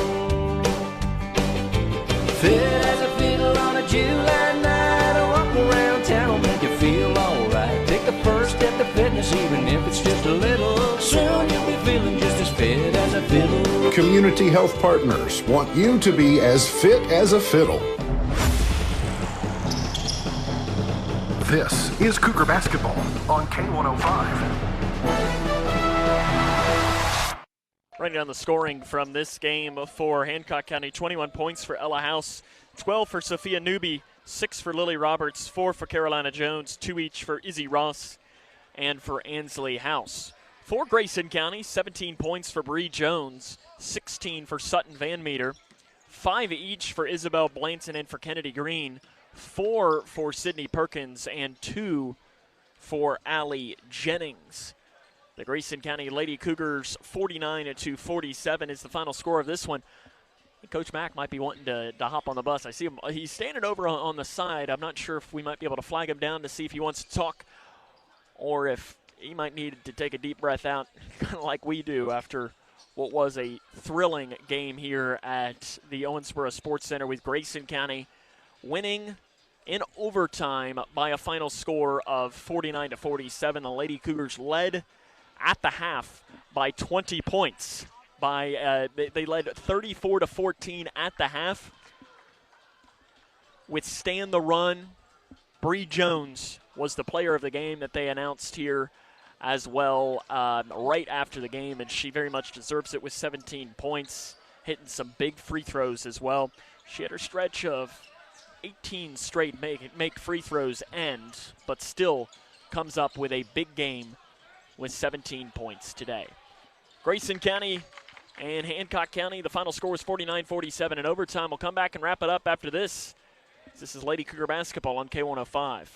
Fit as a fiddle on a July night. Walk around town will make you feel alright. Take the first step to fitness, even if it's just a little. Soon you'll be feeling just as fit as a fiddle. Community Health Partners want you to be as fit as a fiddle. This is Cougar Basketball on K105. Writing down the scoring from this game for Hancock County: 21 points for Ella House, 12 for Sophia Newby, 6 for Lily Roberts, 4 for Carolina Jones, 2 each for Izzy Ross and for Ansley House. For Grayson County, 17 points for Bree Jones, 16 for Sutton Van Meter, 5 each for Isabel Blanton and for Kennedy Green, 4 for Sydney Perkins, and 2 for Allie Jennings. The Grayson County Lady Cougars 49-47 is the final score of this one. I think Coach Mack might be wanting to hop on the bus. I see him. He's standing over on the side. I'm not sure if we might be able to flag him down to see if he wants to talk or if he might need to take a deep breath out, kind of like we do after what was a thrilling game here at the Owensboro Sportscenter, with Grayson County winning in overtime by a final score of 49-47. The Lady Cougars led at the half by 20 points. They led 34-14 at the half. Withstand the run. Bree Jones was the player of the game that they announced here as well right after the game, and she very much deserves it with 17 points, hitting some big free throws as well. She had her stretch of 18 straight make free throws end, but still comes up with a big game with 17 points today. Grayson County and Hancock County, the final score was 49-47 in overtime. We'll come back and wrap it up after this. This is Lady Cougar Basketball on K105.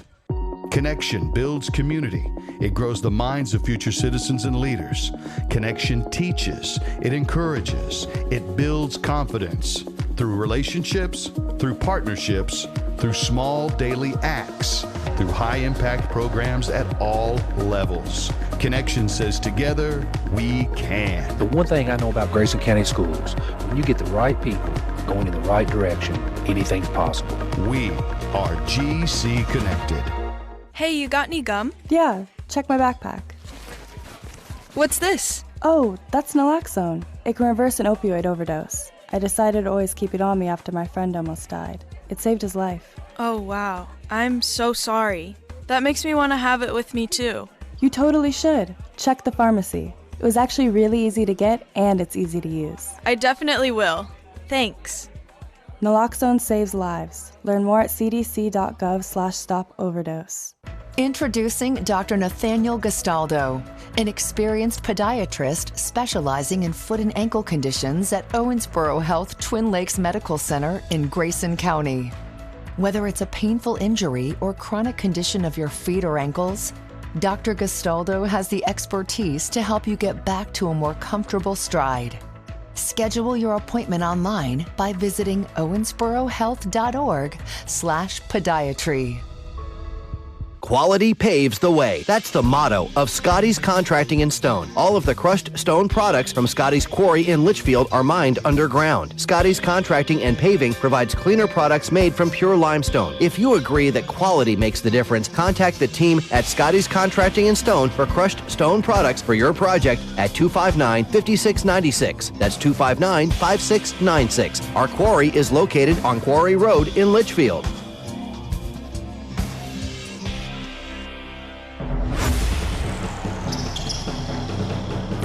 Connection builds community. It grows the minds of future citizens and leaders. Connection teaches. It encourages. It builds confidence. Through relationships, through partnerships, through small daily acts, through high-impact programs at all levels. Connection says together, we can. The one thing I know about Grayson County Schools, when you get the right people going in the right direction, anything's possible. We are GC Connected. Hey, you got any gum? Yeah, check my backpack. What's this? Oh, that's naloxone. It can reverse an opioid overdose. I decided to always keep it on me after my friend almost died. It saved his life. Oh, wow. I'm so sorry. That makes me want to have it with me, too. You totally should. Check the pharmacy. It was actually really easy to get, and it's easy to use. I definitely will. Thanks. Naloxone saves lives. Learn more at cdc.gov/stop-overdose. Introducing Dr. Nathaniel Gastaldo, an experienced podiatrist specializing in foot and ankle conditions at Owensboro Health Twin Lakes Medical Center in Grayson County. Whether it's a painful injury or chronic condition of your feet or ankles, Dr. Gastaldo has the expertise to help you get back to a more comfortable stride. Schedule your appointment online by visiting owensborohealth.org/podiatry. Quality paves the way. That's the motto of Scotty's Contracting in Stone. All of the crushed stone products from Scotty's quarry in Litchfield are mined underground. Scotty's Contracting and Paving provides cleaner products made from pure limestone. If you agree that quality makes the difference, contact the team at Scotty's Contracting in Stone for crushed stone products for your project at 259-5696. That's 259-5696. Our quarry is located on Quarry Road in Litchfield.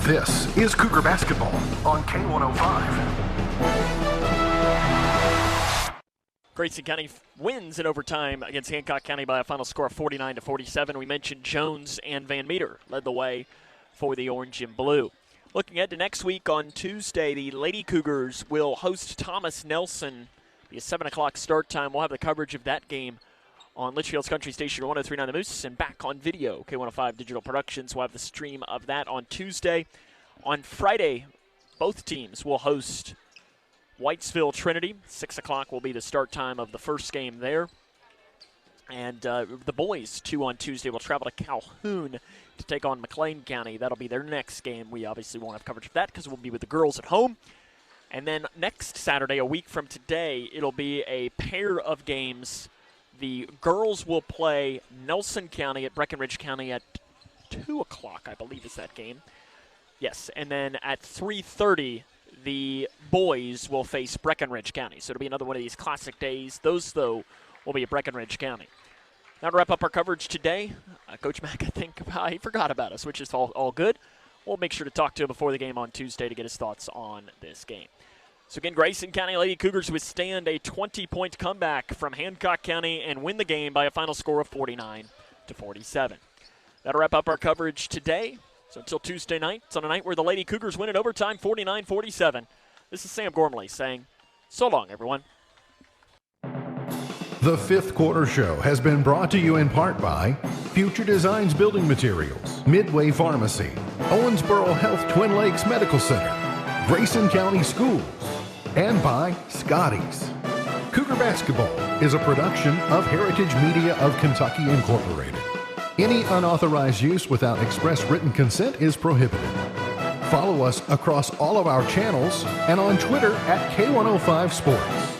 This is Cougar Basketball on K105. Grayson County wins in overtime against Hancock County by a final score of 49-47. We mentioned Jones and Van Meter led the way for the orange and blue. Looking ahead to next week on Tuesday, the Lady Cougars will host Thomas Nelson. It'll be a 7 o'clock start time. We'll have the coverage of that game on Litchfield's Country Station 103.9 The Moose and back on video. K105 Digital Productions will have the stream of that on Tuesday. On Friday, both teams will host Whitesville Trinity. 6 o'clock will be the start time of the first game there. And the boys, too, on Tuesday will travel to Calhoun to take on McLean County. That'll be their next game. We obviously won't have coverage of that because we'll be with the girls at home. And then next Saturday, a week from today, it'll be a pair of games. The girls will play Nelson County at Breckenridge County at 2 o'clock, I believe is that game. Yes, and then at 3:30, the boys will face Breckenridge County. So it'll be another one of these classic days. Those, though, will be at Breckenridge County. Now to wrap up our coverage today, Coach Mack, I think he forgot about us, which is all good. We'll make sure to talk to him before the game on Tuesday to get his thoughts on this game. So again, Grayson County Lady Cougars withstand a 20-point comeback from Hancock County and win the game by a final score of 49-47. That'll wrap up our coverage today. So until Tuesday night, it's on a night where the Lady Cougars win in overtime 49-47. This is Sam Gormley saying, so long, everyone. The Fifth Quarter Show has been brought to you in part by Future Designs Building Materials, Midway Pharmacy, Owensboro Health Twin Lakes Medical Center, Grayson County Schools, and by Scotty's. Cougar Basketball is a production of Heritage Media of Kentucky Incorporated. Any unauthorized use without express written consent is prohibited. Follow us across all of our channels and on Twitter at K105 Sports.